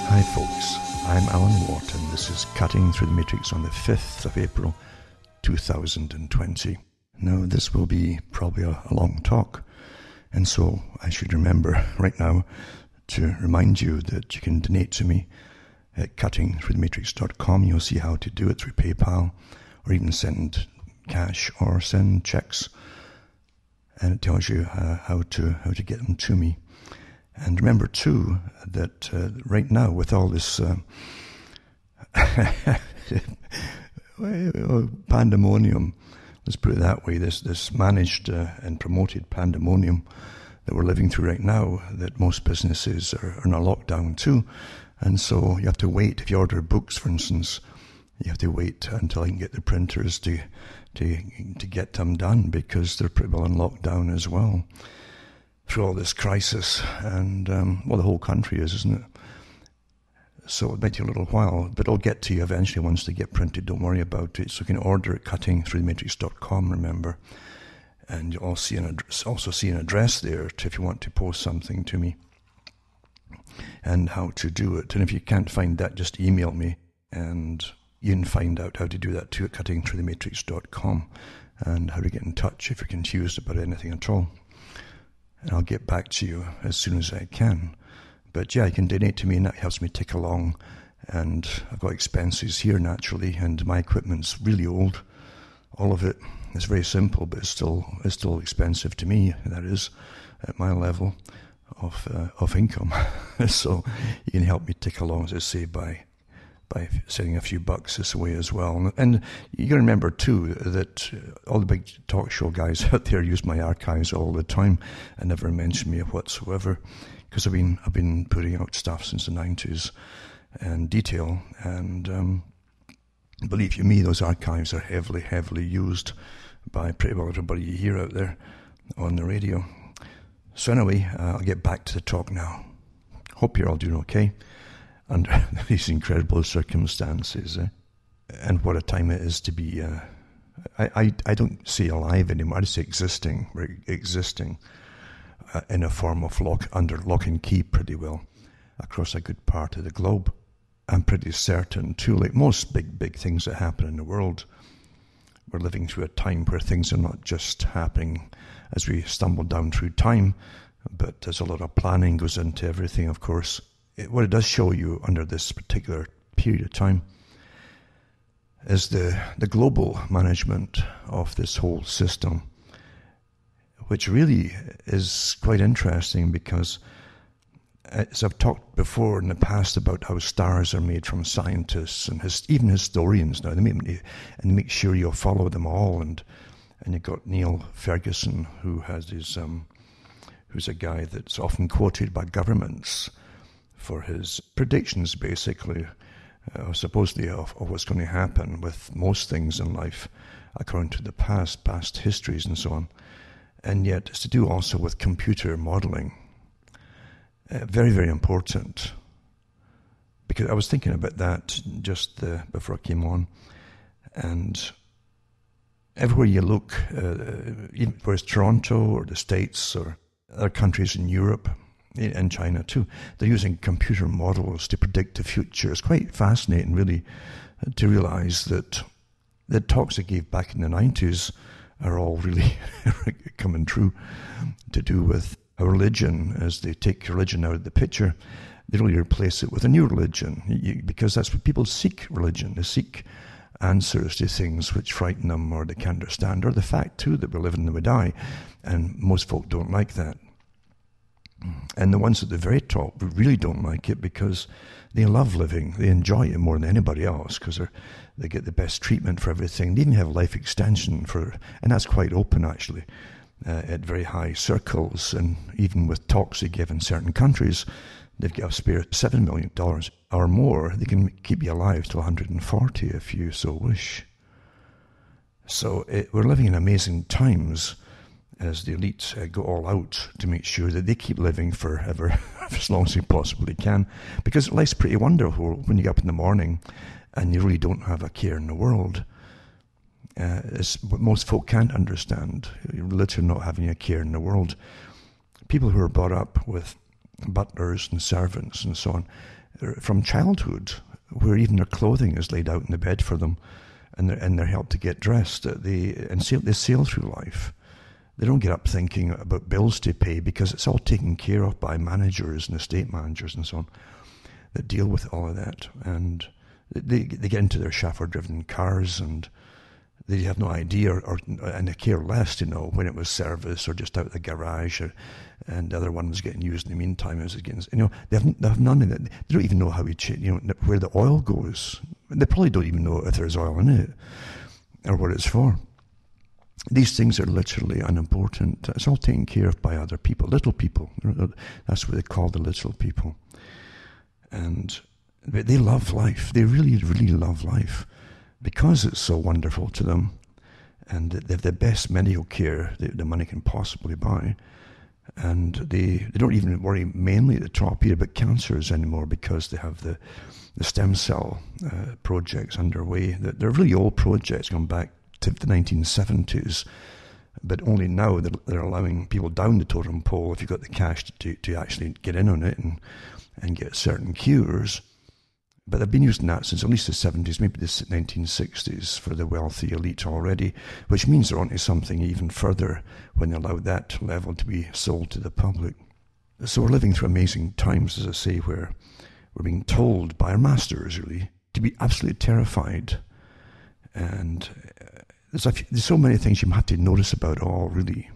Hi folks, I'm Alan Watt and this is Cutting Through the Matrix on the 5th of April 2020. Now this will be probably a long talk, and so I should remember right now to remind you that you can donate to me at cuttingthroughthematrix.com. You'll see how to do it through PayPal, or even send cash or send checks, and it tells you how to get them to me. And remember too that right now with all this pandemonium, let's put it that way, this managed and promoted pandemonium that we're living through right now, that most businesses are in a lockdown too, and so you have to wait. If you order books, for instance, you have to wait until I can get the printers to get them done, because they're pretty well in lockdown as well through all this crisis, and well, the whole country is, isn't it? So it might take a little while, but it'll get to you eventually once they get printed. Don't worry about it. So you can order at cuttingthroughthematrix.com, remember, and you'll also see an address there if you want to post something to me, and how to do it. And if you can't find that, just email me, and you can find out how to do that too at cuttingthroughthematrix.com, and how to get in touch if you're confused about anything at all. And I'll get back to you as soon as I can. But yeah, you can donate to me, and that helps me tick along. And I've got expenses here naturally, and my equipment's really old. All of it. It's very simple, but it's still expensive to me. That is, at my level of income. So you can help me tick along, as I say, by sending a few bucks this way as well. And you got to remember too that all the big talk show guys out there use my archives all the time and never mention me whatsoever, because I've been putting out stuff since the 90s in detail, and believe you me, those archives are heavily used by pretty well everybody you hear out there on the radio. So anyway, I'll get back to the talk now. Hope you're all doing okay under these incredible circumstances, and what a time it is to be, I don't say alive anymore, I just say existing. We're existing in a form of under lock and key pretty well across a good part of the globe. I'm pretty certain too, like most big things that happen in the world, we're living through a time where things are not just happening as we stumble down through time, but there's a lot of planning goes into everything, of course. What it does show you under this particular period of time is the global management of this whole system, which really is quite interesting, because as I've talked before in the past about how stars are made from scientists and even historians now, they make sure you follow them all, and you've got Neil Ferguson, who's a guy that's often quoted by governments for his predictions, basically, supposedly of what's going to happen with most things in life, according to the past histories and so on. And yet it's to do also with computer modeling. Very, very important. Because I was thinking about that just before I came on, and everywhere you look, even whereas Toronto or the States or other countries in Europe, and China too, they're using computer models to predict the future. It's quite fascinating, really, to realize that the talks I gave back in the 90s are all really coming true, to do with a religion. As they take religion out of the picture, they really replace it with a new religion, because that's what people seek. Religion, they seek answers to things which frighten them, or they can't understand, or the fact too that we're living and we die, and most folk don't like that. And the ones at the very top really don't like it, because they love living. They enjoy it more than anybody else, because they get the best treatment for everything. They even have life extension and that's quite open actually, at very high circles. And even with talks they give in certain countries, they've got a spare $7 million or more. They can keep you alive till 140 if you so wish. So we're living in amazing times, as the elites go all out to make sure that they keep living forever, as long as they possibly can. Because life's pretty wonderful when you get up in the morning and you really don't have a care in the world. It's what most folk can't understand, literally not having a care in the world. People who are brought up with butlers and servants and so on, from childhood, where even their clothing is laid out in the bed for them, and they're helped to get dressed. They sail through life. They don't get up thinking about bills to pay, because it's all taken care of by managers and estate managers and so on that deal with all of that. And they get into their chauffeur-driven cars, and they have no idea, and they care less to know when it was serviced or just out of the garage, and the other one was getting used in the meantime. As it gets, they have none of that. They don't even know how where the oil goes. They probably don't even know if there's oil in it or what it's for. These things are literally unimportant. It's all taken care of by other people, little people. That's what they call the little people. And they love life. They really, really love life, because it's so wonderful to them. And they have the best medical care the money can possibly buy. And they don't even worry mainly at the top here about cancers anymore, because they have the stem cell projects underway. They're really old projects going back to the 1970s, but only now they're allowing people down the totem pole, if you've got the cash to actually get in on it and get certain cures. But they've been using that since at least the 70s, maybe the 1960s, for the wealthy elite already, which means they're onto something even further when they allow that level to be sold to the public. So we're living through amazing times, as I say, where we're being told by our masters, really, to be absolutely terrified. And there's so many things you have to notice about it all, really.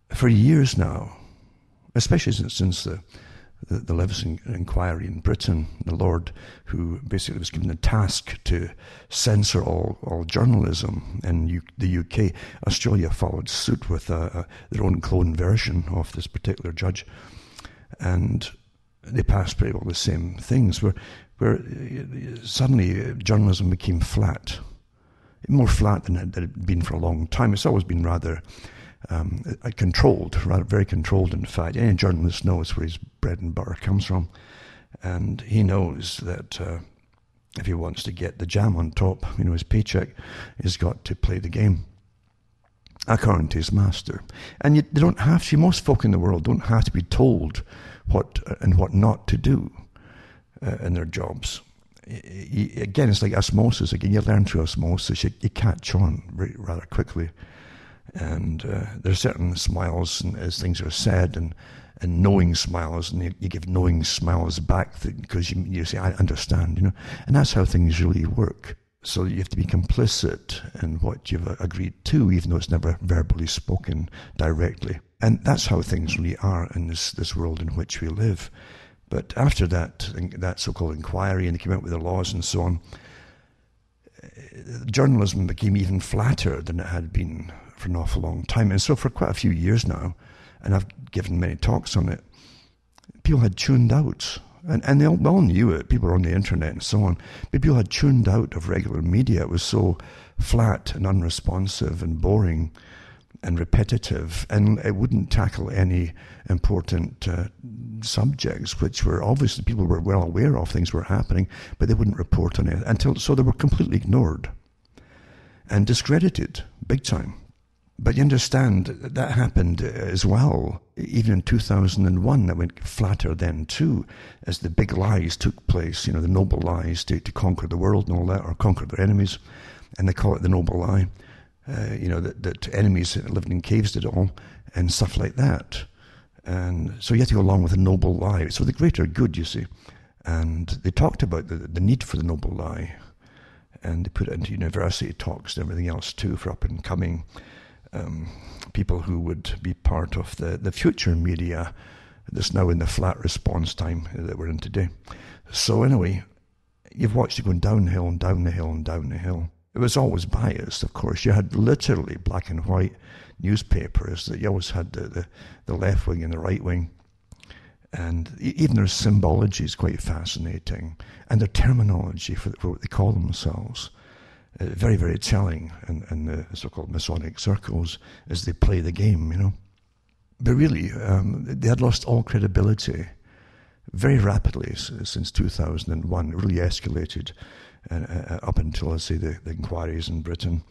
For years now, especially since the Leveson inquiry in Britain, the Lord, who basically was given the task to censor all journalism in the UK. Australia followed suit with their own clone version of this particular judge, and they passed pretty well the same things, where suddenly journalism became flat, more flat than it had been for a long time. It's always been rather controlled, rather very controlled, in fact. Any journalist knows where his bread and butter comes from, and he knows that if he wants to get the jam on top, his paycheck, he's got to play the game according to his master. And they don't have to. Most folk in the world don't have to be told what and what not to do in their jobs. Again, it's like osmosis. Again, you learn through osmosis. You catch on rather quickly. And there are certain smiles as things are said, and knowing smiles, and you give knowing smiles back because you say, I understand, and that's how things really work. So you have to be complicit in what you've agreed to, even though it's never verbally spoken directly. And that's how things really are in this world in which we live. But after that so-called inquiry, and they came out with the laws and so on, journalism became even flatter than it had been for an awful long time. And so for quite a few years now, and I've given many talks on it, people had tuned out. And they all knew it. People were on the internet and so on. But people had tuned out of regular media. It was so flat and unresponsive and boring and repetitive, and it wouldn't tackle any important subjects, which were obviously people were well aware of. Things were happening, but they wouldn't report on it so they were completely ignored and discredited big time. But you understand that happened as well. Even in 2001, that went flatter then too, as the big lies took place, the noble lies to conquer the world and all that, or conquer their enemies. And they call it the noble lie. That enemies living in caves did it all, and stuff like that. And so you have to go along with a noble lie. So the greater good, you see. And they talked about the need for the noble lie. And they put it into university talks and everything else too, for up and coming people who would be part of the future media that's now in the flat response time that we're in today. So anyway, you've watched it going downhill and down the hill and down the hill. It was always biased, of course. You had literally black and white newspapers. That you always had the left wing and the right wing. And even their symbology is quite fascinating. And their terminology for what they call themselves. Very, very telling in the so-called Masonic circles as they play the game, But really, they had lost all credibility very rapidly since 2001. It really escalated up until, let's say, the inquiries in Britain.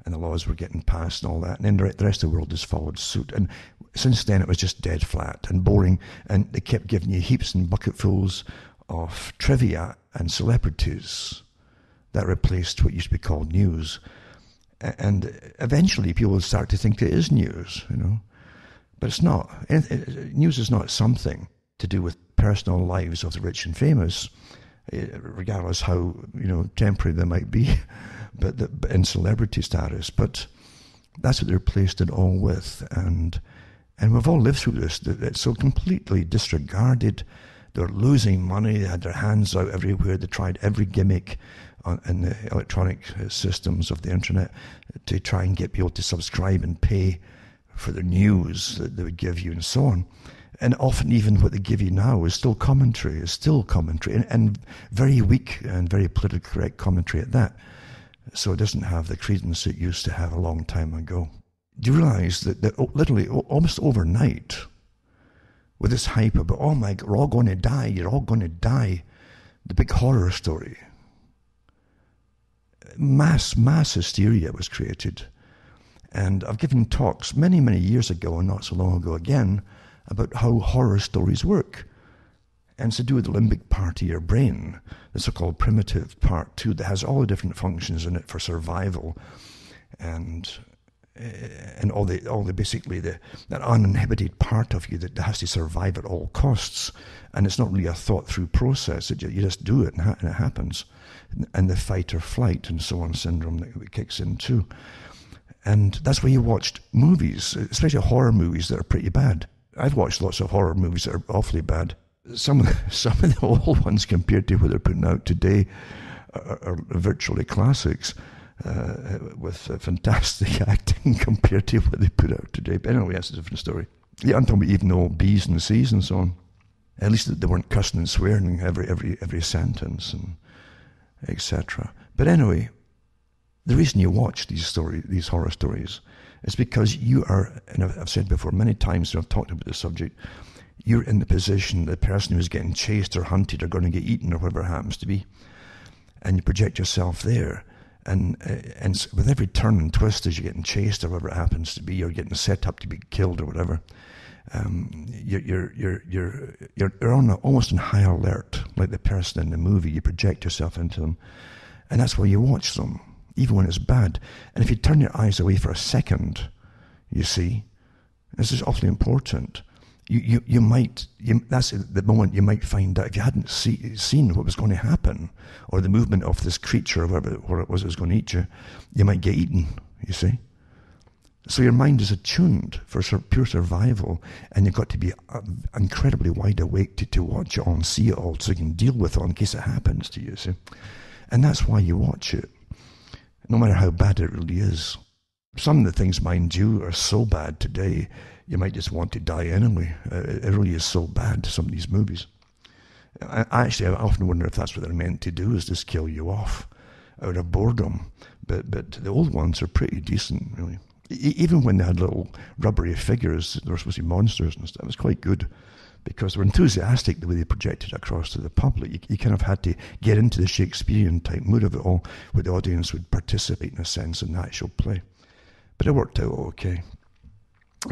and the laws were getting passed and all that. And then the rest of the world has followed suit. And since then, it was just dead flat and boring. And they kept giving you heaps and bucketfuls of trivia and celebrities that replaced what used to be called news. And eventually, people would start to think it is news, But it's not. News is not something to do with personal lives of the rich and famous, regardless how, temporary they might be, but in celebrity status. But that's what they replaced it all with. And we've all lived through this. It's so completely disregarded. They're losing money. They had their hands out everywhere. They tried every gimmick in the electronic systems of the internet to try and get people to subscribe and pay for the news that they would give you and so on. And often even what they give you now is still commentary, and very weak and very politically correct commentary at that. So it doesn't have the credence it used to have a long time ago. Do you realize that literally almost overnight, with this hype about, oh my God, we're all going to die, you're all going to die, the big horror story, mass hysteria was created. And I've given talks many, many years ago, and not so long ago again, about how horror stories work. And it's to do with the limbic part of your brain, the so-called primitive part too, that has all the different functions in it for survival, and all the basically that uninhibited part of you that has to survive at all costs. And it's not really a thought-through process. You just do it, and it happens. And the fight or flight and so on syndrome that kicks in too. And that's why you watched movies, especially horror movies that are pretty bad. I've watched lots of horror movies that are awfully bad. Some of the old ones compared to what they're putting out today are virtually classics, with fantastic acting compared to what they put out today. But anyway, that's a different story. Yeah, I'm talking about even the B's and C's and so on. At least they weren't cussing and swearing every sentence and etc. But anyway, the reason you watch these horror stories is because you are, and I've said before many times when I've talked about the subject, you're in the position, the person who's getting chased or hunted or going to get eaten or whatever it happens to be, and you project yourself there. And with every turn and twist as you're getting chased or whatever it happens to be, you're getting set up to be killed or whatever, you're on almost on high alert, like the person in the movie. You project yourself into them, and that's why you watch them, even when it's bad. And if you turn your eyes away for a second, you see, this is awfully important. That's the moment you might find out, if you hadn't seen what was going to happen, or the movement of this creature, or whatever it was that was going to eat you, you might get eaten, you see. So your mind is attuned for pure survival, and you've got to be incredibly wide awake to watch it all and see it all, so you can deal with it in case it happens to you, see. And that's why you watch it, no matter how bad it really is. Some of the things, mind you, are so bad today, you might just want to die anyway. It really is so bad, some of these movies. I often wonder if that's what they're meant to do, is just kill you off out of boredom. But the old ones are pretty decent, really. Even when they had little rubbery figures, they were supposed to be monsters and stuff, it was quite good, because they were enthusiastic the way they projected across to the public. You kind of had to get into the Shakespearean type mood of it all, where the audience would participate in a sense in the actual play. But it worked out okay.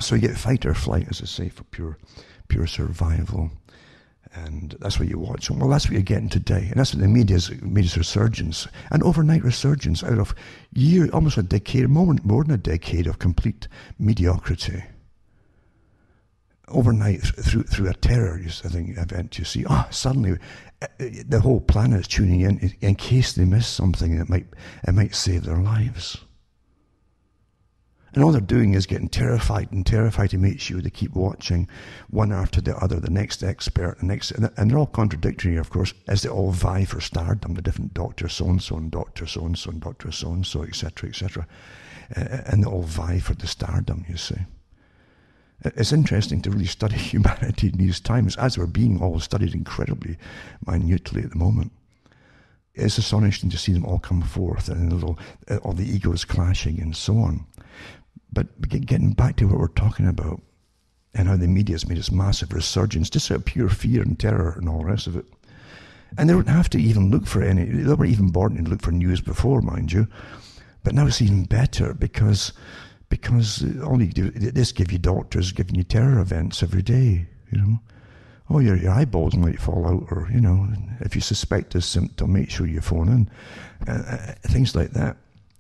So you get fight or flight, as I say, for pure survival. And that's what you watch. Well, that's what you're getting today. And that's what the media's resurgence, an overnight resurgence out of almost a decade, more than a decade of complete mediocrity. Overnight, through a terror, I think, event, you see, suddenly the whole planet's tuning in case they miss something that might save their lives. And all they're doing is getting terrified to make sure they keep watching one after the other, the next expert, and they're all contradictory, of course, as they all vie for stardom, the different Dr. So-and-so and Dr. So-and-so and Dr. So-and-so, etc., etc. And they all vie for the stardom, you see. It's interesting to really study humanity in these times, as we're being all studied incredibly minutely at the moment. It's astonishing to see them all come forth, and all the egos clashing and so on. But getting back to what we're talking about, and how the media's made this massive resurgence, just out of pure fear and terror and all the rest of it. And they don't have to even look for any, they weren't even born to look for news before, mind you. But now it's even better because all you do, this give you doctors giving you terror events every day, Oh, your eyeballs might fall out, or, if you suspect a symptom, make sure you phone in. Things like that.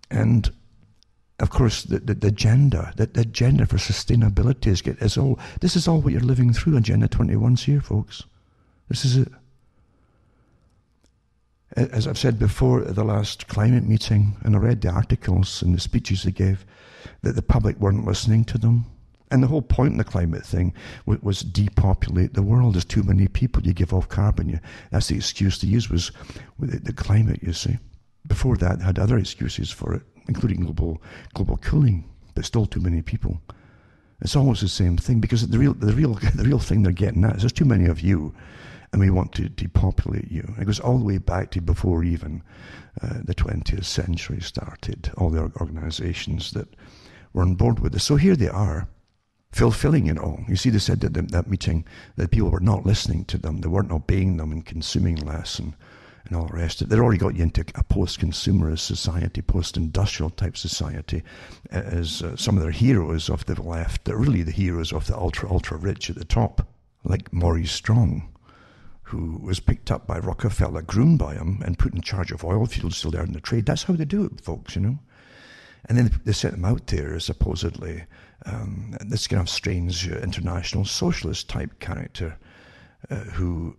And, of course, the agenda, the agenda for sustainability this is all what you're living through. Agenda 21's here, folks. This is it. As I've said before, at the last climate meeting, and I read the articles and the speeches they gave, that the public weren't listening to them. And the whole point of the climate thing was depopulate the world. There's too many people, you give off carbon. That's the excuse they used, was the climate, you see. Before that, they had other excuses for it, including global cooling, but still too many people. It's almost the same thing, because the real thing they're getting at is there's too many of you, and we want to depopulate you. It goes all the way back to before even the 20th century started, all the organizations that were on board with this. So here they are, fulfilling it all. You see, they said at that meeting that people were not listening to them, they weren't obeying them and consuming less and all the rest of it. They'd already got you into a post-consumerist society, post-industrial type society, as some of their heroes of the left. They're really the heroes of the ultra-rich at the top, like Maurice Strong, who was picked up by Rockefeller, groomed by him, and put in charge of oil fields to learn the trade. That's how they do it, folks, And then they set him out there as supposedly this kind of strange international socialist type character who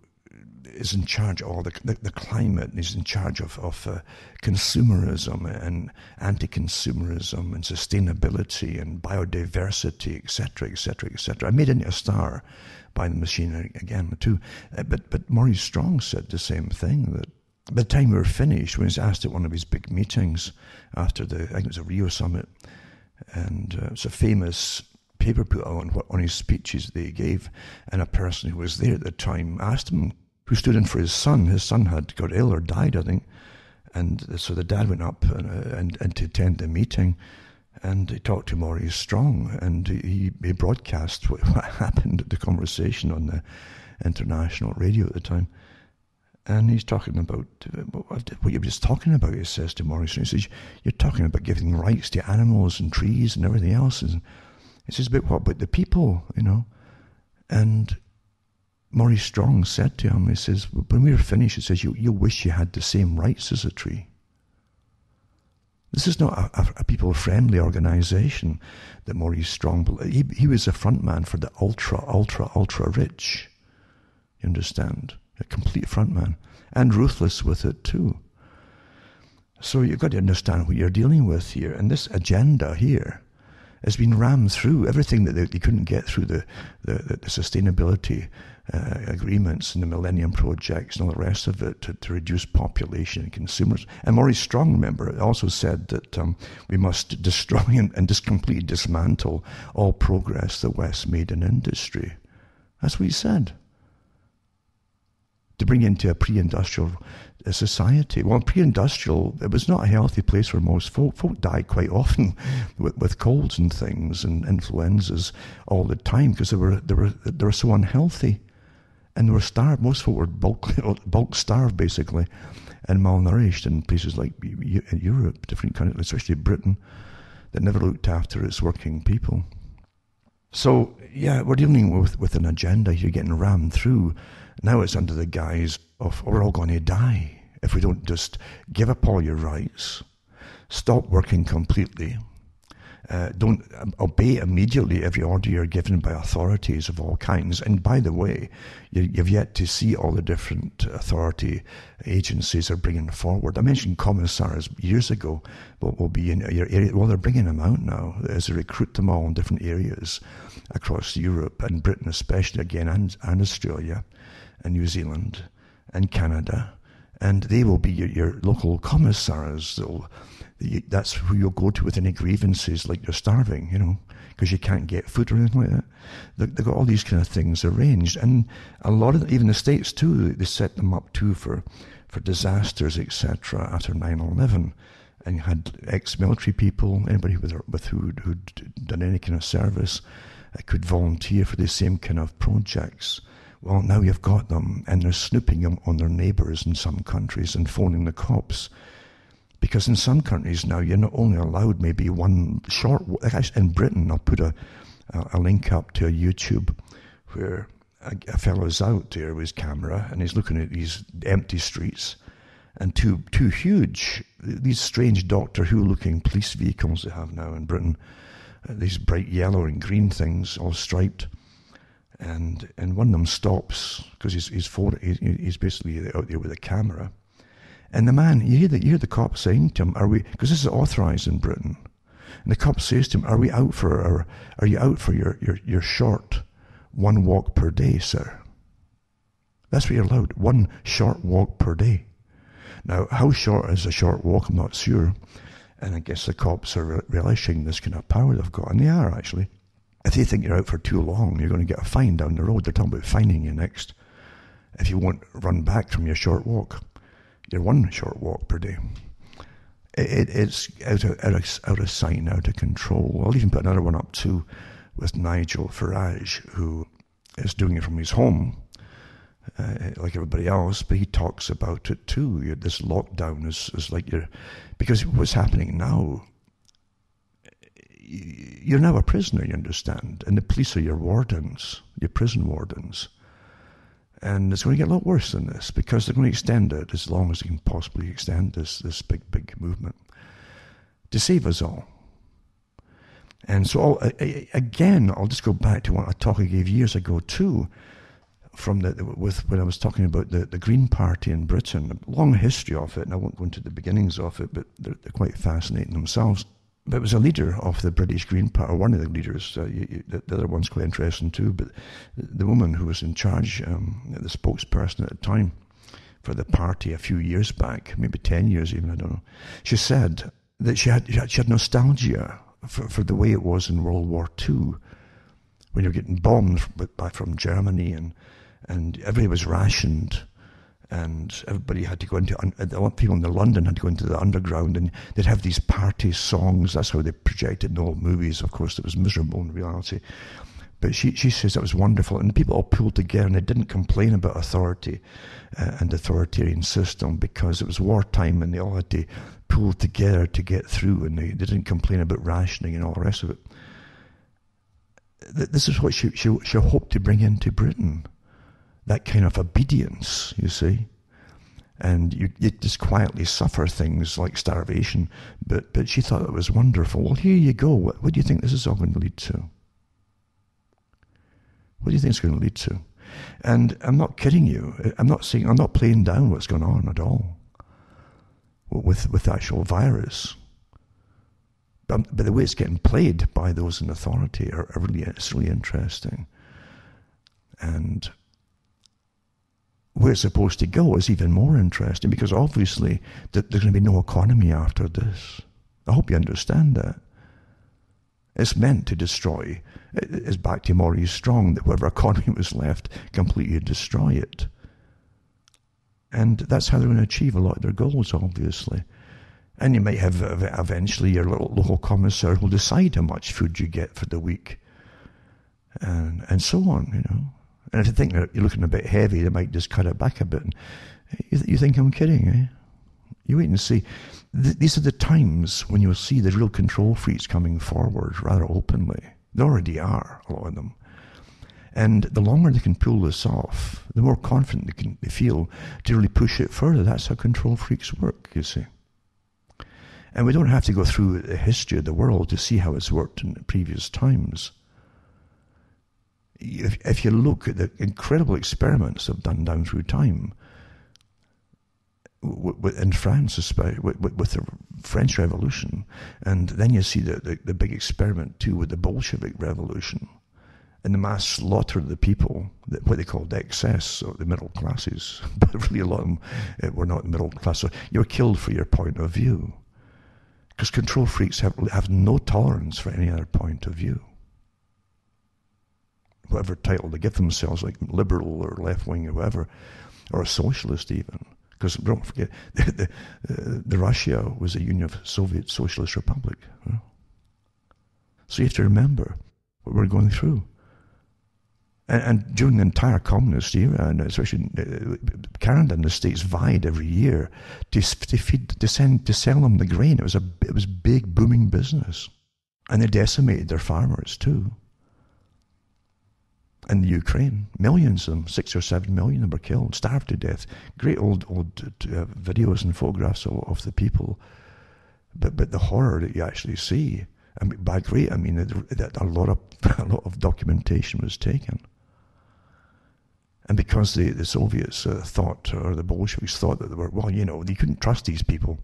is in charge of all the climate, and he's in charge of consumerism and anti-consumerism and sustainability and biodiversity, etc., etc., etc. I made into a star by the machine again too. But Maurice Strong said the same thing, that by the time we were finished, when he was asked at one of his big meetings after I think it was a Rio summit, and it's a famous paper put out on his speeches that he gave, and a person who was there at the time asked him, who stood in for his son. His son had got ill or died, I think, and so the dad went up and to attend the meeting, and he talked to Maurice Strong, and he broadcast what happened at the conversation on the international radio at the time. And he's talking about what you were just talking about, he says to Maurice. He says, you're talking about giving rights to animals and trees and everything else. And he says, but what about the people, And Maurice Strong said to him, he says, when we were finished, he says, you wish you had the same rights as a tree. This is not a people-friendly organization that Maurice Strong, he was a front man for the ultra rich. You understand? A complete frontman, and ruthless with it too. So you've got to understand what you're dealing with here. And this agenda here has been rammed through everything that they couldn't get through the sustainability agreements and the Millennium Projects and all the rest of it to reduce population and consumers. And Maurice Strong, remember, also said that we must destroy and just completely dismantle all progress the West made in industry. That's what he said. To bring into a pre-industrial society. Well, pre-industrial, it was not a healthy place for most folk. Folk died quite often with colds and things and influenzas all the time because they were so unhealthy, and they were starved. Most folk were bulk starved basically, and malnourished in places like Europe, different countries, especially Britain, that never looked after its working people. So yeah, we're dealing with an agenda here getting rammed through. Now it's under the guise of, we're all going to die if we don't just give up all your rights, stop working completely, don't obey immediately every order you're given by authorities of all kinds. And by the way, you've yet to see all the different authority agencies are bringing forward. I mentioned commissars years ago, but will be in your area. Well, they're bringing them out now as they recruit them all in different areas across Europe and Britain especially, again, and Australia and New Zealand and Canada, and they will be your local commissars. That's who you'll go to with any grievances, like you're starving, because you can't get food or anything like that. They've got all these kind of things arranged, and a lot of even the States too. They set them up too for disasters, etc. After 9/11, and you had ex-military people, anybody who'd done any kind of service, could volunteer for the same kind of projects. Well, now you've got them, and they're snooping on their neighbours in some countries and phoning the cops Because in some countries now, you're not only allowed maybe one short, like in Britain, I'll put a link up to a YouTube where a fellow's out there with his camera and he's looking at these empty streets and two huge, these strange Doctor Who looking police vehicles they have now in Britain, these bright yellow and green things all striped, and one of them stops because he's basically out there with a camera, and the man, you hear the cop saying to him, "Are we?" Because this is authorised in Britain, and the cop says to him, "Are you out for your short one walk per day, sir?" That's what you're allowed, one short walk per day. Now, how short is a short walk? I'm not sure. And I guess the cops are relishing this kind of power they've got. And they are, actually. If they think you're out for too long, you're going to get a fine down the road. They're talking about fining you next if you won't run back from your short walk. Your one short walk per day. It's out of sight and out of control. I'll even put another one up too with Nigel Farage, who is doing it from his home. Like everybody else, but he talks about it too. This lockdown is like because what's happening now, you're now a prisoner, you understand, and the police are your wardens, your prison wardens, and it's going to get a lot worse than this because they're going to extend it as long as they can possibly extend this big movement to save us all. And so again, I'll just go back to a talk I gave years ago too. When I was talking about the Green Party in Britain, a long history of it, and I won't go into the beginnings of it, but they're quite fascinating themselves. But it was a leader of the British Green Party, or one of the leaders, the other one's quite interesting too, but the woman who was in charge, the spokesperson at the time for the party a few years back, maybe 10 years even, I don't know, she said that she had nostalgia for the way it was in World War II, when you're getting bombed back from Germany and everybody was rationed, and everybody had to go into, a lot of people in London had to go into the underground, and they'd have these party songs. That's how they projected in old movies. Of course, it was miserable in reality. But she says that was wonderful, and the people all pulled together, and they didn't complain about authority and authoritarian system because it was wartime, and they all had to pull together to get through, and they didn't complain about rationing and all the rest of it. This is what she hoped to bring into Britain. That kind of obedience, you see. And you just quietly suffer things like starvation. But she thought it was wonderful. Well, here you go. What do you think this is all going to lead to? What do you think it's going to lead to? And I'm not kidding you. I'm not playing down what's going on at all with the actual virus. But the way it's getting played by those in authority it's really interesting. And where it's supposed to go is even more interesting, because obviously there's going to be no economy after this. I hope you understand that. It's meant to destroy. It's back to Maurice Strong, that whatever economy was left, completely destroy it. And that's how they're going to achieve a lot of their goals, obviously. And you might have eventually your little local commissar will decide how much food you get for the week, and so on, you know. And if you think you're looking a bit heavy, they might just cut it back a bit. And you think I'm kidding, eh? You wait and see. These are the times when you'll see the real control freaks coming forward rather openly. They already are, a lot of them. And the longer they can pull this off, the more confident they feel to really push it further. That's how control freaks work, you see. And we don't have to go through the history of the world to see how it's worked in previous times. If you look at the incredible experiments they've done down through time, in France, especially with the French Revolution, and then you see the big experiment too with the Bolshevik Revolution, and the mass slaughter of the people, what they called excess, so the middle classes, but really a lot of them were not the middle class. So you're killed for your point of view, because control freaks have no tolerance for any other point of view. Whatever title they give themselves, like liberal or left-wing or whatever, or a socialist even. Because don't forget, the Russia was a union of Soviet Socialist Republic. So you have to remember what we're going through. And during the entire communist era, and especially Canada and the States vied every year to sell them the grain. It was big, booming business. And they decimated their farmers too. In the Ukraine, millions of them, 6 or 7 million of them were killed, starved to death. Great old videos and photographs of the people. But the horror that you actually see, I mean, by great, I mean that a lot of documentation was taken. And because the Soviets thought, or the Bolsheviks thought that they were, well, you couldn't trust these people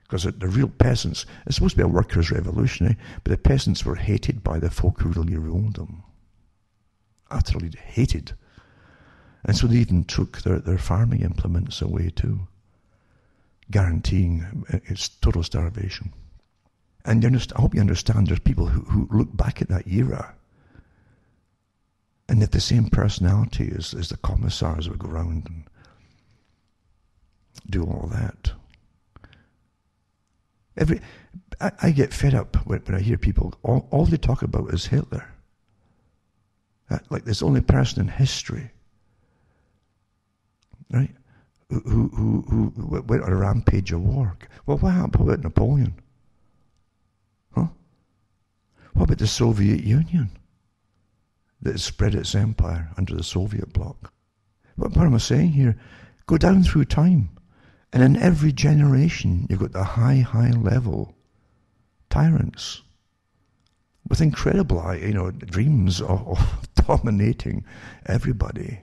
because they're real peasants. It's supposed to be a workers' revolution, but the peasants were hated by the folk who really ruled them. Utterly hated. And so they even took their farming implements away too, guaranteeing it's total starvation. And I hope you understand there's people who look back at that era and they have the same personality as the commissars who would go around and do all that. I get fed up when I hear people, all they talk about is Hitler. Like this only person in history, right, who went on a rampage of war. Well, what happened about Napoleon? Huh? What about the Soviet Union that has spread its empire under the Soviet bloc? What am I saying here? Go down through time, and in every generation you've got the high level tyrants with incredible, dreams of dominating everybody.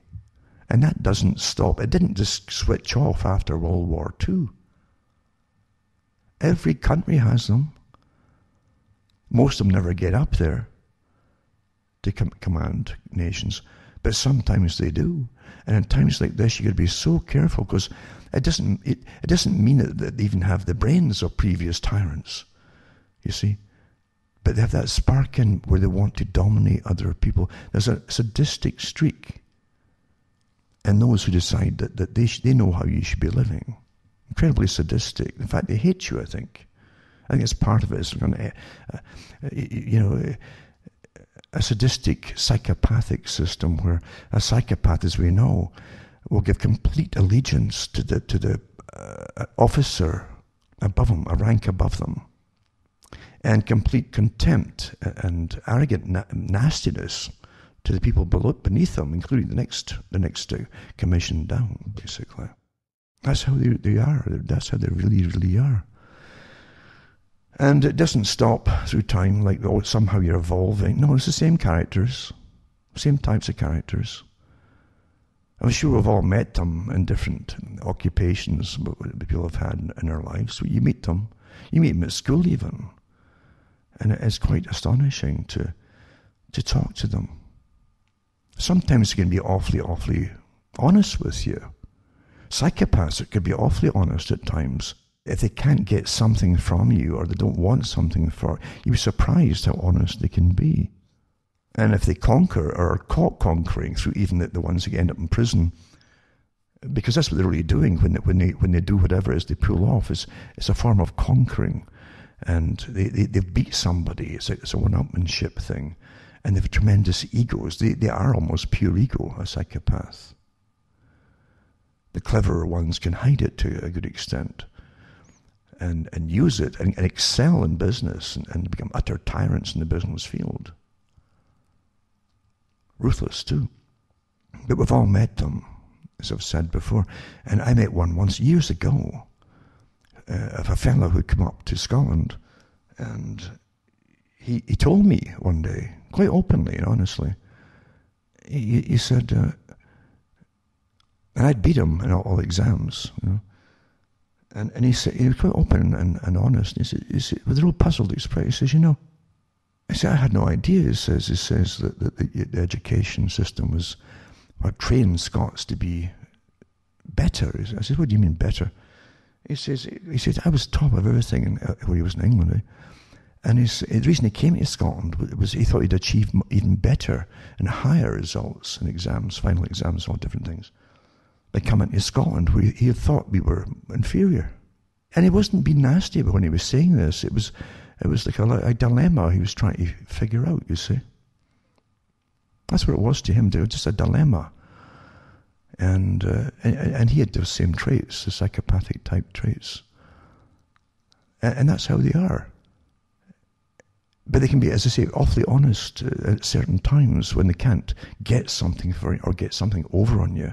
And that doesn't stop. It didn't just switch off after World War II. Every country has them. Most of them never get up there to command nations, but sometimes they do. And in times like this, you got to be so careful, because it doesn't mean that they even have the brains of previous tyrants, you see. But they have that spark in where they want to dominate other people. There's a sadistic streak in those who decide that they know how you should be living. Incredibly sadistic. In fact, they hate you, I think. I think it's part of it. It's a sadistic, psychopathic system where a psychopath, as we know, will give complete allegiance to the officer above them, a rank above them, and complete contempt and arrogant nastiness to the people beneath them, including the next commission down, basically. That's how they are. That's how they really, really are. And it doesn't stop through time, like, oh, somehow you're evolving. No, it's the same characters, same types of characters. I'm sure we've all met them in different occupations that people have had in their lives. So you meet them at school even. And it's quite astonishing to talk to them. Sometimes they can be awfully honest with you. Psychopaths can be awfully honest at times. If they can't get something from you, or they don't want something for you'd be surprised how honest they can be. And if they conquer, or are caught conquering through even the ones that end up in prison, because that's what they're really doing when they do whatever it is they pull off. It's a form of conquering. And they beat somebody. It's a one-upmanship thing. And they have tremendous egos. They are almost pure ego, a psychopath. The cleverer ones can hide it to a good extent and use it and excel in business and become utter tyrants in the business field. Ruthless too. But we've all met them, as I've said before. And I met one once years ago, of a fellow who'd come up to Scotland, and he told me one day, quite openly and honestly, he said, and I'd beat him in all exams, and he said, he was quite open and honest, and he said with a real puzzled expression, he says, I said, I had no idea, he says that the education system was, trained Scots to be better. I said, what do you mean better? He says, I was top of everything when he was in England. And the reason he came to Scotland was he thought he'd achieve even better and higher results in exams, final exams, all different things, by coming to Scotland, where he had thought we were inferior. And he wasn't being nasty about when he was saying this. It was like a dilemma he was trying to figure out, you see. That's what it was to him. It was just a dilemma. And he had those same traits, the psychopathic type traits. And that's how they are. But they can be, as I say, awfully honest at certain times when they can't get something for you or get something over on you.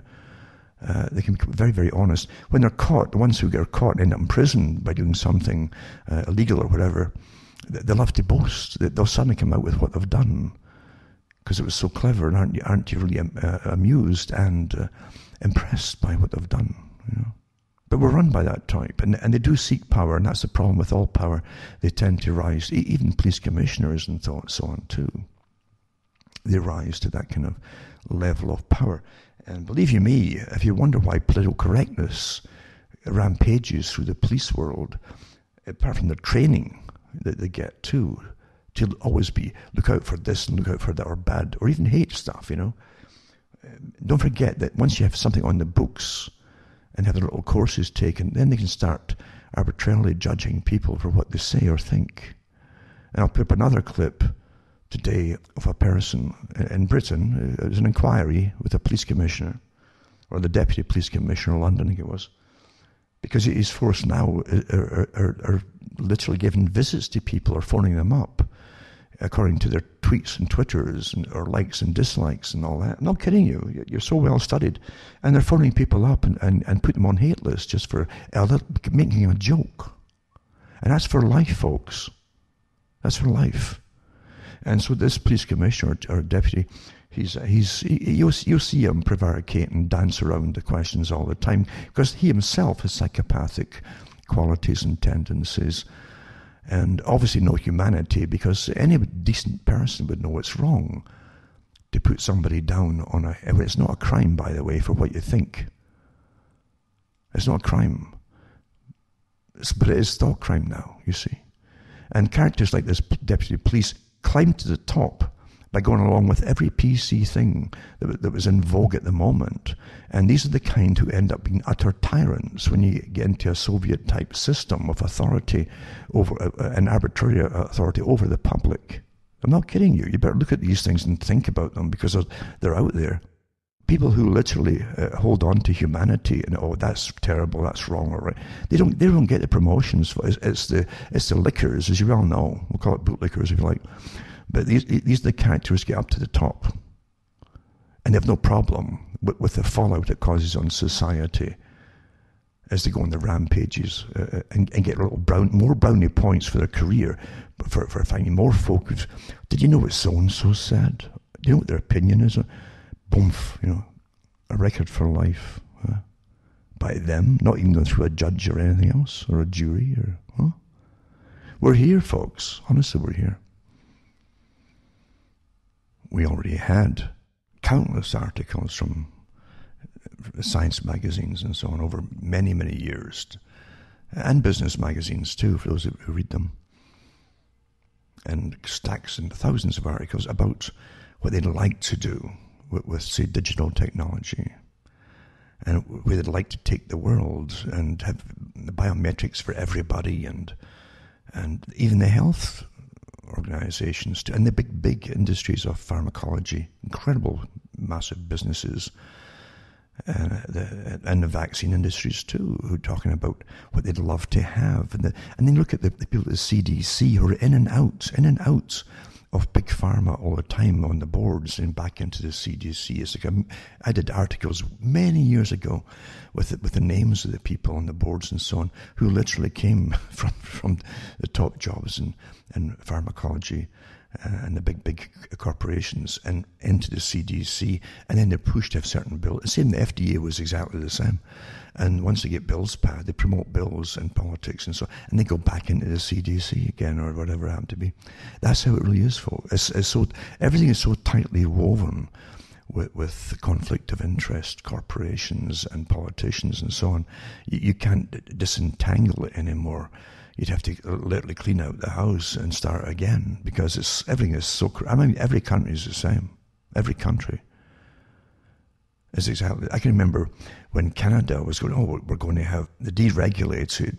They can be very, very honest. When they're caught, the ones who get caught and end up in prison by doing something illegal or whatever, they love to boast. They'll suddenly come out with what they've done because it was so clever, and aren't you really amused and impressed by what they've done? You know? But we're run by that type, and they do seek power, and that's the problem with all power. They tend to rise, even police commissioners and so on too. They rise to that kind of level of power. And believe you me, if you wonder why political correctness rampages through the police world, apart from the training that they get too, to always be, look out for this and look out for that, or bad, or even hate stuff, you know. Don't forget that once you have something on the books and have the little courses taken, then they can start arbitrarily judging people for what they say or think. And I'll put up another clip today of a person in Britain. It was an inquiry with a police commissioner, or the deputy police commissioner of London, I think it was, because his force now are literally giving visits to people or phoning them up according to their tweets and Twitters or likes and dislikes and all that. I'm not kidding you. You're so well studied. And they're phoning people up and put them on hate lists just for making a joke. And that's for life, folks. That's for life. And so this police commissioner or deputy, you'll see him prevaricate and dance around the questions all the time, because he himself has psychopathic qualities and tendencies, and obviously no humanity, because any decent person would know it's wrong to put somebody down on it's not a crime, by the way, for what you think. It's not a crime. But it is thought crime now, you see. And characters like this deputy police climb to the top by going along with every PC thing that was in vogue at the moment. And these are the kind who end up being utter tyrants when you get into a Soviet-type system of authority over an arbitrary authority over the public. I'm not kidding you. You better look at these things and think about them, because they're out there. People who literally hold on to humanity and, oh, that's terrible, that's wrong, all right. They don't get the promotions. It's the lickers, as you well know. We'll call it bootlickers if you like. But these are the characters who get up to the top. And they have no problem with the fallout it causes on society as they go on the rampages and get more brownie points for their career, for finding more focus. Did you know what so-and-so said? Do you know what their opinion is? Boomf, you know, a record for life by them, not even going through a judge or anything else, or a jury. We're here, folks. Honestly, we're here. We already had countless articles from science magazines and so on over many, many years, and business magazines too, for those who read them, and stacks and thousands of articles about what they'd like to do with say, digital technology, and where they'd like to take the world and have the biometrics for everybody, and even the health organizations, and the big industries of pharmacology, incredible, massive businesses, and the vaccine industries too, who are talking about what they'd love to have. And then look at the people at the CDC who are in and out of big pharma all the time on the boards and back into the CDC. It's like I did articles many years ago with the names of the people on the boards and so on, who literally came from the top jobs in pharmacology and the big corporations and into the CDC, and then they're pushed to have certain bills. The same, the FDA was exactly the same. And once they get bills passed, they promote bills and politics and so on, and they go back into the CDC again, or whatever it happened to be. That's how it really is, folks. Everything is so tightly woven with the conflict of interest, corporations and politicians and so on. You can't disentangle it anymore. You'd have to literally clean out the house and start again, because everything is so. I mean, every country is the same. Every country is exactly. I can remember when Canada was going. Oh, we're going to have the deregulated,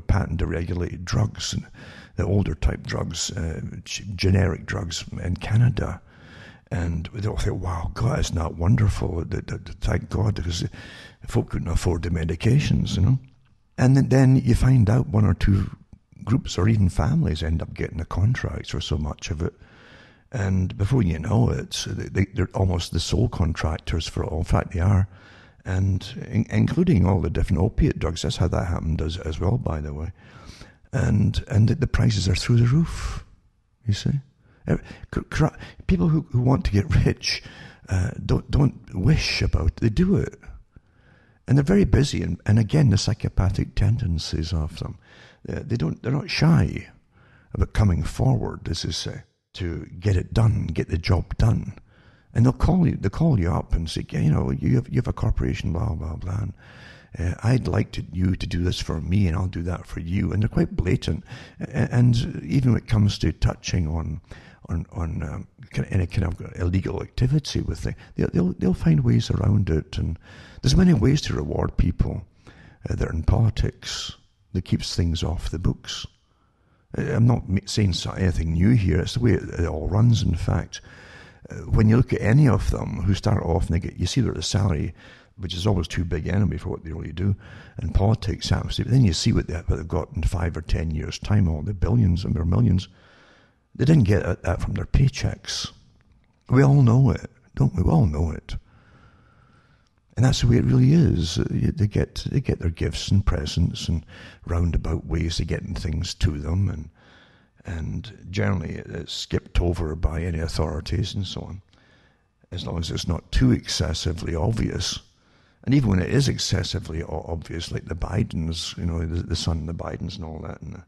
patent deregulated drugs, and the older type drugs, generic drugs in Canada. And they all think, wow, God, isn't that wonderful? Thank God, because folk couldn't afford the medications, you know. And then you find out one or two groups or even families end up getting the contracts for so much of it. And before you know it, they're almost the sole contractors for it all. In fact, they are. And including all the different opiate drugs. That's how that happened as well, by the way. And the prices are through the roof, you see. People who want to get rich don't wish about it. They do it. And they're very busy. And again, the psychopathic tendencies of them. They're not shy about coming forward, as they say, to get it done, get the job done. And they'll call you up and say, you know, you have a corporation, blah, blah, blah. And, I'd like you to do this for me, and I'll do that for you. And they're quite blatant. And even when it comes to touching on any kind of illegal activity with it, they'll find ways around it. And there's many ways to reward people that are in politics that keeps things off the books. I'm not saying anything new here. It's the way it all runs, in fact. When you look at any of them who start off and you see their salary, which is always too big anyway for what they really do, and politics happens to, but then you see what they've got in 5 or 10 years' time, all the billions and their millions. They didn't get that from their paychecks. We all know it, don't we? We all know it. And that's the way it really is. They get their gifts and presents and roundabout ways of getting things to them, and generally it's skipped over by any authorities and so on, as long as it's not too excessively obvious. And even when it is excessively obvious, like the Bidens, you know, the son of the Bidens and all that, and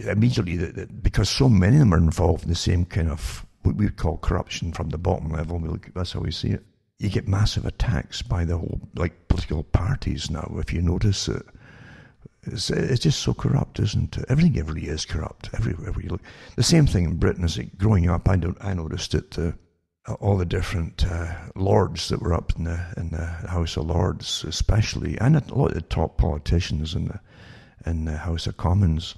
immediately, because so many of them are involved in the same kind of what we call corruption from the bottom level, that's how we see it. You get massive attacks by the whole, like, political parties now, if you notice it. It's just so corrupt, isn't it? Everything really is corrupt, everywhere you look. The same thing in Britain, is like, growing up, I noticed it, all the different lords that were up in the House of Lords, especially, and a lot of the top politicians in the House of Commons,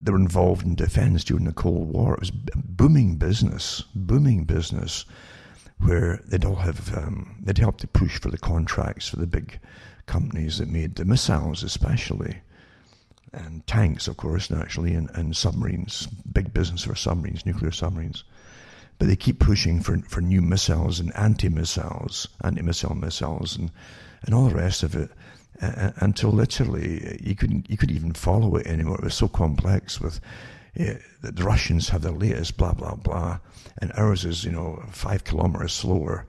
they were involved in defence during the Cold War. It was booming business, where they'd all have, they'd help to push for the contracts for the big companies that made the missiles, especially, and tanks, of course, naturally, and submarines, big business for submarines, nuclear submarines. But they keep pushing for new missiles and anti-missile missiles, and all the rest of it, until literally you couldn't even follow it anymore. It was so complex with the Russians have their latest blah, blah, blah, and ours is, 5 kilometers slower,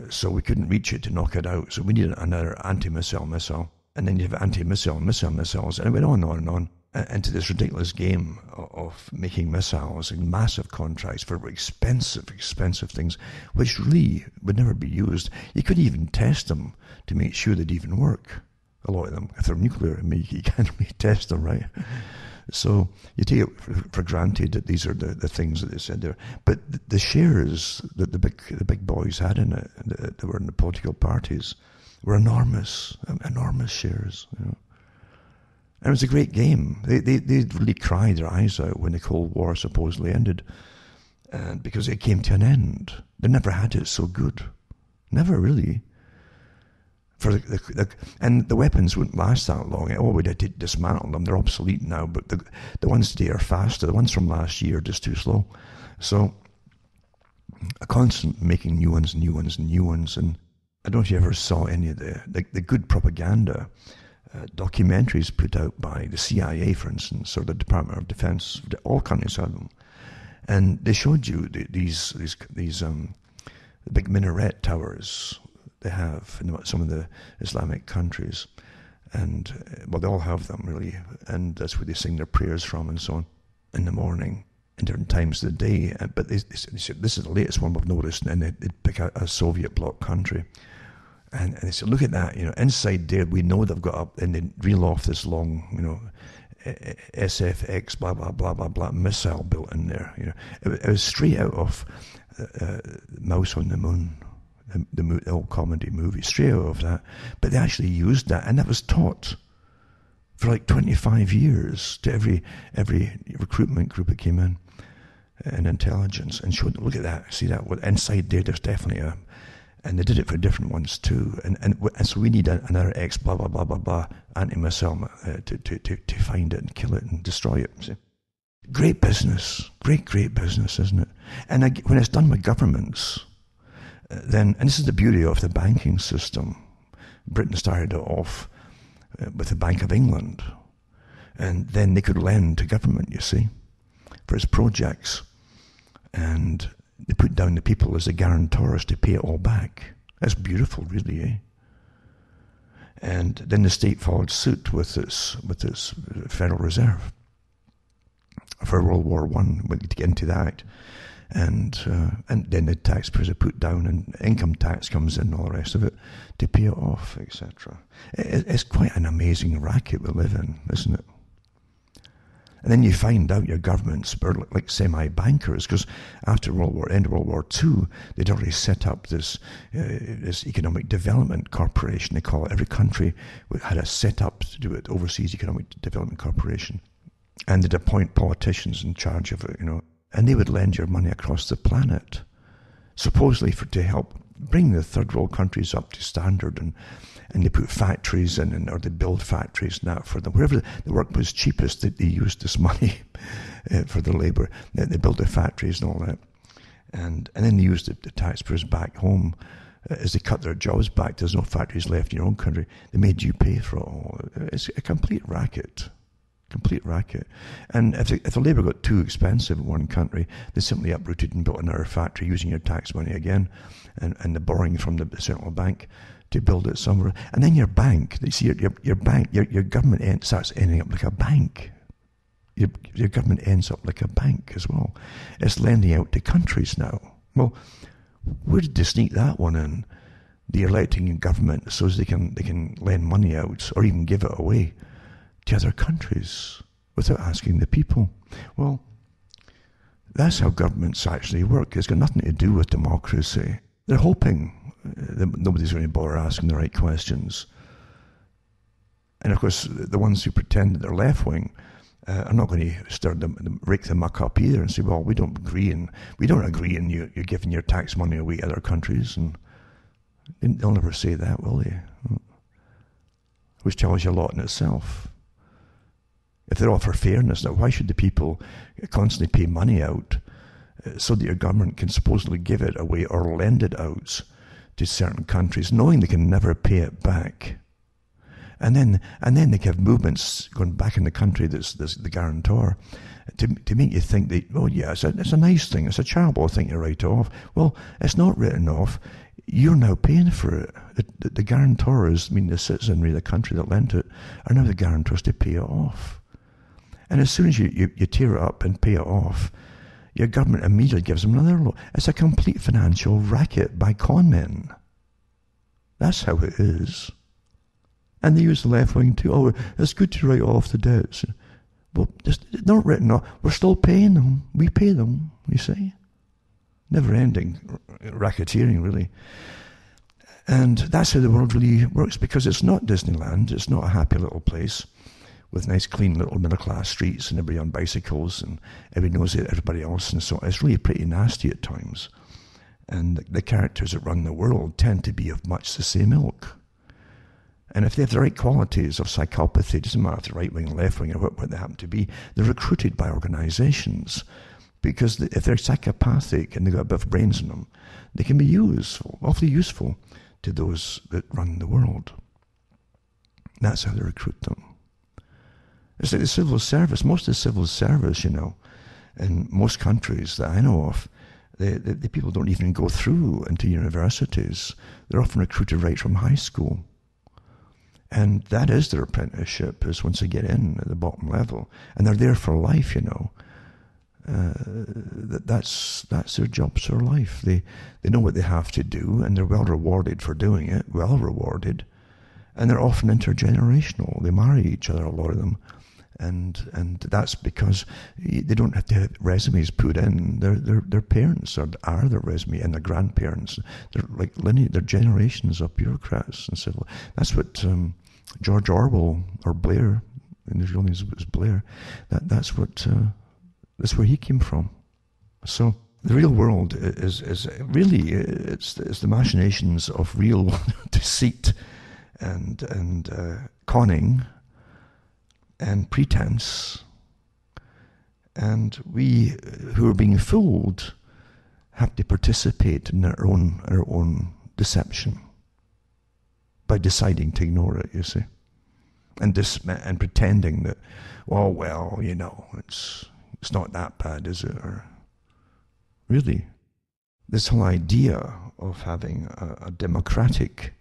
so we couldn't reach it to knock it out. So we needed another anti-missile missile. And then you have anti-missile missiles, and it went on and on, into this ridiculous game of making missiles and massive contracts for expensive things, which really would never be used. You couldn't even test them to make sure they'd even work. A lot of them, if they're nuclear, you can't really test them, right? So you take it for granted that these are the things that they said there. But the shares that the big boys had in it, that were in the political parties, were enormous shares. And it was a great game. They really cried their eyes out when the Cold War supposedly ended, and because it came to an end. They never had it so good, never really. And the weapons wouldn't last that long. Oh, we had to dismantle them. They're obsolete now, but the ones today are faster. The ones from last year are just too slow. So a constant making new ones. And I don't know if you ever saw any of the good propaganda documentaries put out by the CIA, for instance, or the Department of Defense. All countries have them, and they showed you these big minaret towers they have in some of the Islamic countries, and they all have them really, and that's where they sing their prayers from and so on in the morning. In different times of the day, but they said, this is the latest one we've noticed, and they'd pick out a Soviet bloc country, and they said, look at that, inside there, we know they've got up, and they reel off this long, SFX, blah, blah, blah, blah, blah, missile built in there, It was straight out of Mouse on the Moon, the old comedy movie, straight out of that, but they actually used that, and that was taught for like 25 years to every recruitment group that came in. in intelligence and showed, look at that, see that, inside there's definitely and they did it for different ones too. And so we need another X blah, blah, blah, blah, blah, anti-missile to find it and kill it and destroy it. See? Great business, great business, isn't it? And when it's done with governments, then, and this is the beauty of the banking system, Britain started it off with the Bank of England, and then they could lend to government, you see, for its projects, and they put down the people as the guarantors to pay it all back. That's beautiful, really, eh? And then the state followed suit with its Federal Reserve for World War One. To get into that, and then the taxpayers are put down, and income tax comes in, all the rest of it, to pay it off, etc. It's quite an amazing racket we live in, isn't it? And then you find out your governments are like semi-bankers, because after end of World War II, they'd already set up this economic development corporation. They call it. Every country had a set up to do it, Overseas Economic Development Corporation, and they'd appoint politicians in charge of it, and they would lend your money across the planet, supposedly to help bring the third world countries up to standard, and they put factories in, or they build factories and that for them. Wherever the work was cheapest, they used this money for the labour. They built the factories and all that. And then they used the taxpayers back home as they cut their jobs back. There's no factories left in your own country. They made you pay for it all. It's a complete racket. Complete racket. And if the labour got too expensive in one country, they simply uprooted and built another factory using your tax money again, and the borrowing from the central bank to build it somewhere. And then your bank, you see, your bank, your government starts ending up like a bank. Your government ends up like a bank as well. It's lending out to countries now. Well, where did they sneak that one in? They're electing government so they can lend money out or even give it away to other countries without asking the people. Well, that's how governments actually work. It's got nothing to do with democracy. They're hoping that nobody's going to bother asking the right questions. And of course, the ones who pretend that they're left-wing are not going to rake the muck up either and say, well, we don't agree and you're giving your tax money away to other countries. And they'll never say that, will they? Which tells you a lot in itself. If they're all for fairness, now why should the people constantly pay money out so that your government can supposedly give it away or lend it out to certain countries, knowing they can never pay it back? And then they have movements going back in the country that's the guarantor to make you think that, oh yeah, it's a nice thing, it's a charitable thing to write off. Well, it's not written off. You're now paying for it. The guarantors, the citizenry of the country that lent it, are now the guarantors to pay it off. And as soon as you tear it up and pay it off, your government immediately gives them another loan. It's a complete financial racket by con men. That's how it is. And they use the left wing too. Oh, it's good to write off the debts. Well, they're not written off. We're still paying them. We pay them, you see. Never-ending racketeering, really. And that's how the world really works, because it's not Disneyland. It's not a happy little place with nice, clean little middle-class streets and everybody on bicycles and everybody knows everybody else. And so it's really pretty nasty at times. And the characters that run the world tend to be of much the same ilk. And if they have the right qualities of psychopathy, it doesn't matter if they're right-wing or left-wing or what they happen to be, they're recruited by organizations. Because if they're psychopathic and they've got a bit of brains in them, they can be useful, awfully useful to those that run the world. That's how they recruit them. It's like the civil service. Most of the civil service, in most countries that I know of, the people don't even go through into universities. They're often recruited right from high school. And that is their apprenticeship, is once they get in at the bottom level. And they're there for life, That's their jobs for life. They know what they have to do, and they're well rewarded for doing it, well rewarded. And they're often intergenerational. They marry each other, a lot of them. And that's because they don't have to have resumes put in. Their parents are their resume, and their grandparents. They're like lineage. They're generations of bureaucrats and civil. That's what George Orwell or Blair, and his real name was Blair. That's where he came from. So the real world is really, it's the machinations of real deceit and conning and pretense. And we who are being fooled have to participate in our own deception by deciding to ignore it, you see. And pretending that, oh, well, it's not that bad, is it? Or really, this whole idea of having a democratic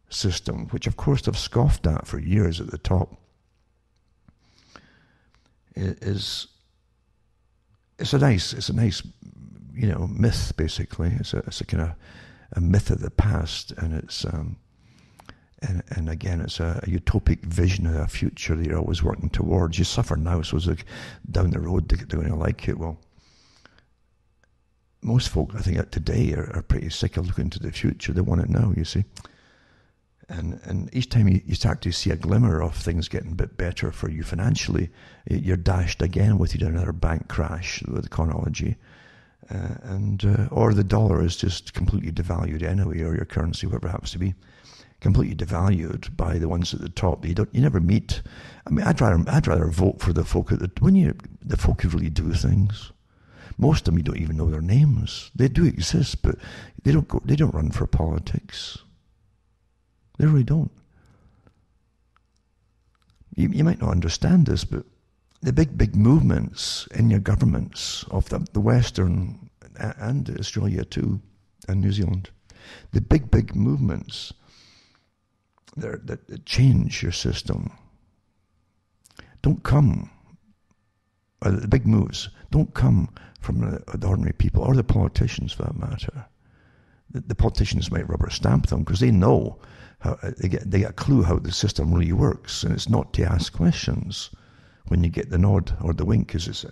system, which of course they've scoffed at for years at the top, is it's a nice myth, basically. It's a kind of a myth of the past, and it's and again, it's a utopic vision of a future that you're always working towards. You suffer now, so it's like down the road they're going to like it. Well, most folk, I think, today are pretty sick of looking to the future. They want it now, you see. And each time you start to see a glimmer of things getting a bit better for you financially, you're dashed again with another bank crash with the chronology. Or the dollar is just completely devalued anyway, or your currency, whatever it happens to be, completely devalued by the ones at the top. You never meet. I mean, I'd rather vote for the folk the folk who really do things. Most of them you don't even know their names. They do exist, but they don't run for politics. They really don't. You might not understand this, but the big movements in your governments of the Western and Australia too, and New Zealand, the big movements that change your system don't come, or the big moves don't come from the ordinary people or the politicians, for that matter. The politicians might rubber stamp them because they know how they get a clue how the system really works, and it's not to ask questions when you get the nod or the wink, as they say.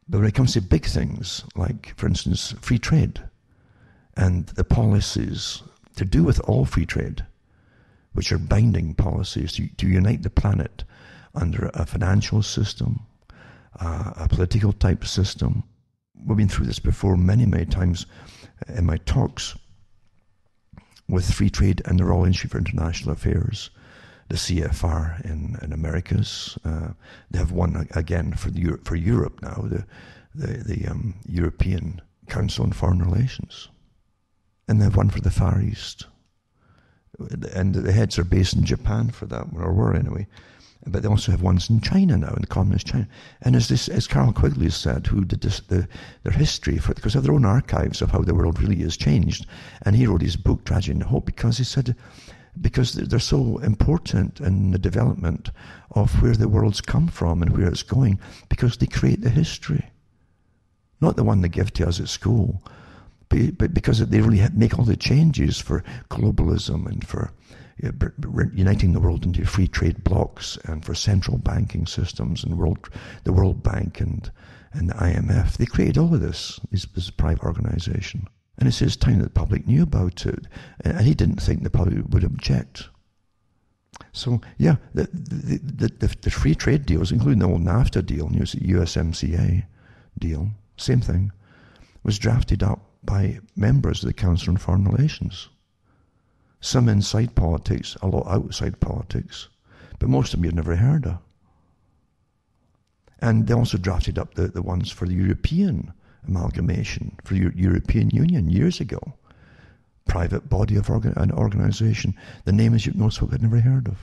But when it comes to big things, like, for instance, free trade and the policies to do with all free trade, which are binding policies to unite the planet under a financial system, a political type system. We've been through this before many times in my talks with free trade and the Royal Institute for International Affairs, the CFR in Americas. They have one again for Europe now, the European Council on Foreign Relations, and they have one for the Far East. And the heads are based in Japan for that, or were anyway. But they also have ones in China now, in communist China. And as Carl Quigley said, who did their history, because they have their own archives of how the world really is changed. And he wrote his book, Tragedy and Hope, because he said, because they're so important in the development of where the world's come from and where it's going, because they create the history. Not the one they give to us at school, but because they really make all the changes for globalism and for uniting the world into free trade blocks and for central banking systems and the World Bank and the IMF. They created all of this private organization. And it's time that the public knew about it. And he didn't think the public would object. So, yeah, the free trade deals, including the old NAFTA deal, the USMCA deal, same thing, was drafted up by members of the Council on Foreign Relations. Some inside politics, a lot outside politics, but most of them you've never heard of. And they also drafted up the ones for the European amalgamation, for the European Union years ago. Private body of an organisation. The name is most folk had never heard of.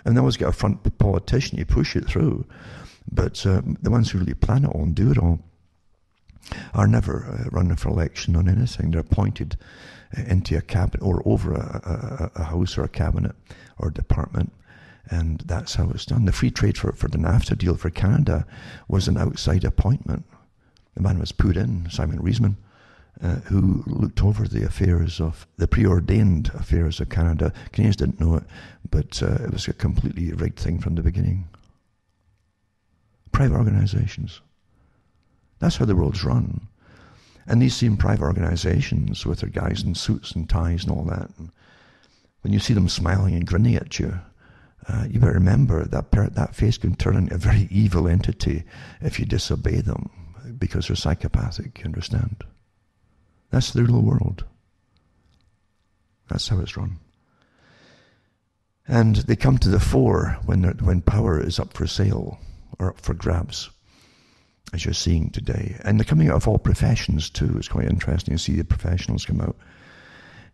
And they always get a front politician, you push it through. But the ones who really plan it all and do it all are never running for election on anything. They're appointed into a cabinet or over a house or a cabinet or a department, and that's how it's done. The free trade for the NAFTA deal for Canada was an outside appointment. The man was put in, Simon Reisman, who looked over the affairs of the preordained affairs of Canada. Canadians didn't know it, but it was a completely rigged thing from the beginning. Private organizations. That's how the world's run. And these same private organizations with their guys in suits and ties and all that, and when you see them smiling and grinning at you, you better remember that face can turn into a very evil entity if you disobey them, because they're psychopathic, you understand? That's the real world. That's how it's run. And they come to the fore when power is up for sale or up for grabs, as you're seeing today. And they're coming out of all professions too. It's quite interesting to see the professionals come out.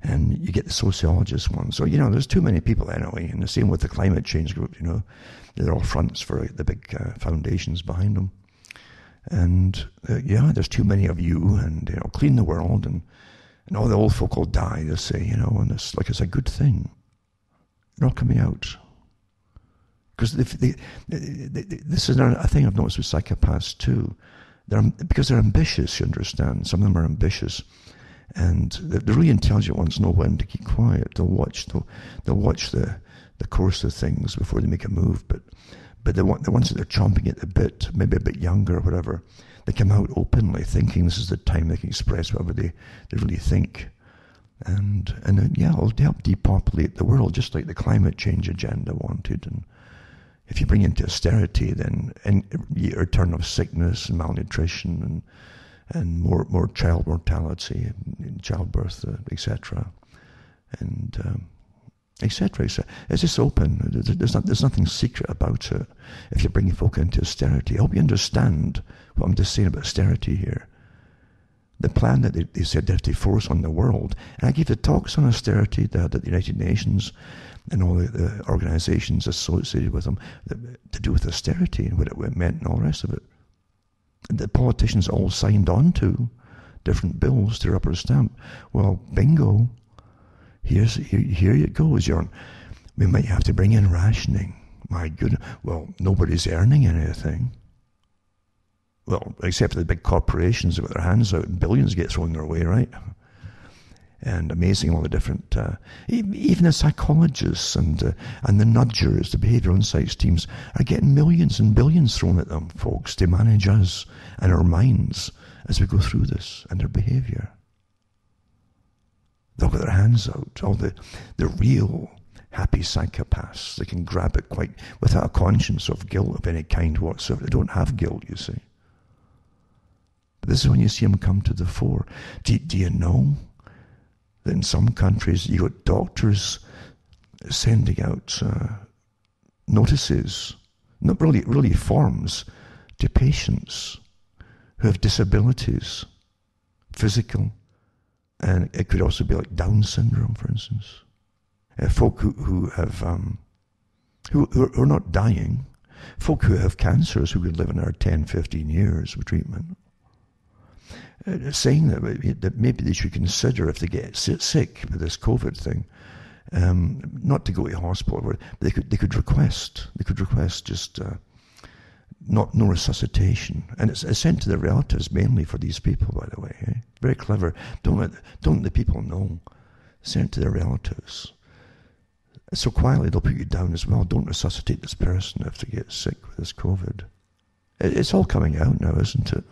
And you get the sociologist one. So, there's too many people anyway. And the same with the climate change group, They're all fronts for the big foundations behind them. And, there's too many of you, and, clean the world, and all the old folk will die, they say, and it's like it's a good thing. They're all coming out. Because this is a thing I've noticed with psychopaths too. Because they're ambitious, you understand. Some of them are ambitious. And the really intelligent ones know when to keep quiet. They'll watch the course of things before they make a move. But the ones that are chomping at the bit, maybe a bit younger or whatever, they come out openly thinking this is the time they can express whatever they really think. And then, it'll help depopulate the world, just like the climate change agenda wanted. And if you bring into austerity, then a return of sickness and malnutrition and more child mortality and childbirth, etc. And etc. It's just open. There's nothing secret about it. If you're bringing folk into austerity, I hope you understand what I'm just saying about austerity here. The plan that they said they have to force on the world, and I gave the talks on austerity at the United Nations and all the organizations associated with them to do with austerity and what it meant and all the rest of it. The politicians all signed on to different bills to rubber stamp. Well, bingo. Here it goes. We might have to bring in rationing. My goodness. Well, nobody's earning anything. Well, except for the big corporations that got their hands out and billions get thrown their way, right? And amazing all the different, even the psychologists and the nudgers, the behavioral insights teams are getting millions and billions thrown at them, folks, to manage us and our minds as we go through this and their behavior. They'll get their hands out, all the real happy psychopaths. They can grab it quite without a conscience of guilt of any kind whatsoever. They don't have guilt, you see. But this is when you see them come to the fore. Do you know that in some countries you got doctors sending out notices, not really forms, to patients who have disabilities, physical, and it could also be like Down syndrome, for instance. Folk who have who are not dying, folk who have cancers who could live another 10, 15 years with treatment. Saying that maybe they should consider, if they get sick with this COVID thing, not to go to hospital, but they could request just no resuscitation, and it's sent to the relatives mainly for these people, by the way. Eh? Very clever. Don't let the people know. Sent to their relatives. So quietly they'll put you down as well. Don't resuscitate this person if they get sick with this COVID. It's all coming out now, isn't it?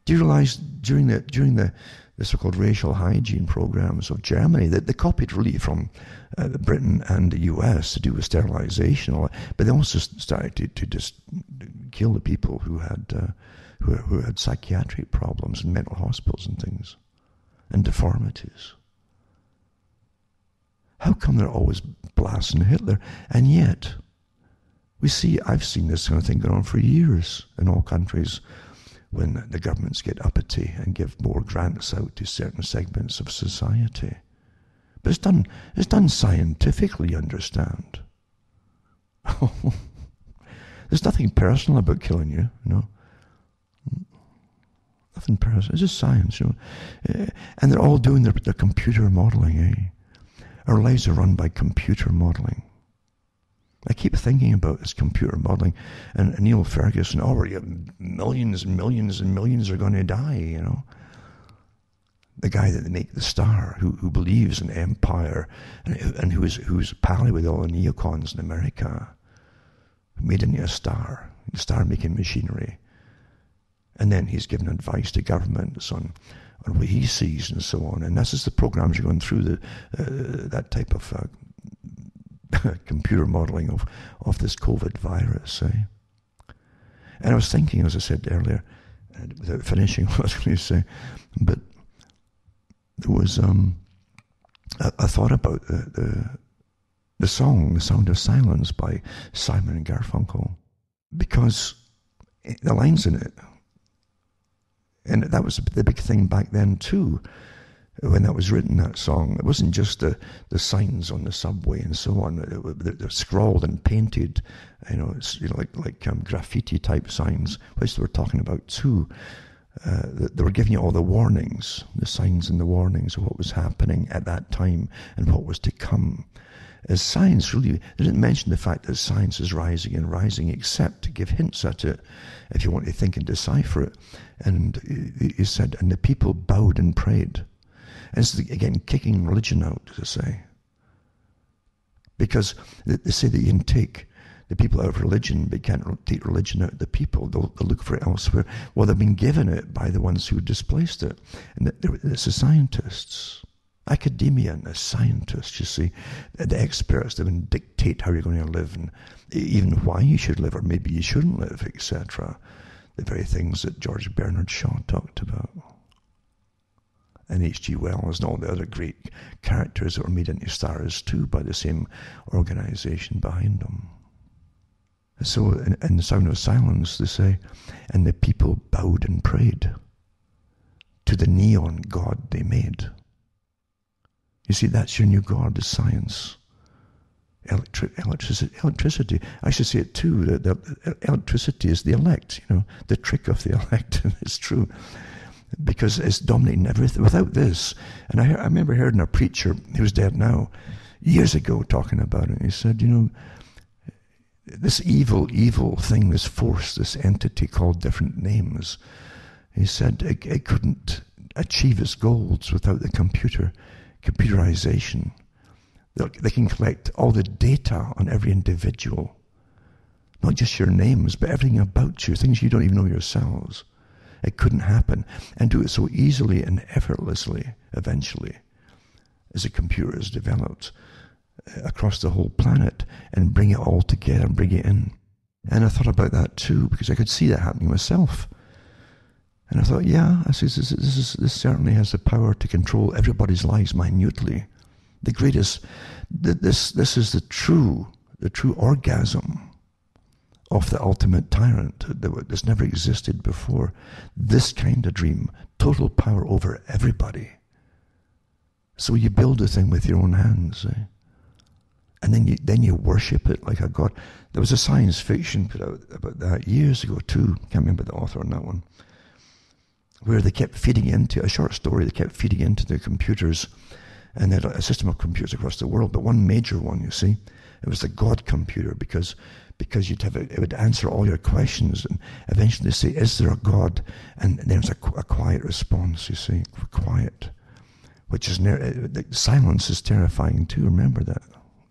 Do you realize during the so-called racial hygiene programs of Germany that they copied really from Britain and the US to do with sterilization, but they also started to just kill the people who had psychiatric problems in mental hospitals and things, and deformities. How come they're always blasting Hitler? And yet, I've seen this kind of thing going on for years in all countries, when the governments get uppity and give more grants out to certain segments of society. But it's done scientifically, you understand. There's nothing personal about killing you, Nothing personal. It's just science, And they're all doing their computer modeling, eh? Our lives are run by computer modeling. I keep thinking about this computer modeling, and Neil Ferguson, already millions and millions and millions are going to die, The guy that they make the star, who believes in empire, and who's pally with all the neocons in America, who made into a star-making machinery. And then he's given advice to governments on what he sees and so on. And this is the programs you're going through, that type of computer modeling of this COVID virus. And I was thinking, as I said earlier, without finishing what I was going to say, but there was, I thought about the song, The Sound of Silence by Simon and Garfunkel, because the lines in it, and that was the big thing back then too, when that was written, that song. It wasn't just the signs on the subway and so on. They're scrawled and painted, like graffiti type signs, which they were talking about too. They were giving you all the warnings, the signs and the warnings of what was happening at that time and what was to come. As science really, they didn't mention the fact that science is rising and rising, except to give hints at it, if you want to think and decipher it. And he said, and the people bowed and prayed. And it's, again, kicking religion out, to say. Because they say that you can take the people out of religion, but you can't take religion out of the people. They'll look for it elsewhere. Well, they've been given it by the ones who displaced it. And it's the scientists. Academia and the scientists, you see, the experts that can dictate how you're going to live and even why you should live or maybe you shouldn't live, etc. The very things that George Bernard Shaw talked about. And H.G. Wells and all the other great characters that were made into stars too by the same organization behind them. So in The Sound of Silence, they say, and the people bowed and prayed to the neon god they made. You see, that's your new god, is science. Electricity. I should say it too, that electricity is the elect, the trick of the elect. It's true. Because it's dominating everything. Without this, and I remember hearing a preacher, who's dead now, years ago talking about it. He said, this evil thing, this force, this entity called different names, he said it couldn't achieve its goals without the computerization. They can collect all the data on every individual, not just your names, but everything about you, things you don't even know yourselves. It couldn't happen, and do it so easily and effortlessly, eventually, as a computer is developed across the whole planet, and bring it all together and bring it in. And I thought about that too, because I could see that happening myself. And I thought, this certainly has the power to control everybody's lives minutely. The greatest, this is the true orgasm of the ultimate tyrant that's never existed before. This kind of dream, total power over everybody. So you build a thing with your own hands, and then you worship it like a god. There was a science fiction put out about that years ago too. Can't remember the author on that one, where they kept feeding into a short story. They kept feeding into the computers, and they had a system of computers across the world. But one major one, you see, it was the God computer, because it would answer all your questions, and eventually say, is there a God? And then there's a quiet response, you see, quiet, which is silence is terrifying too. Remember that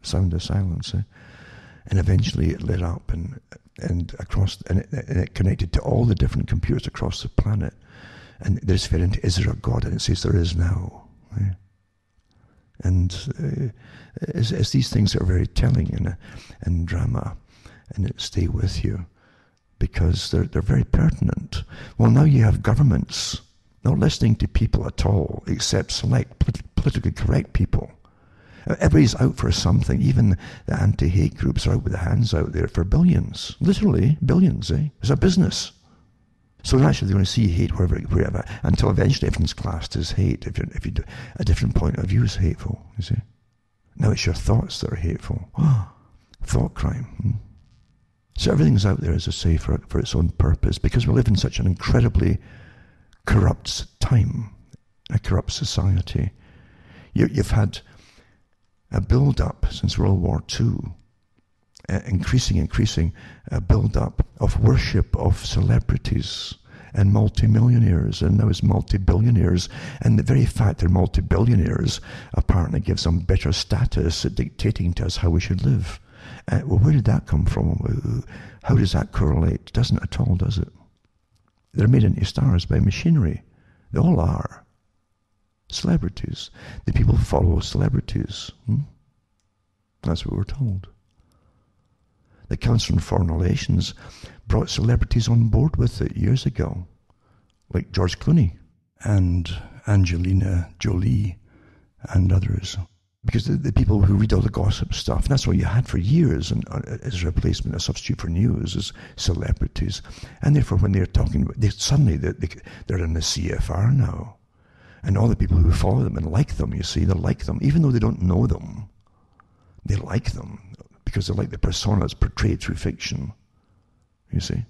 sound of silence, and eventually it lit up and it connected to all the different computers across the planet, and they just fed into, is there a God? And it says there is now. And it's these things that are very telling and drama, and it stay with you because they're very pertinent. Well, now you have governments not listening to people at all, except select politically correct people. Everybody's out for something. Even the anti-hate groups are out with their hands out there for billions, literally billions. It's a business. So naturally they're going to see hate wherever, until eventually everything's classed as hate. If you do, a different point of view is hateful, you see. Now it's your thoughts that are hateful. Thought crime. So everything's out there, as I say, for its own purpose, because we live in such an incredibly corrupt time, a corrupt society. You've had a build-up since World War II, increasing build-up of worship of celebrities and multimillionaires, and now it's multi-billionaires, and the very fact they're multi-billionaires apparently gives them better status at dictating to us how we should live. Well, where did that come from? How does that correlate? It doesn't at all, does it? They're made into stars by machinery. They all are. Celebrities. The people follow celebrities. That's what we're told. The Council on Foreign Relations brought celebrities on board with it years ago. like George Clooney and Angelina Jolie and others. Because the people who read all the gossip stuff, and that's what you had for years, and as a replacement, a substitute for news, is celebrities. And therefore, when they're talking, suddenly they're in the CFR now. And all the people who follow them and like them, you see, they like them, even though they don't know them. They like them because they like the personas portrayed through fiction, you see.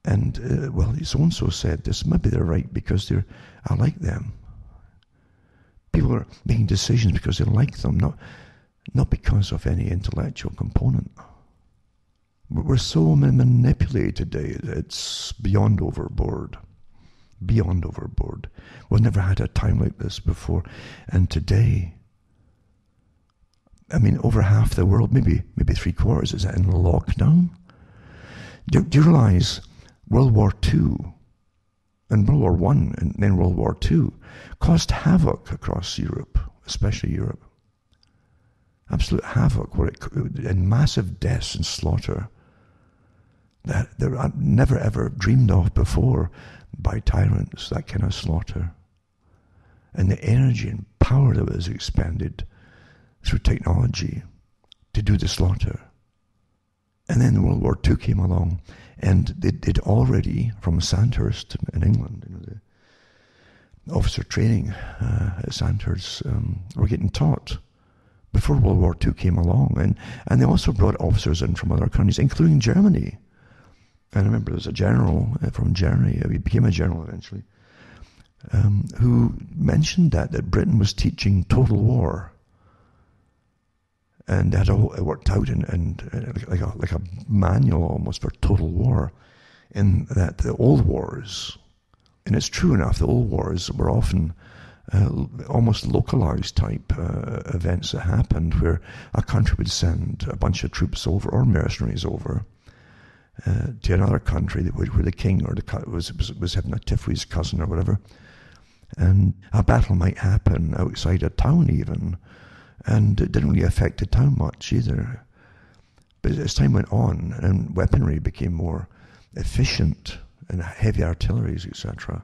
And, well, so-and-so said this, maybe they're right because I like them. People are making decisions because they like them, not because of any intellectual component. We're so manipulated today, it's beyond overboard. Beyond overboard. We've never had a time like this before. And today, I mean, over half the world, maybe 3/4, is in lockdown. Do you realize World War II and World War I and then World War II caused havoc across Europe, especially Europe. Absolute havoc, and massive deaths and slaughter that they're never ever dreamed of before by tyrants, that kind of slaughter. And the energy and power that was expended through technology to do the slaughter. And then World War II came along, and they'd already, from Sandhurst in England, the officer training at Sandhurst were getting taught before World War II came along. And they also brought officers in from other countries, including Germany. And I remember there was a general from Germany, he became a general eventually, who mentioned that Britain was teaching total war. And it worked out like a manual almost for total war, in that the old wars, and it's true enough, the old wars were often almost localized type events that happened, where a country would send a bunch of troops over, or mercenaries over, to another country where the king was having a tiff cousin or whatever, and a battle might happen outside a town even. And it didn't really affect the town much either. But as time went on and weaponry became more efficient and heavy artilleries, etc.,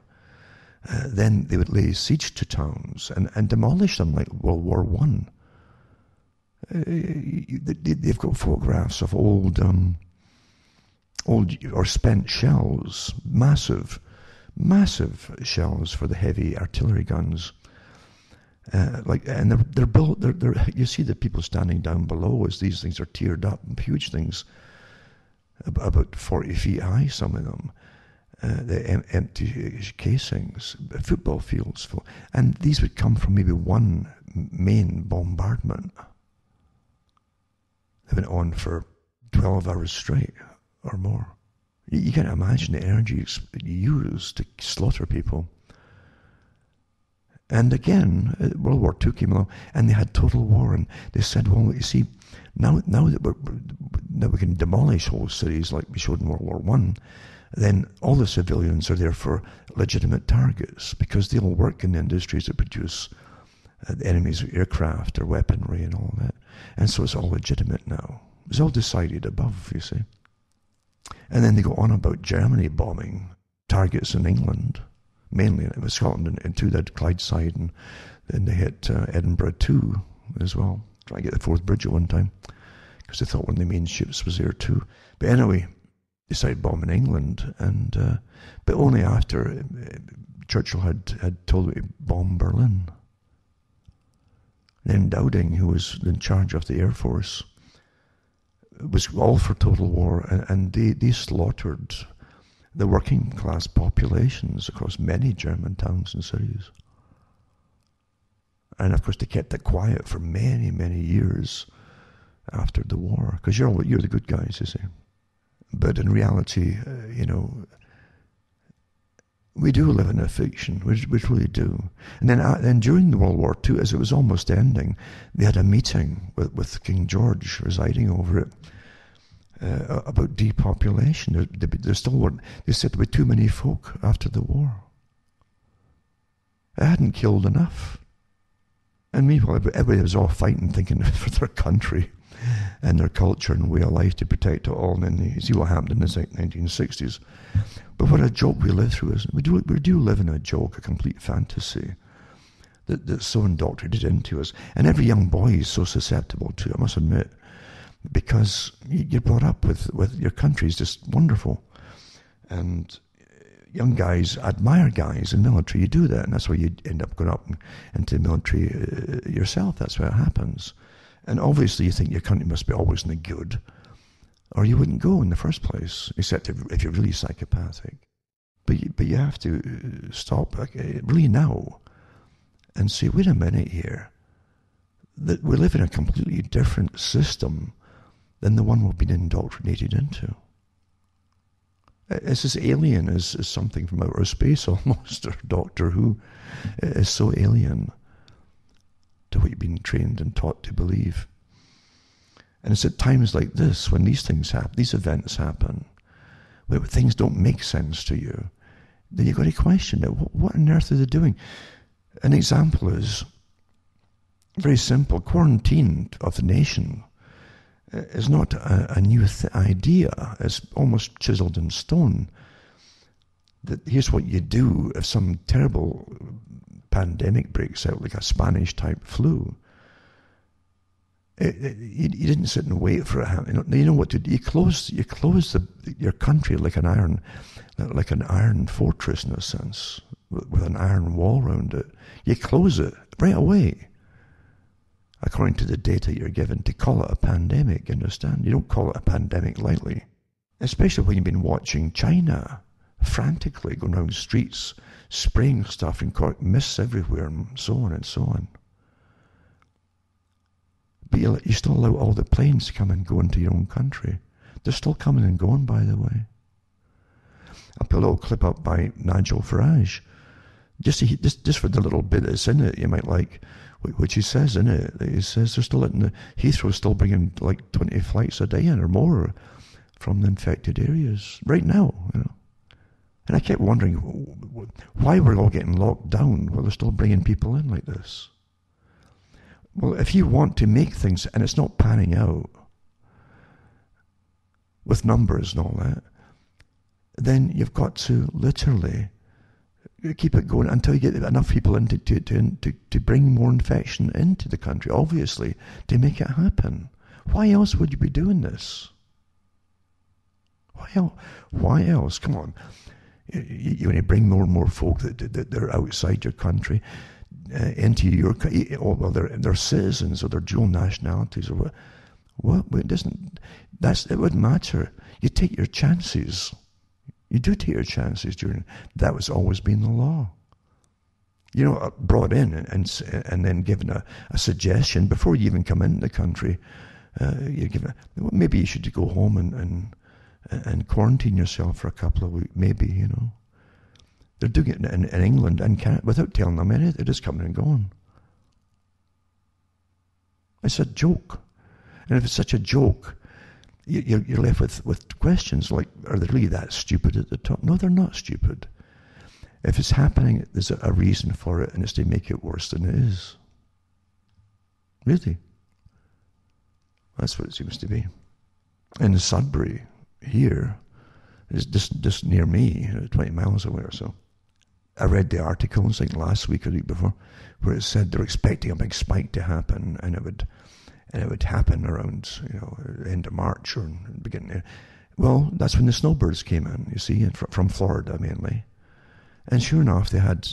then they would lay siege to towns and demolish them like World War I. They've got photographs of old or spent shells, massive shells for the heavy artillery guns. And they're built. You see the people standing down below as these things are tiered up, huge things, about 40 feet high. Some of them, the empty casings, football fields full, and these would come from maybe one main bombardment. They went on for 12 hours straight or more. You can't imagine the energy used to slaughter people. And again, World War II came along, and they had total war, and they said, well, you see, now that we can demolish whole cities like we showed in World War I, then all the civilians are there for legitimate targets, because they all work in the industries that produce the enemy's aircraft or weaponry and all that. And so it's all legitimate now. It's all decided above, you see. And then they go on about Germany bombing targets in England. Mainly, it was Scotland and too, they had Clydeside, and then they hit Edinburgh too as well. Try to get the Forth Bridge at one time, because they thought one of the main ships was there too. But anyway, they started bombing England, and but only after Churchill had told them to bomb Berlin. Then Dowding, who was in charge of the Air Force, was all for total war, and they slaughtered the working class populations across many German towns and cities. And of course they kept it quiet for many, many years after the war, because you're the good guys, you see. But in reality, we do live in a fiction, we really do. And then during the World War II, as it was almost ending, they had a meeting with King George residing over it, about depopulation. There still weren't. They said there were too many folk after the war. It hadn't killed enough. And meanwhile, everybody was all fighting, thinking for their country. and their culture and way of life to protect it all. And then you see what happened in the 1960s. But what a joke we live through is, we do live in a joke, a complete fantasy that's so indoctrinated into us. And every young boy is so susceptible to it, I must admit, because you're brought up with your country is just wonderful. And young guys admire guys in the military. You do that, and that's why you end up going up into the military yourself. That's what happens. And obviously you think your country must be always in the good, or you wouldn't go in the first place, except if you're really psychopathic. But you have to stop really now and say, wait a minute here, that we live in a completely different system than the one we've been indoctrinated into. It's as alien as something from outer space almost, or Doctor Who. It's so alien to what you've been trained and taught to believe. And it's at times like this, when these things happen, these events happen, where things don't make sense to you, then you've got to question it. What on earth are they doing? An example is very simple. Quarantine of the nation is not a new idea. It's almost chiseled in stone. That here's what you do if some terrible pandemic breaks out, like a Spanish-type flu. You didn't sit and wait for it to happen. You know what to do. You close your country like an iron fortress in a sense, with an iron wall around it. You close it right away, according to the data you're given, to call it a pandemic, you understand? You don't call it a pandemic lightly. Especially when you've been watching China frantically going around the streets, spraying stuff and mists everywhere and so on and so on. But you still allow all the planes to come and go into your own country. They're still coming and going, by the way. I'll put a little clip up by Nigel Farage. Just for the little bit that's in it, you might like, which he says in it. He says they're still letting Heathrow's still bringing like 20 flights a day in or more from the infected areas right now, you know. And I kept wondering why we're all getting locked down while they're still bringing people in like this. Well, if you want to make things, and it's not panning out with numbers and all that, then you've got to literally keep it going until you get enough people in to bring more infection into the country, obviously, to make it happen. Why else would you be doing this? Why else? Come on. You want to bring more and more folk that are outside your country into your country. Well, they're citizens or they're dual nationalities or what? It wouldn't matter. You take your chances. You do take your chances that was always been the law. You know, brought in and then given a suggestion before you even come into the country. You're given maybe you should go home and quarantine yourself for a couple of weeks. Maybe, you know, they're doing it in England and Canada without telling them anything. They're just coming and going. It's a joke, and if it's such a joke, you're left with questions like, are they really that stupid at the top? No, they're not stupid. If it's happening, there's a reason for it, and it's to make it worse than it is. Really. That's what it seems to be. In Sudbury, here, is just near me, 20 miles away or so. I read the articles like last week or the week before, where it said they're expecting a big spike to happen, and it would happen around, you know, end of March or beginning. Well, that's when the snowbirds came in, you see, from Florida mainly. And sure enough, they had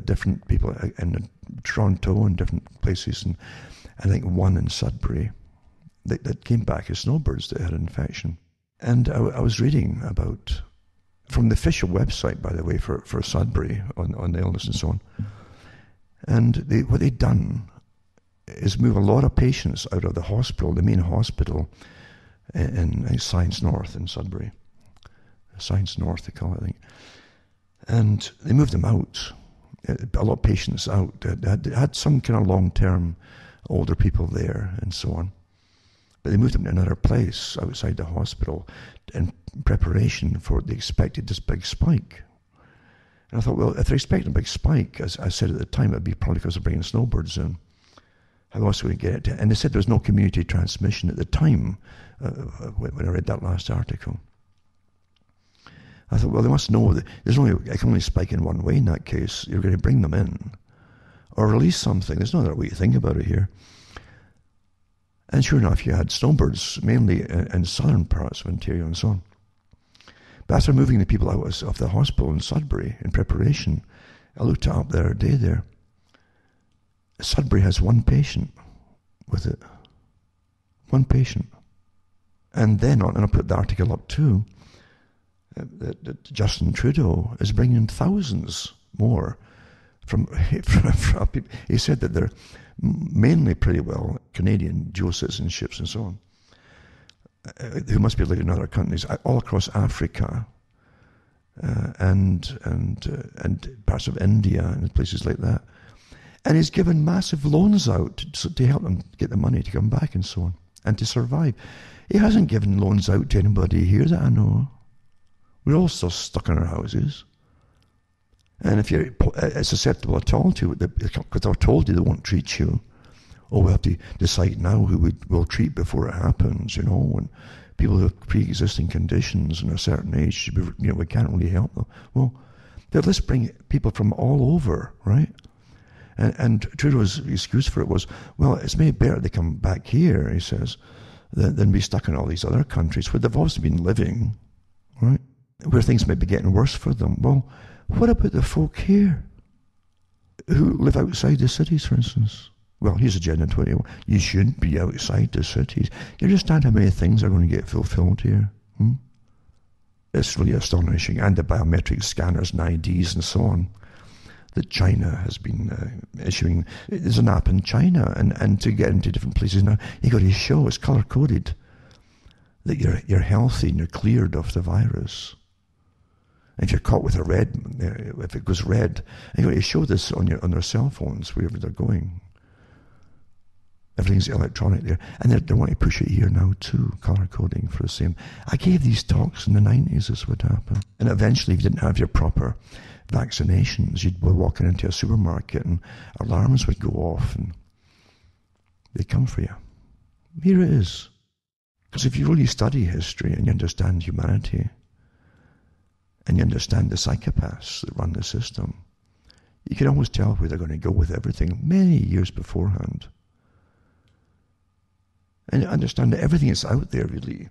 different people in Toronto and different places, and I think one in Sudbury that came back as snowbirds that had an infection. And I was reading about, from the official website, by the way, for Sudbury on the illness and so on. And what they'd done is move a lot of patients out of the hospital, the main hospital in Science North in Sudbury. Science North, they call it, I think. And they moved them out, a lot of patients out. They had some kind of long-term older people there and so on. But they moved them to another place outside the hospital in preparation for the expected this big spike. And I thought, well, if they're expecting a big spike, as I said at the time, it'd be probably because they're bringing snowbirds in. How else would we get it? And they said there was no community transmission at the time when I read that last article. I thought, well, they must know that I can only spike in one way in that case. You're going to bring them in or release something. There's no other way to think about it here. And sure enough, you had snowbirds, mainly in southern parts of Ontario and so on. But after moving the people out of the hospital in Sudbury in preparation, I looked it up the other day there. Sudbury has one patient with it. One patient. And then, and I'll put the article up too, that Justin Trudeau is bringing thousands more from people. He said that they're mainly pretty well Canadian dual citizenships and so on, who must be living in other countries, all across Africa and parts of India and places like that. And he's given massive loans out to help them get the money to come back and so on, and to survive. He hasn't given loans out to anybody here that I know. We're all still stuck in our houses. And if you're susceptible at all to it, because they're told you they won't treat you, we have to decide now who we'll treat before it happens, and people who have pre-existing conditions and a certain age, we can't really help them. Well, let's bring people from all over, right? And Trudeau's excuse for it was, well, it's maybe better they come back here, he says, than be stuck in all these other countries where they've obviously been living, right? Where things may be getting worse for them. Well, what about the folk here who live outside the cities, for instance? Well, here's Agenda 21. You shouldn't be outside the cities. You understand how many things are going to get fulfilled here? It's really astonishing. And the biometric scanners and IDs and so on that China has been issuing. There's an app in China, and to get into different places now, you've got to show it's color-coded that you're healthy and you're cleared of the virus. If you're caught with a red, if it goes red, you've got to show this on their cell phones wherever they're going. Everything's electronic there. And they want to push it here now too, color coding for the same. I gave these talks in the 90s, this would happen. And eventually, if you didn't have your proper vaccinations, you'd be walking into a supermarket and alarms would go off and they'd come for you. Here it is. Because if you really study history and you understand humanity, and you understand the psychopaths that run the system, you can always tell where they're going to go with everything many years beforehand. And you understand that everything that's out there really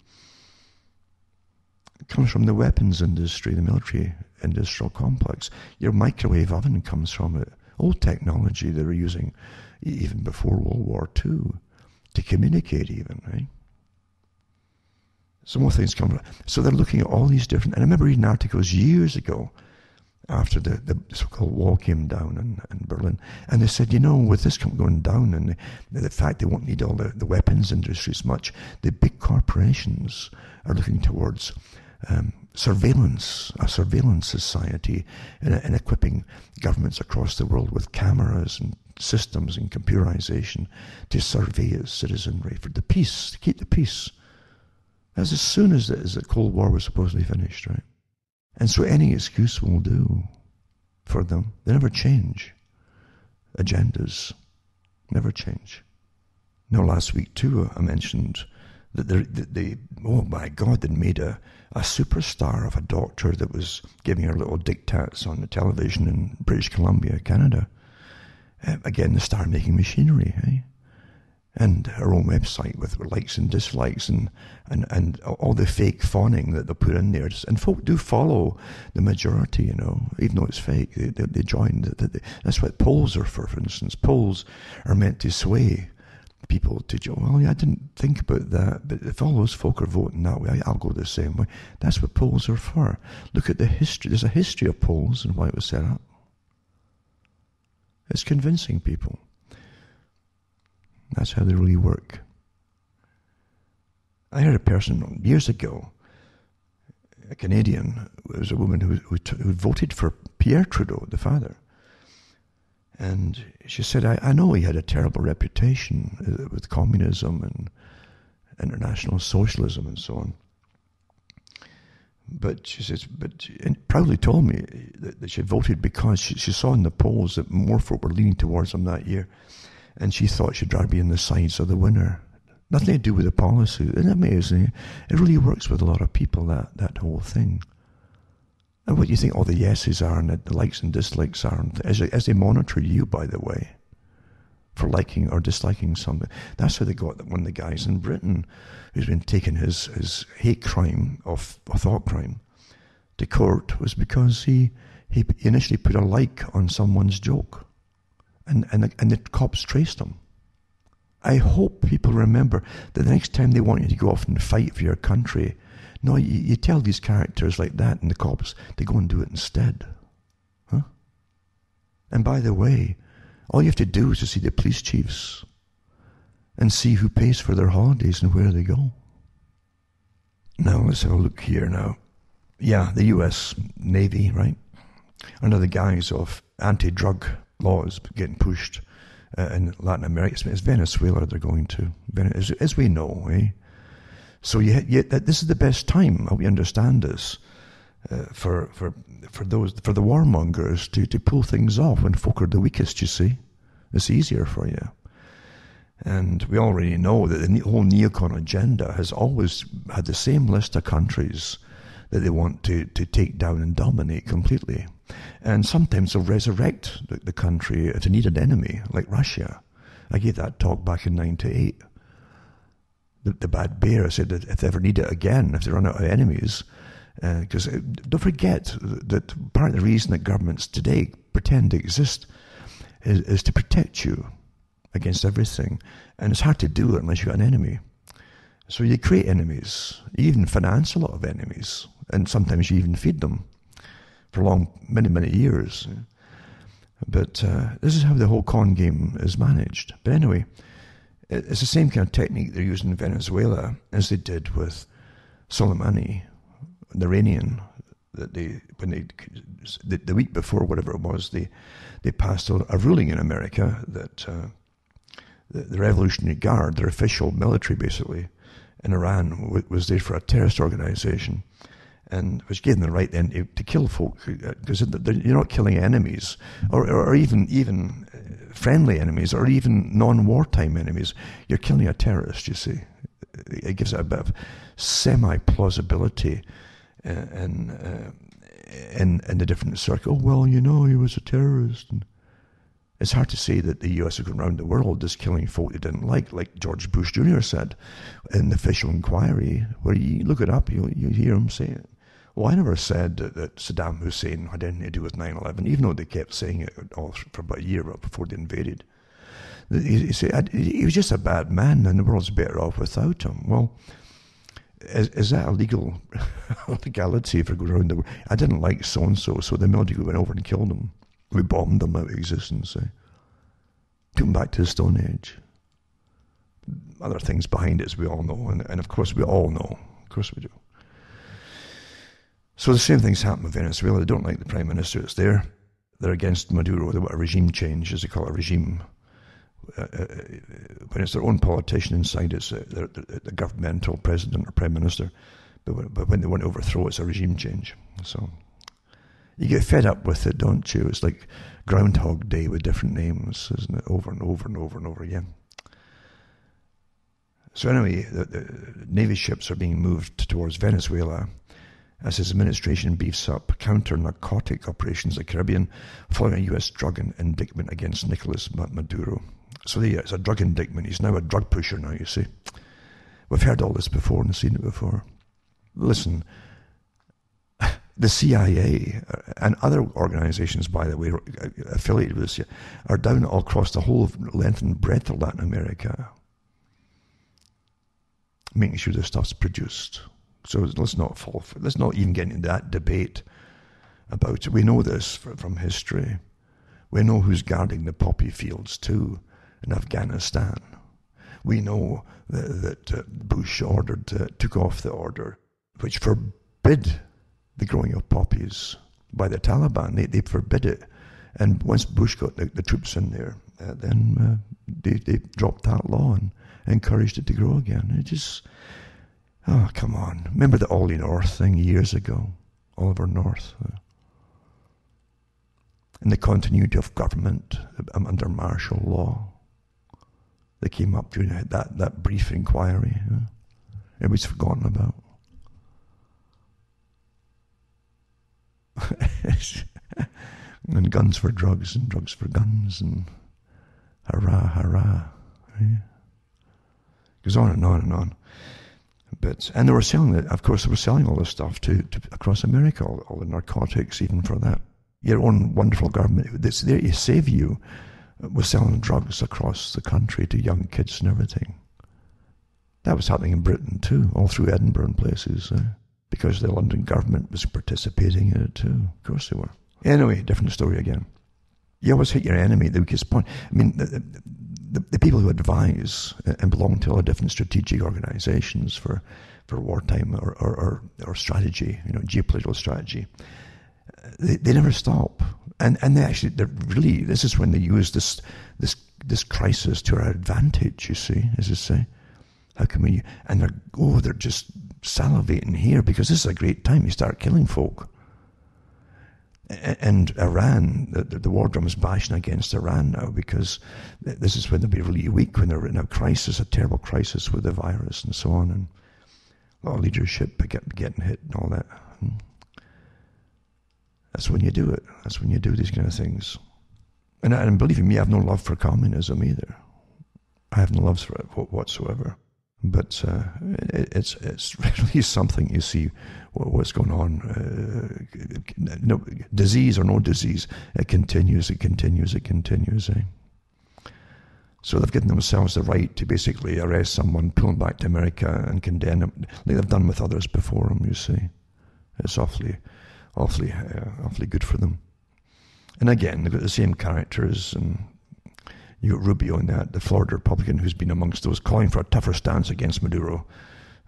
comes from the weapons industry, the military industrial complex. Your microwave oven comes from it. Old technology they were using even before World War II to communicate even, right? Some more things come. So they're looking at all these different, and I remember reading articles years ago after the so-called wall came down in Berlin, and they said, with this going down and the fact they won't need all the weapons industry as much, the big corporations are looking towards a surveillance society and equipping governments across the world with cameras and systems and computerization to survey its citizenry for the peace, to keep the peace. As soon as the Cold War was supposedly finished, right? And so any excuse will do for them. They never change. Agendas never change. Now, last week too, I mentioned that they oh my God, they made a superstar of a doctor that was giving her little diktats on the television in British Columbia, Canada. Again, the star-making machinery, eh? And her own website with likes and dislikes and all the fake fawning that they put in there. And folk do follow the majority, even though it's fake. They join. That's what polls are for instance. Polls are meant to sway people to, well, I didn't think about that, but if all those folk are voting that way, I'll go the same way. That's what polls are for. Look at the history. There's a history of polls and why it was set up. It's convincing people. That's how they really work. I heard a person years ago, a Canadian, it was a woman who voted for Pierre Trudeau, the father. And she said, I know he had a terrible reputation with communism and international socialism and so on. But she says, and proudly told me that she voted because she saw in the polls that more folk were leaning towards him that year. and she thought she'd rather be on the sides of the winner. Nothing to do with the policy. Isn't it amazing? It really works with a lot of people, that whole thing. And what do you think all the yeses are and the likes and dislikes are, as they monitor you, by the way, for liking or disliking something. That's how they got one of the guys in Britain who's been taking his hate crime or thought crime to court, was because he initially put a like on someone's joke, and the cops traced him. I hope people remember that the next time they want you to go off and fight for your country, no, you tell these characters like that and the cops to go and do it instead. Huh? And by the way, all you have to do is to see the police chiefs and see who pays for their holidays and where they go. Now, let's have a look here now. Yeah, the U.S. Navy, right? Under the guise of anti-drug laws getting pushed in Latin America. It's Venezuela they're going to, as we know, eh? So this is the best time, we understand this, for the warmongers to pull things off when folk are the weakest, you see. It's easier for you. And we already know that the whole neocon agenda has always had the same list of countries that they want to take down and dominate completely. And sometimes they'll resurrect the country if they need an enemy, like Russia. I gave that talk back in 98. The bad bear said that if they ever need it again, if they run out of enemies, because don't forget that part of the reason that governments today pretend to exist is to protect you against everything. And it's hard to do it unless you've got an enemy. So you create enemies. You even finance a lot of enemies. And sometimes you even feed them for many years. But this is how the whole con game is managed. But anyway, it's the same kind of technique they're using in Venezuela as they did with Soleimani, the Iranian, that the week before, whatever it was, they passed a ruling in America that the Revolutionary Guard, their official military basically, in Iran was there for a terrorist organization, and which gave them the right then to kill folk, because you're not killing enemies, or even friendly enemies, or even non-wartime enemies. You're killing a terrorist, you see. It gives it a bit of semi-plausibility in the different circle. Well, he was a terrorist. And it's hard to say that the US is going around the world just killing folk they didn't like George Bush Jr. said in the official inquiry, where you look it up, you hear him say it. Well, I never said that Saddam Hussein had anything to do with 9/11, even though they kept saying it all for about a year before they invaded. He said he was just a bad man and the world's better off without him. Well, is that a legality for going around the world? I didn't like so-and-so, so the military went over and killed him. We bombed them out of existence. Took them back to the Stone Age. Other things behind it, as we all know, and of course we all know. Of course we do. So the same things happen with Venezuela. They don't like the prime minister that's there. They're against Maduro. They want a regime change, as they call it, a regime. When it's their own politician inside, it's the governmental president or prime minister. But when they want to overthrow, it's a regime change. So you get fed up with it, don't you? It's like Groundhog Day with different names, isn't it? Over and over and over and over again. So anyway, the Navy ships are being moved towards Venezuela as his administration beefs up counter-narcotic operations in the Caribbean following a U.S. drug indictment against Nicolas Maduro. So it's a drug indictment. He's now a drug pusher now, you see. We've heard all this before and seen it before. Listen, the CIA and other organizations, by the way, affiliated with this, are down all across the whole length and breadth of Latin America, making sure this stuff's produced. So let's not even get into that debate about it. We know this from history. We know who's guarding the poppy fields too in Afghanistan. We know that Bush took off the order which forbid the growing of poppies by the Taliban. They forbid it. And once Bush got the troops in there, then they dropped that law and encouraged it to grow again. It just... Oh, come on. Remember the Ollie North thing years ago? Oliver North. And the continuity of government under martial law. that came up during that brief inquiry. Everybody's forgotten about. And guns for drugs and drugs for guns and hurrah, hurrah. Right? Goes on and on and on. And they were selling it, of course, they were selling all this stuff to across America, all the narcotics, even for that. Your own wonderful government that's there to save you was selling drugs across the country to young kids and everything. That was happening in Britain too, all through Edinburgh and places, because the London government was participating in it too. Of course they were. Anyway, different story again. You always hit your enemy at the weakest point. I mean, the people who advise and belong to all the different strategic organizations for wartime or strategy, geopolitical strategy, they never stop. And they're really, this is when they use this crisis to our advantage, you see, as I say. How can we, and they're just salivating here because this is a great time to start killing folk. And Iran, the war drum is bashing against Iran now because this is when they'll be really weak, when they're in a crisis, a terrible crisis with the virus and so on, and a lot of leadership getting hit and all that. That's when you do it. That's when you do these kind of things. And believe me, I have no love for communism either. I have no love for it whatsoever. But it's really something, you see, what's going on. Disease or no disease, it continues. So they've given themselves the right to basically arrest someone, pull them back to America and condemn them, like they've done with others before them, you see. It's awfully good for them. And again, they've got the same characters, and you got Rubio in that, the Florida Republican, who's been amongst those calling for a tougher stance against Maduro,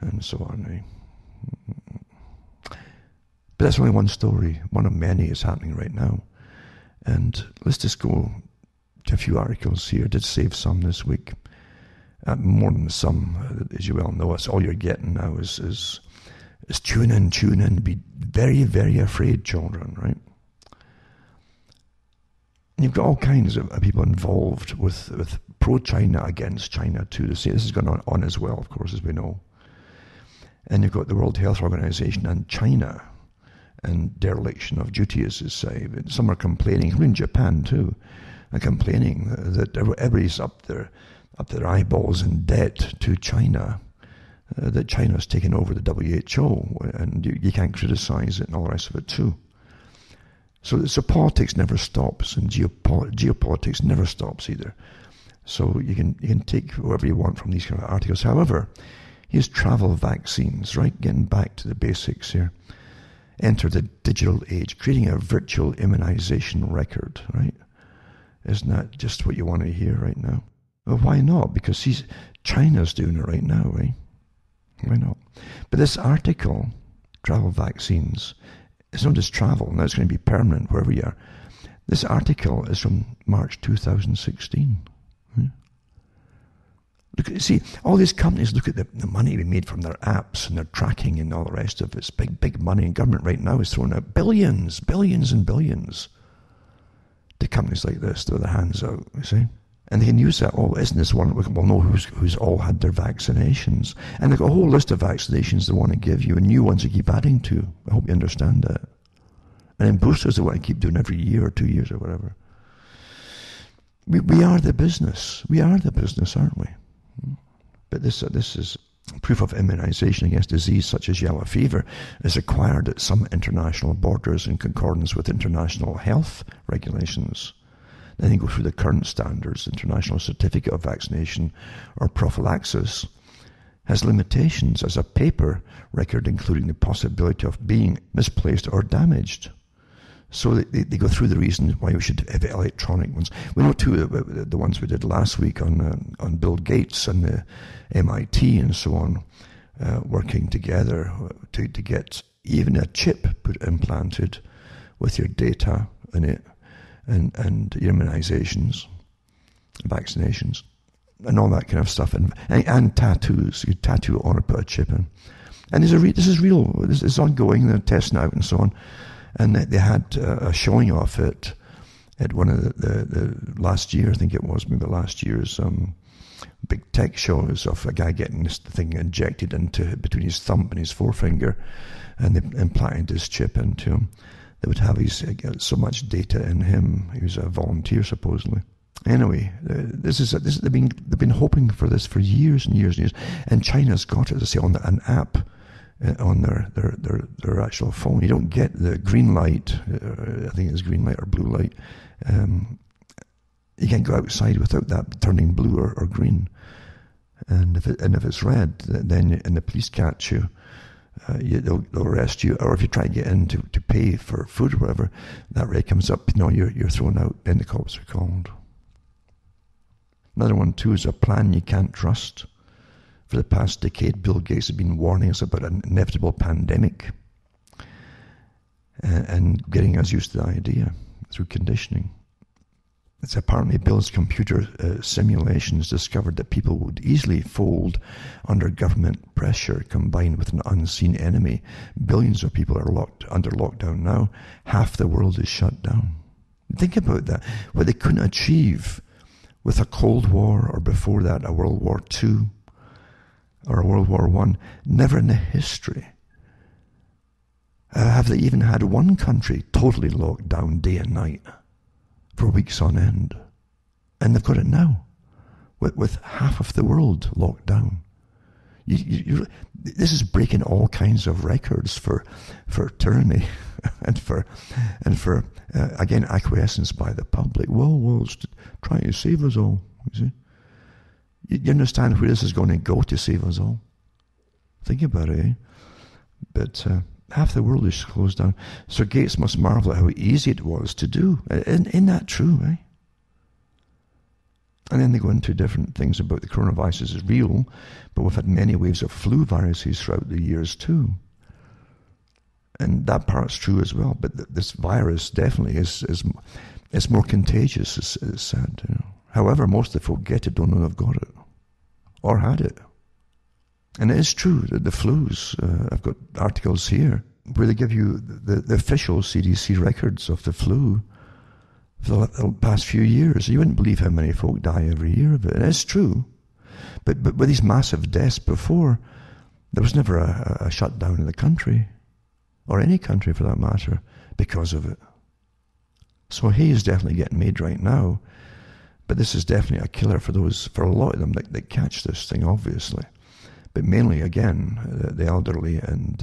and so on. But that's only one story. One of many is happening right now. And let's just go to a few articles here. I did save some this week. More than some, as you well know. It's all you're getting now is tune in. Be very, very afraid, children, right? You've got all kinds of people involved with pro-China, against China too. This is going on as well, of course, as we know. And you've got the World Health Organization and China and dereliction of duty, as they say. Some are complaining, including Japan too, complaining that everybody's up their eyeballs in debt to China, that China's taken over the WHO, and you can't criticize it and all the rest of it too. So politics never stops, and geopolitics never stops either. So you can take whatever you want from these kind of articles. However, here's travel vaccines, right? Getting back to the basics here. Enter the digital age, creating a virtual immunization record, right? Isn't that just what you want to hear right now? Well, why not? Because China's doing it right now, right? Why not? But this article, travel vaccines, it's not just travel, now it's going to be permanent wherever you are. This article is from March 2016. See, all these companies look at the money we made from their apps and their tracking and all the rest of it. It's big money, and government right now is throwing out billions and billions to companies like this to their hands out, you see. And they can use that. Oh, isn't this one? We'll know who's all had their vaccinations. And they've got a whole list of vaccinations they want to give you and new ones they keep adding to. I hope you understand that. And then boosters they want to keep doing every year or 2 years or whatever. We are the business. We are the business, aren't we? But this is proof of immunization against disease such as yellow fever is required at some international borders in concordance with international health regulations. Then you go through the current standards. International Certificate of Vaccination or Prophylaxis has limitations as a paper record, including the possibility of being misplaced or damaged. So they go through the reasons why we should have electronic ones. We know too the ones we did last week on Bill Gates and the MIT and so on, working together to get even a chip implanted with your data in it, and immunizations, vaccinations, and all that kind of stuff, and tattoos. You tattoo it on or put a chip in. And this is real. This is ongoing. They're testing out and so on. And they had a showing of it at one of the last year, I think it was, maybe last year's big tech shows of a guy getting this thing injected into between his thumb and his forefinger, and they implanted this chip into him. They would have so much data in him. He was a volunteer, supposedly. Anyway, they've been hoping for this for years and years and years, and China's got it, as I say, on an app on their actual phone. You don't get the green light. I think it's green light or blue light. You can't go outside without that turning blue or green. And if it's red, then and the police catch you, they'll arrest you. Or if you try to get in to pay for food or whatever, that red comes up. You're thrown out. Then the cops are called. Another one too is a plan you can't trust. For the past decade, Bill Gates has been warning us about an inevitable pandemic and getting us used to the idea through conditioning. It's apparently Bill's computer simulations discovered that people would easily fold under government pressure combined with an unseen enemy. Billions of people are under lockdown now. Half the world is shut down. Think about that. What they couldn't achieve with a Cold War, or before that a World War II or a World War I, never in the history have they even had one country totally locked down day and night for weeks on end. And they've got it now, with half of the world locked down. This is breaking all kinds of records for tyranny and for again, acquiescence by the public. Well, it's trying to save us all, you see. You understand where this is going to go to save us all? Think about it, eh? But half the world is closed down. So Gates must marvel at how easy it was to do. Isn't that true, eh? And then they go into different things about the coronavirus is real, but we've had many waves of flu viruses throughout the years too. And that part's true as well. But this virus definitely is more contagious, it's said. You know. However, most of the folk get it, don't know they've got it or had it. And it is true that the flus, I've got articles here where they give you the official CDC records of the flu for the past few years. You wouldn't believe how many folk die every year of it. And it's true. But with these massive deaths before, there was never a shutdown in the country, or any country for that matter, because of it. So hay is definitely getting made right now, but this is definitely a killer for a lot of them that catch this thing, obviously. But mainly, again, the elderly and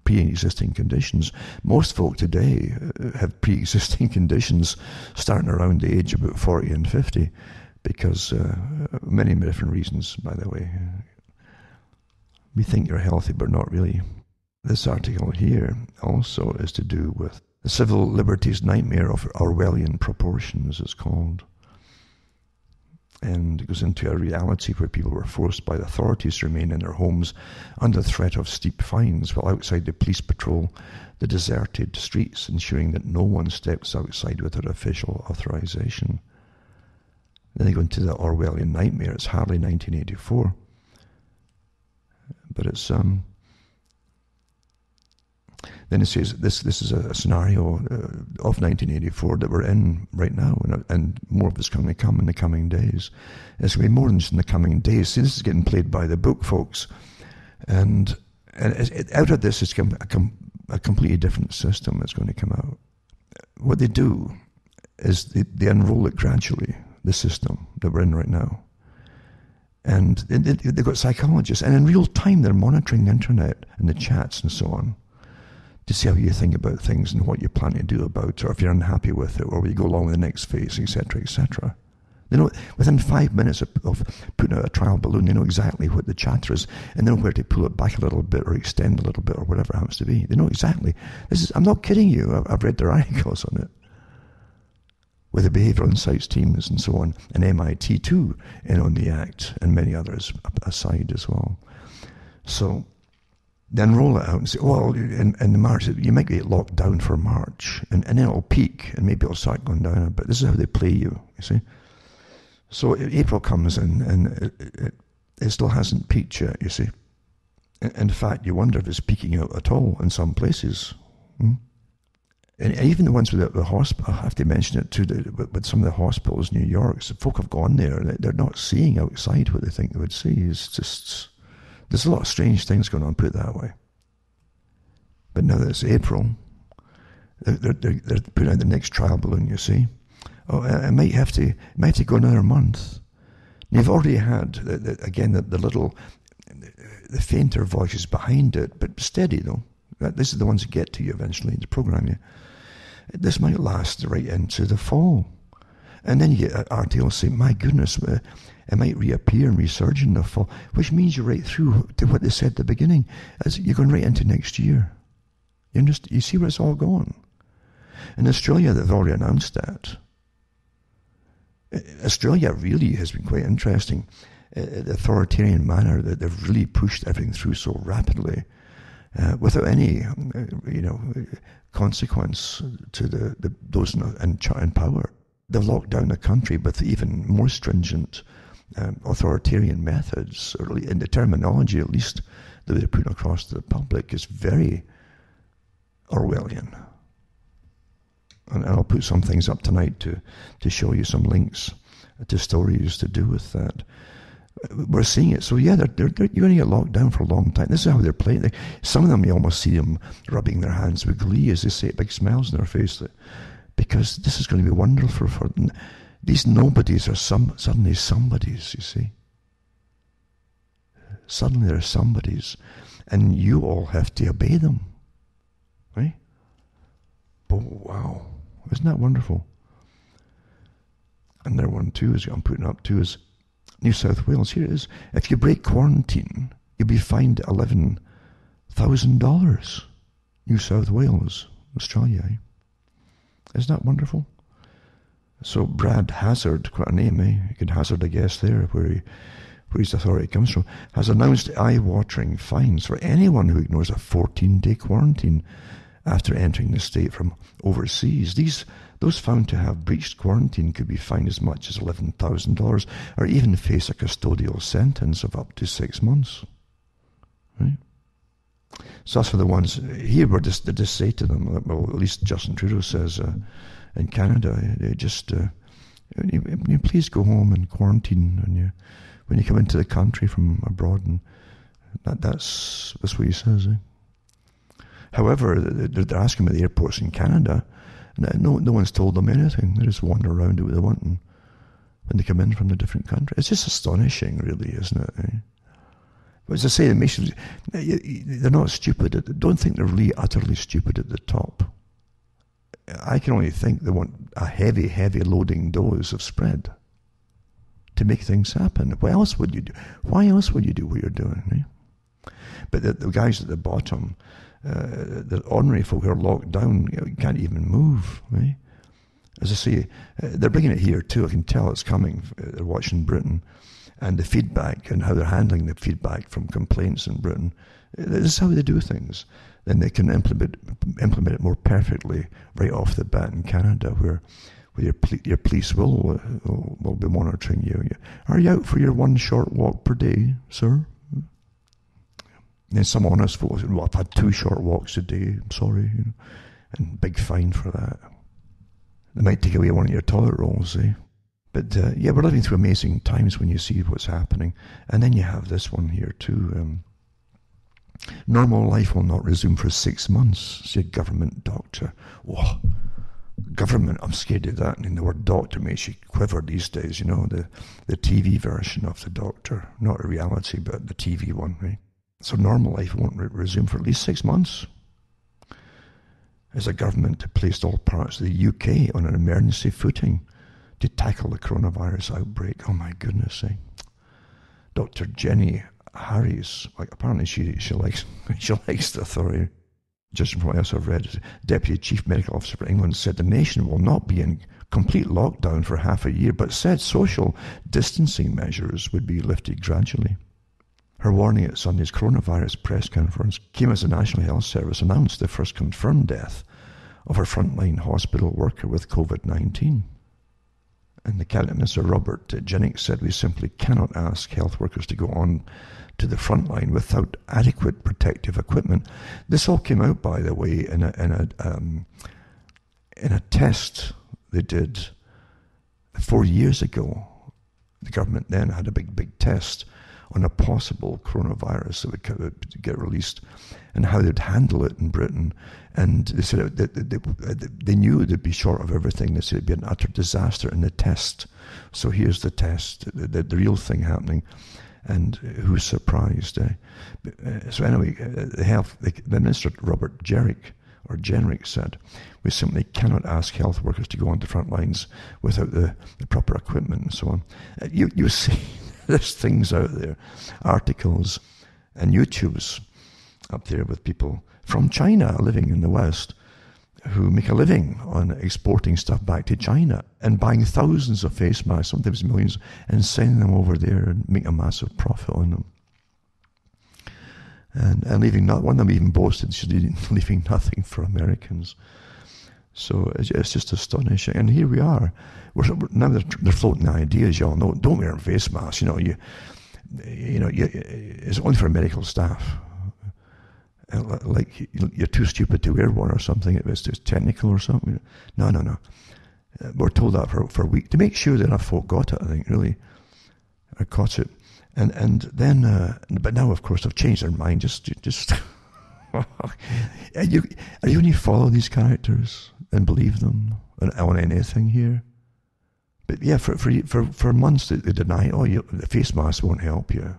pre-existing conditions. Most folk today have pre-existing conditions starting around the age of about 40 and 50, because many different reasons, by the way. We think you're healthy, but not really. This article here also is to do with the civil liberties nightmare of Orwellian proportions, it's called. And it goes into a reality where people were forced by the authorities to remain in their homes under threat of steep fines, while outside the police patrol the deserted streets, ensuring that no one steps outside without official authorization. Then they go into the Orwellian nightmare. It's hardly 1984, but it's then it says this is a scenario of 1984 that we're in right now, and more of it's going to come in the coming days. It's going to be more than just in the coming days. See, this is getting played by the book, folks, and out of this is a completely different system that's going to come out. What they do is they unroll it gradually, the system that we're in right now. And they've got psychologists, and in real time they're monitoring the internet and the chats and so on, to see how you think about things and what you plan to do about it, or if you're unhappy with it, or will you go along with the next phase, etc., etc. They know within 5 minutes of putting out a trial balloon, they know exactly what the chatter is, and they know where to pull it back a little bit or extend a little bit or whatever it happens to be. They know exactly. I'm not kidding you. I've read their articles on it, with the behavioural insights teams and so on, and MIT too, in on the act, and many others aside as well. So then roll it out and say, well, in March, you might get locked down for March, and then it'll peak, and maybe it'll start going down a bit. This is how they play you see. So April comes in, and it still hasn't peaked yet, you see. In fact, you wonder if it's peaking out at all in some places. And even the ones with the hospital, I have to mention it too, with some of the hospitals in New York, so folk have gone there, they're not seeing outside what they think they would see. It's just, there's a lot of strange things going on, put it that way. But now that it's April, they're putting out the next trial balloon, you see. Oh, it might have to go another month. And you've already had, the fainter voices behind it, but steady though. This is the ones that get to you eventually to program you. This might last right into the fall. And then you get RTL saying, my goodness, it might reappear and resurge in the fall, which means you're right through to what they said at the beginning, as you're going right into next year. You see where it's all going. In Australia, they've already announced that. Australia really has been quite interesting. The authoritarian manner that they've really pushed everything through so rapidly, without any, consequence to those in power. They've locked down the country with even more stringent authoritarian methods, or in the terminology at least, that they're putting across to the public is very Orwellian. And I'll put some things up tonight to show you some links to stories to do with that. We're seeing it. So yeah, you're going to get locked down for a long time. This is how they're playing. Some of them, you almost see them rubbing their hands with glee as they say it, big smiles on their face, because this is going to be wonderful for them. These nobodies are suddenly somebodies, you see. Suddenly they're somebodies, and you all have to obey them, right? Oh, wow. Isn't that wonderful? Another one too, I'm putting up too, is New South Wales. Here it is. If you break quarantine, you'll be fined $11,000. New South Wales, Australia. Isn't that wonderful? So Brad Hazard, quite a name, You could hazard a guess there where his authority comes from, has announced eye-watering fines for anyone who ignores a 14-day quarantine after entering the state from overseas. Those found to have breached quarantine could be fined as much as $11,000 or even face a custodial sentence of up to 6 months. Right? So that's for the ones here where they just say to them, well, at least Justin Trudeau says in Canada, they just, you please go home and quarantine when you come into the country from abroad. And that's what he says. However, they're asking about the airports in Canada. No one's told them anything. They just wander around, do what they want, and when they come in from the different countries. It's just astonishing, really, isn't it? But as I say, they're not stupid. Don't think they're really utterly stupid at the top. I can only think they want a heavy, heavy loading dose of spread to make things happen. What else would you do? Why else would you do what you're doing? Right? But the guys at the bottom, the ordinary folk who are locked down, can't even move, right? As I say, they're bringing it here too. I can tell it's coming. They're watching Britain and the feedback and how they're handling the feedback from complaints in Britain. This is how they do things. Then they can implement it more perfectly right off the bat in Canada, where your police will be monitoring you. Are you out for your one short walk per day, sir? Then some honest folks say, well, I've had 2 short walks a day, I'm sorry, and big fine for that. They might take away one of your toilet rolls, But we're living through amazing times when you see what's happening. And then you have this one here too. Normal life will not resume for 6 months, said government doctor. Whoa, government, I'm scared of that. And the word doctor makes you quiver these days, the TV version of the doctor. Not a reality, but the TV one, right? So normal life won't resume for at least 6 months. As a government placed all parts of the UK on an emergency footing to tackle the coronavirus outbreak. Oh my goodness, Dr. Jenny Harries, apparently she likes the authority. Just from what else I've read, Deputy Chief Medical Officer for England said the nation will not be in complete lockdown for half a year, but said social distancing measures would be lifted gradually. Her warning at Sunday's coronavirus press conference came as the National Health Service announced the first confirmed death of her frontline hospital worker with COVID-19. And the Cabinet Minister Robert Jennings said we simply cannot ask health workers to go on to the front line without adequate protective equipment. This all came out, by the way, in in a test they did 4 years ago, the government then had a big test on a possible coronavirus that would get released and how they'd handle it in Britain. And they said they knew they'd be short of everything. They said it'd be an utter disaster in the test. So here's the test, the real thing happening. And who's surprised? So anyway, the Minister, Robert Jenrick said, we simply cannot ask health workers to go on the front lines without the proper equipment and so on. You see, there's things out there, articles and YouTubes up there with people from China living in the West who make a living on exporting stuff back to China and buying thousands of face masks, sometimes millions, and sending them over there and make a massive profit on them. And leaving one of them even boasted she's leaving nothing for Americans. So it's just astonishing. And here we are. Now they're floating ideas, y'all know. Don't wear face masks. It's only for medical staff. Like you're too stupid to wear one or something. It was just technical or something. No. We're told that for a week to make sure that enough folk got it. I think really, or caught it, and then but now of course they've changed their mind. Just are you going to follow these characters and believe them on anything here? But yeah, for months they deny. The face mask won't help you.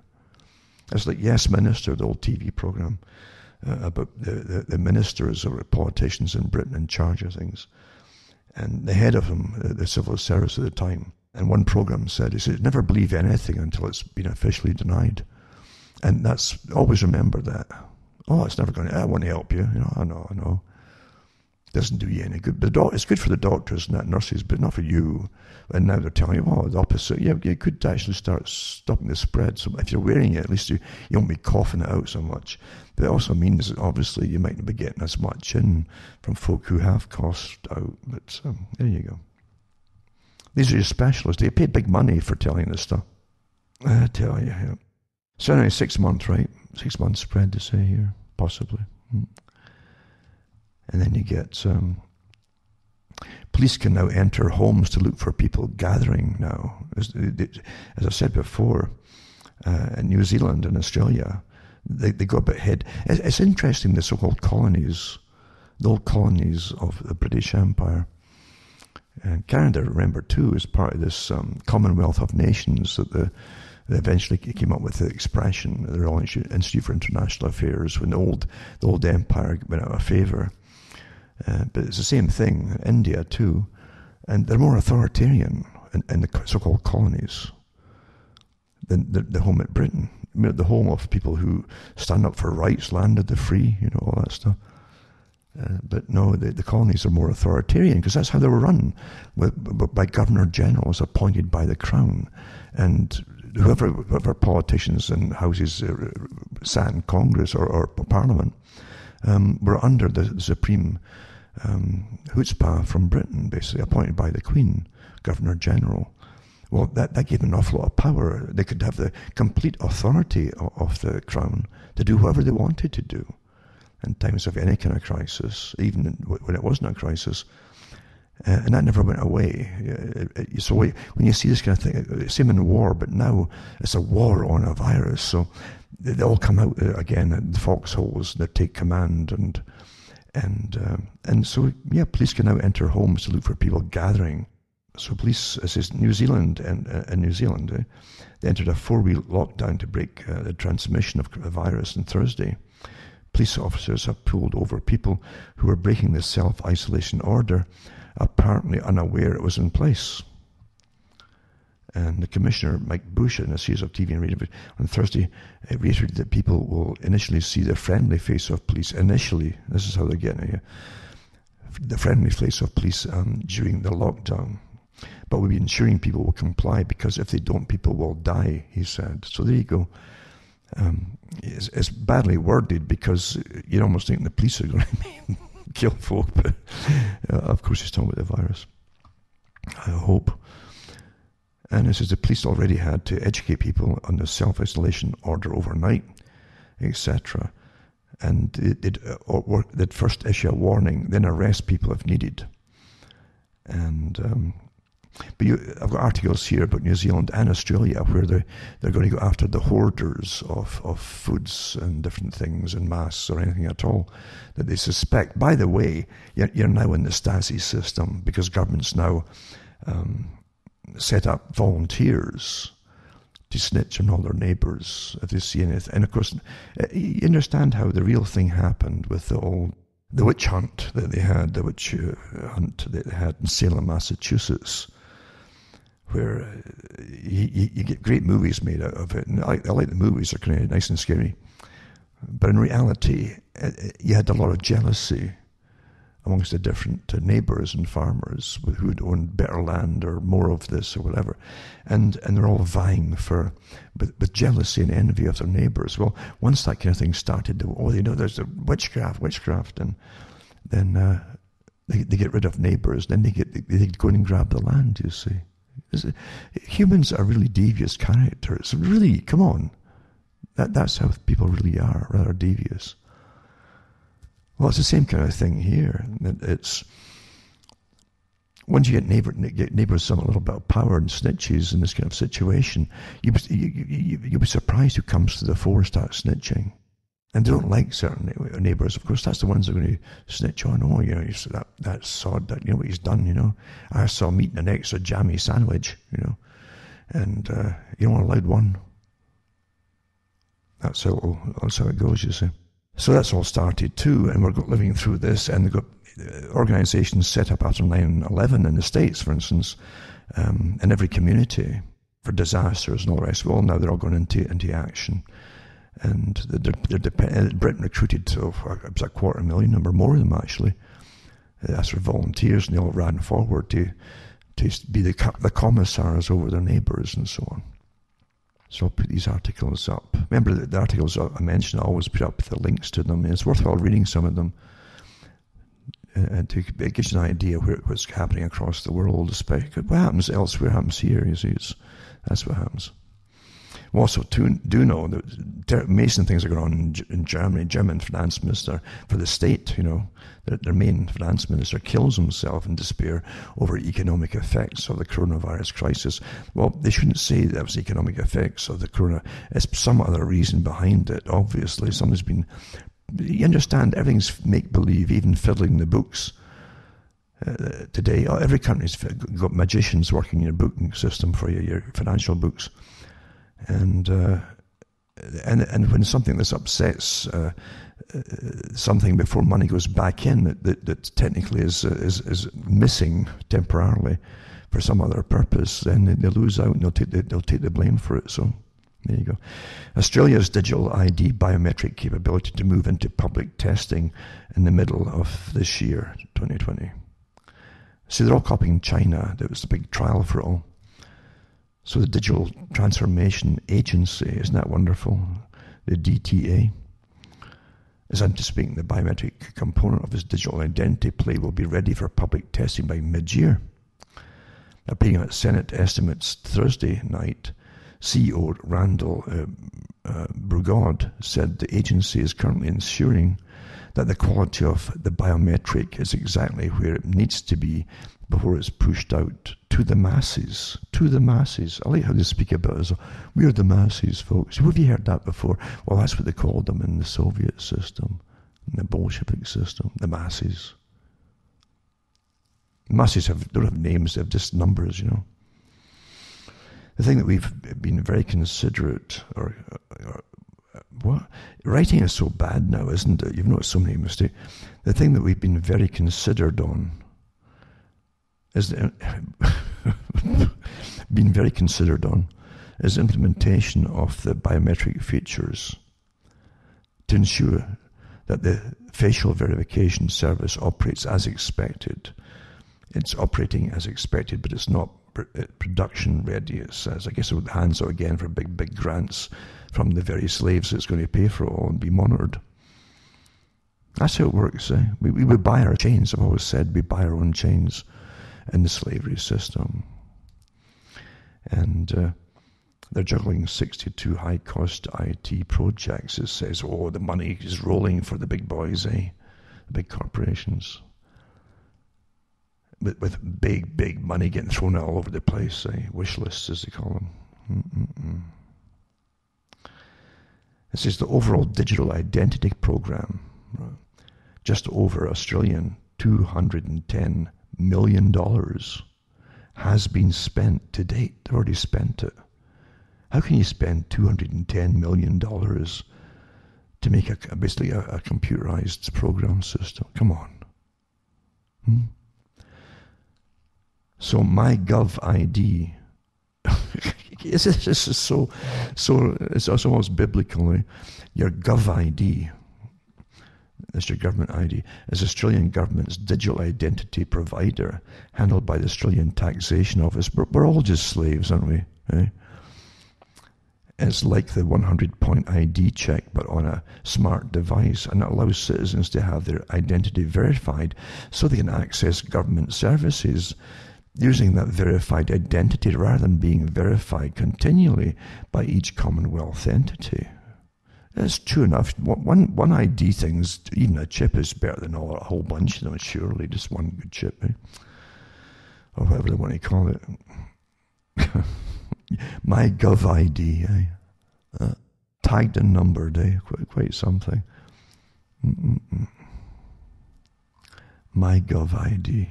It's like Yes Minister, the old TV program. About the ministers or politicians in Britain in charge of things. And the head of them, the civil service at the time, and one program he said, never believe anything until it's been officially denied. And that's, always remember that. It's never going to, I won't help you. I know. Doesn't do you any good. But it's good for the doctors and nurses, but not for you. And now they're telling you, the opposite. Yeah, you could actually start stopping the spread. So if you're wearing it, at least you won't be coughing it out so much. But it also means that obviously you might not be getting as much in from folk who have coughed out. But there you go. These are your specialists. They pay big money for telling this stuff. I tell you, yeah. So anyway, 6 months, right? 6 months spread to say here, possibly. And then you get police can now enter homes to look for people gathering now. As I said before, in New Zealand and Australia, they go a bit ahead. It's interesting, the so-called colonies, the old colonies of the British Empire. And Canada, remember, too, is part of this Commonwealth of Nations that they eventually came up with the expression, the Royal Institute for International Affairs, when the old empire went out of favour. But it's the same thing, India too, and they're more authoritarian in the so-called colonies than the home at Britain, the home of people who stand up for rights, land of the free, all that stuff. But no, the colonies are more authoritarian because that's how they were run, by governor generals appointed by the crown, and whoever politicians and houses sat in Congress or Parliament were under the supreme chutzpah from Britain, basically appointed by the Queen, Governor General. Well, that gave them an awful lot of power. They could have the complete authority of the Crown to do whatever they wanted to do in times of any kind of crisis, even when it wasn't a crisis. And that never went away. So when you see this kind of thing, same in war, but now it's a war on a virus. So they all come out again in the foxholes. They take command, and so police can now enter homes to look for people gathering. So police, this is New Zealand, and in New Zealand, they entered a 4-week lockdown to break the transmission of the virus on Thursday. Police officers have pulled over people who were breaking the self-isolation order, apparently unaware it was in place. And the Commissioner, Mike Bush, in a series of TV and radio on Thursday, reiterated that people will initially see the friendly face of police. Initially, this is how they're getting it, the friendly face of police during the lockdown. But we'll be ensuring people will comply, because if they don't, people will die, he said. So there you go. It's badly worded, because you'd almost think the police are going to kill folk, but of course he's talking about the virus. I hope. And it says the police already had to educate people on the self-isolation order overnight, etc. And they'd first issue a warning, then arrest people if needed. And but I've got articles here about New Zealand and Australia where they're going to go after the hoarders of foods and different things and masks or anything at all that they suspect. By the way, you're now in the Stasi system because governments now set up volunteers to snitch on all their neighbours if they see anything. And of course, you understand how the real thing happened with the witch hunt that they had, the witch hunt that they had in Salem, Massachusetts, where you get great movies made out of it. And I like the movies, they're kind of nice and scary. But in reality, you had a lot of jealousy amongst the different neighbours and farmers who would own better land or more of this or whatever. And they're all vying with jealousy and envy of their neighbours. Well, once that kind of thing started, there's a witchcraft, and then they get rid of neighbours, then they go in and grab the land, you see. Humans are really devious characters. Really, come on. That's how people really are, rather devious. Well, it's the same kind of thing here. It's once you get neighbours some a little bit of power and snitches in this kind of situation, you'll be surprised who comes to the fore and starts snitching. And they don't like certain neighbours. Of course, that's the ones that are going to snitch on. Oh, you know, that sod, that, you know what he's done, you know. I saw him eating an extra jammy sandwich, you know. And you don't allowed one. That's how it goes, you see. So that's all started too, and we're living through this, and they've got organisations set up after 9/11 in the States, for instance, in every community for disasters and all the rest. Well, now they're all going into action. And Britain recruited it was 250,000 or more of them actually. That's for volunteers, and they all ran forward to be the commissars over their neighbours and so on. So I'll put these articles up. Remember that the articles I mentioned, I always put up the links to them. It's worthwhile reading some of them. And it gives you an idea of what's happening across the world, especially what happens elsewhere happens here, you see. That's what happens. We also do know that amazing things are going on in Germany. German finance minister for the state, you know, their main finance minister kills himself in despair over economic effects of the coronavirus crisis. Well, they shouldn't say that was economic effects of the corona. It's some other reason behind it, obviously. Something's been... You understand, everything's make-believe, even fiddling the books. Today, every country's got magicians working in your booking system for your financial books. And when something this upsets something before money goes back in that technically is missing temporarily for some other purpose, then they lose out and they'll take the blame for it. So there you go. Australia's digital ID biometric capability to move into public testing in the middle of this year, 2020. See, they're all copying China. That was the big trial for it all. So the Digital Transformation Agency, isn't that wonderful? The DTA is anticipating the biometric component of its digital identity play will be ready for public testing by mid-year. Appearing at Senate estimates Thursday night, CEO Randall Brugod said the agency is currently ensuring that the quality of the biometric is exactly where it needs to be before it's pushed out to the masses. To the masses. I like how they speak about us. We're the masses, folks. Have you heard that before? Well, that's what they called them in the Soviet system, in the Bolshevik system, the masses. The masses don't have names, they have just numbers, you know. The thing that we've been very considerate, what? Writing is so bad now, isn't it? You've noticed so many mistakes. The thing that we've been very considered on is implementation of the biometric features to ensure that the facial verification service operates as expected. It's operating as expected, but it's not production ready, it says. I guess it would hands out again for big grants from the very slaves that's going to pay for it all and be monitored. That's how it works. We would buy our chains. I've always said we buy our own chains in the slavery system. And they're juggling 62 high-cost IT projects. It says, the money is rolling for the big boys, the big corporations. with big money getting thrown all over the place, wish lists as they call them. It says the overall digital identity program, just over Australian $210 million has been spent to date. They've already spent it. How can you spend $210 million to make basically a computerized program system? Come on. So my Gov ID, this is so it's almost biblical. Your Gov ID, that's your government ID, is Australian government's digital identity provider, handled by the Australian Taxation Office. We're all just slaves, aren't we? It's like the 100-point ID check, but on a smart device, and it allows citizens to have their identity verified so they can access government services using that verified identity rather than being verified continually by each Commonwealth entity. That's true enough. One ID thing's, even a chip is better than a whole bunch of them, surely. Just one good chip, or whatever they want to call it. My Gov ID, tagged and numbered, quite something. My Gov ID.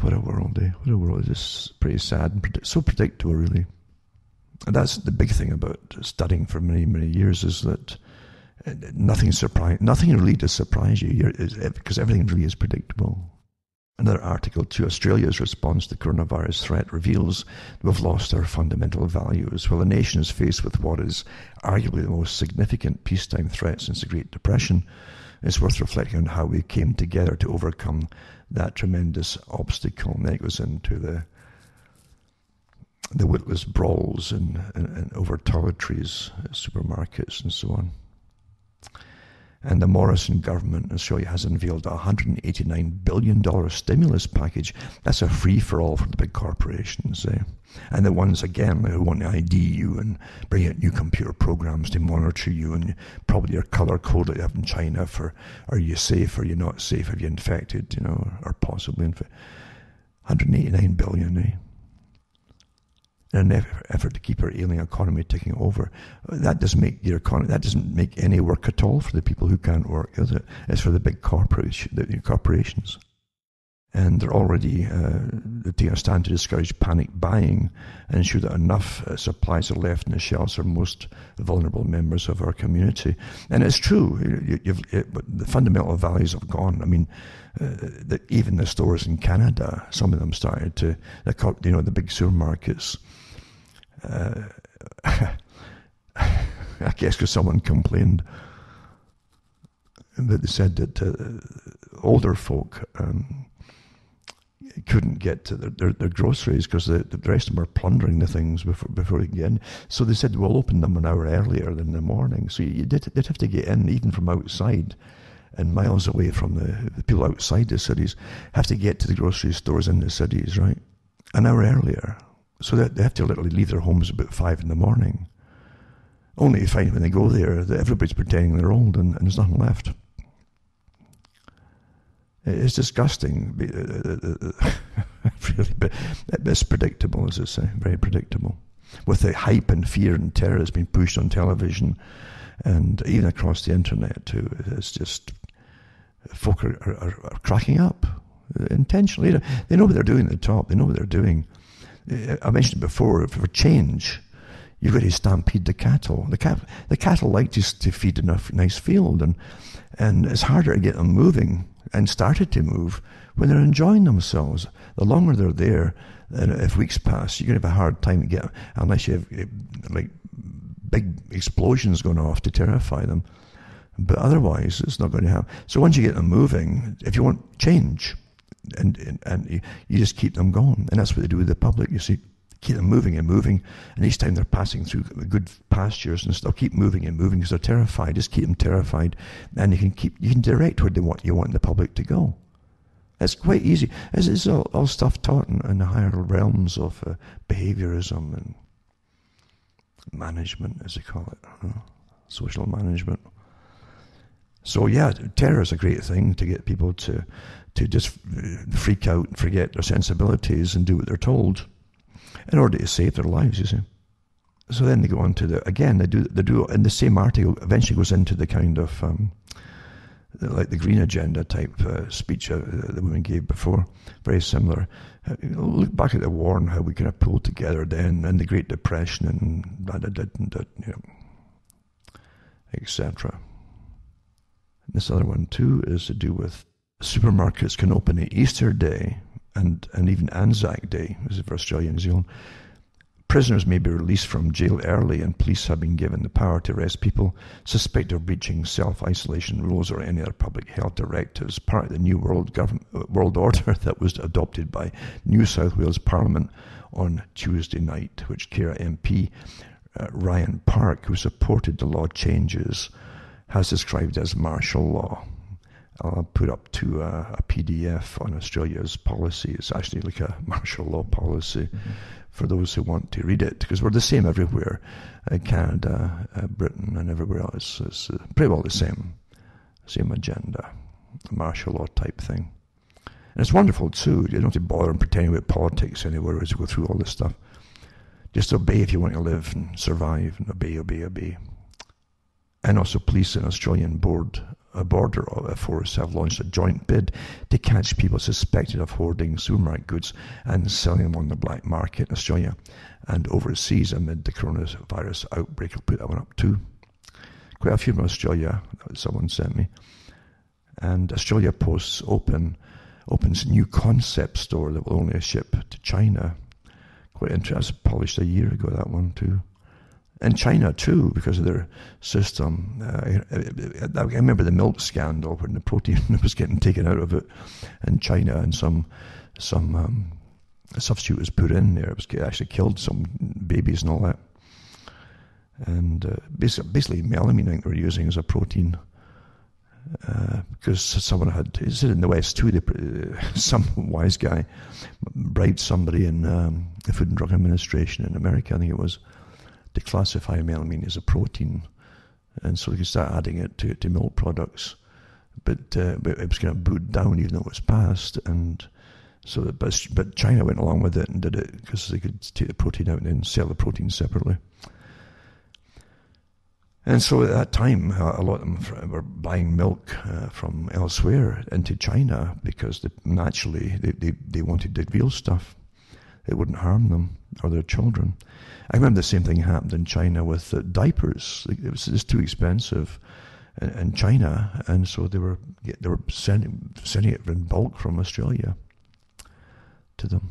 What a world, What a world. It's just pretty sad and so predictable, really. And that's the big thing about studying for many, many years, is that nothing really does surprise you, because everything really is predictable. Another article, to Australia's response to the coronavirus threat reveals we've lost our fundamental values. While the nation is faced with what is arguably the most significant peacetime threat since the Great Depression, it's worth reflecting on how we came together to overcome that tremendous obstacle. And then it goes into the witless brawls and over toiletries at supermarkets and so on. And the Morrison government in Australia has unveiled a $189 billion stimulus package. That's a free-for-all for the big corporations. And the ones, again, who want to ID you and bring out new computer programs to monitor you, and probably your color code that you have in China for, are you safe, are you not safe, are you infected, or possibly infected. $189 billion, in an effort to keep our ailing economy ticking over. That doesn't make your economy. That doesn't make any work at all for the people who can't work, does it? It's for the big corporations, and they're already taking a stand to discourage panic buying and ensure that enough supplies are left in the shelves for most vulnerable members of our community. And it's true. But the fundamental values have gone. I mean, even the stores in Canada, some of them started to, the big supermarkets. I guess because someone complained that they said that older folk couldn't get to their groceries because the rest of them are plundering the things before they get in. So they said, we'll open them an hour earlier in the morning. So they'd have to get in even from outside, and miles away from the people outside the cities have to get to the grocery stores in the cities, right? An hour earlier. So that they have to literally leave their homes about 5 a.m. Only to find when they go there that everybody's pretending they're old and there's nothing left. It's disgusting. Really, but it's predictable, as I say, very predictable. With the hype and fear and terror that's been pushed on television and even across the internet too, it's just folk are cracking up intentionally. They know what they're doing at the top. They know what they're doing. I mentioned it before, for change, you've got to stampede the cattle. The cattle like to feed in a nice field, and it's harder to get them moving and started to move when they're enjoying themselves. The longer they're there, and if weeks pass, you're going to have a hard time to get them, unless you have like big explosions going off to terrify them. But otherwise, it's not going to happen. So once you get them moving, if you want change, and you just keep them going, and that's what they do with the public. You see, keep them moving and moving, and each time they're passing through good pastures and stuff, keep moving and moving because they're terrified. Just keep them terrified, and you can direct where you want the public to go. It's quite easy. It's all stuff taught in the higher realms of behaviorism and management, as they call it, social management. So yeah, terror is a great thing to get people to just freak out and forget their sensibilities and do what they're told in order to save their lives, you see. So then they go on to they do, and the same article eventually goes into the kind of, like the green agenda type speech the woman gave before, very similar. Look back at the war and how we kind of pulled together then, and the Great Depression and etc. This other one too is to do with supermarkets can open at Easter Day and even Anzac Day. This is for Australia and New Zealand. Prisoners may be released from jail early, and police have been given the power to arrest people suspected of breaching self-isolation rules or any other public health directives, part of the new world order that was adopted by New South Wales Parliament on Tuesday night, which Kira MP Ryan Park, who supported the law changes, has described as martial law. I'll put up to a PDF on Australia's policy. It's actually like a martial law policy for those who want to read it, because we're the same everywhere. Canada, Britain, and everywhere else. It's pretty well the same agenda, a martial law type thing. And it's wonderful too. You don't have to bother pretending about politics anywhere as you go through all this stuff. Just obey if you want to live and survive, and obey. And also police and Australian border force have launched a joint bid to catch people suspected of hoarding supermarket goods and selling them on the black market in Australia and overseas amid the coronavirus outbreak. I'll put that one up too. Quite a few from Australia, someone sent me. And Australia Post opens a new concept store that will only ship to China. Quite interesting. Published a year ago, that one too. And China too, because of their system. I remember the milk scandal when the protein was getting taken out of it in China, and some substitute was put in there. It actually killed some babies and all that. And basically melamine, I think they were using as a protein. Because someone had, is it in the West too, some wise guy bribed somebody in the Food and Drug Administration in America, I think it was, to classify melamine as a protein, and so they could start adding it to milk products. But it was kind of booed down even though it was passed, and so but China went along with it and did it because they could take the protein out and then sell the protein separately. And so at that time, a lot of them were buying milk from elsewhere into China because naturally they wanted the real stuff. It wouldn't harm them or their children. I remember the same thing happened in China with diapers. It was just too expensive in China, and so they were sending it in bulk from Australia to them.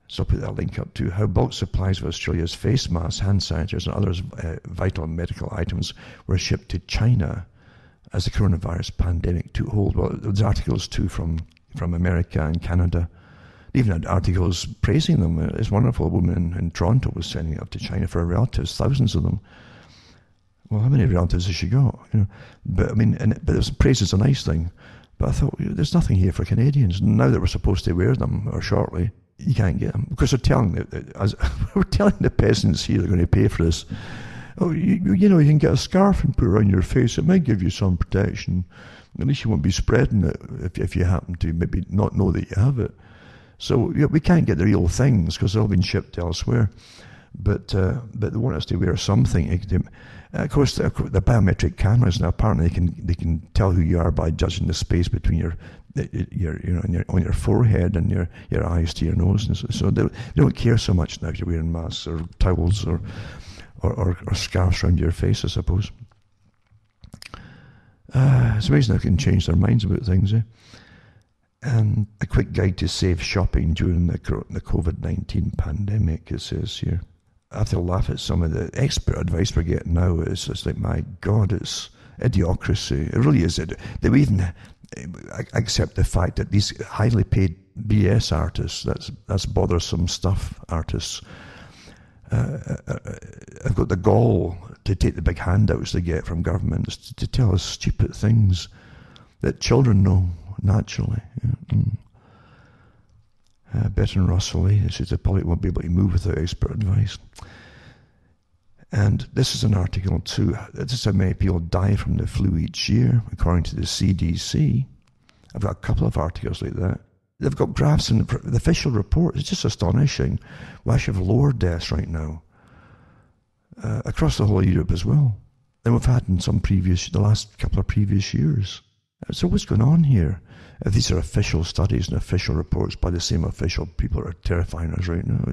So I'll put that link up to how bulk supplies of Australia's face masks, hand sanitizers, and other vital medical items were shipped to China as the coronavirus pandemic took hold. Well, there's articles too from America and Canada. They even had articles praising them. It's wonderful. A woman in Toronto was sending it up to China for her relatives, thousands of them. Well, how many relatives has she got? But I mean, but praise is a nice thing. But I thought, there's nothing here for Canadians. Now that we're supposed to wear them, or shortly, you can't get them. Because we're telling the peasants here they're going to pay for this. Oh, you can get a scarf and put it around your face. It might give you some protection. At least you won't be spreading it if you happen to maybe not know that you have it. So we can't get the real things because they've all been shipped elsewhere. But they want us to wear something. Of course, the biometric cameras now apparently they can tell who you are by judging the space between on your forehead and your eyes to your nose. And so they don't care so much now if you're wearing masks or towels or scarves around your face, I suppose. It's amazing how they can change their minds about things, eh? And a quick guide to safe shopping during the COVID-19 pandemic, it says here. I have to laugh at some of the expert advice we're getting now. It's just like, my God, it's idiocracy. It really is. They even accept the fact that these highly paid BS artists, that's bothersome stuff artists, have got the gall to take the big handouts they get from governments to tell us stupid things that children know naturally. Bertrand Russell, he says the public won't be able to move without expert advice. And this is an article too. This is how many people die from the flu each year, according to the CDC. I've got a couple of articles like that. They've got graphs in the official report. It's just astonishing. We actually have lower deaths right now across the whole of Europe as well than we've had in the last couple of previous years. So what's going on here? If these are official studies and official reports by the same official people that are terrifying us right now,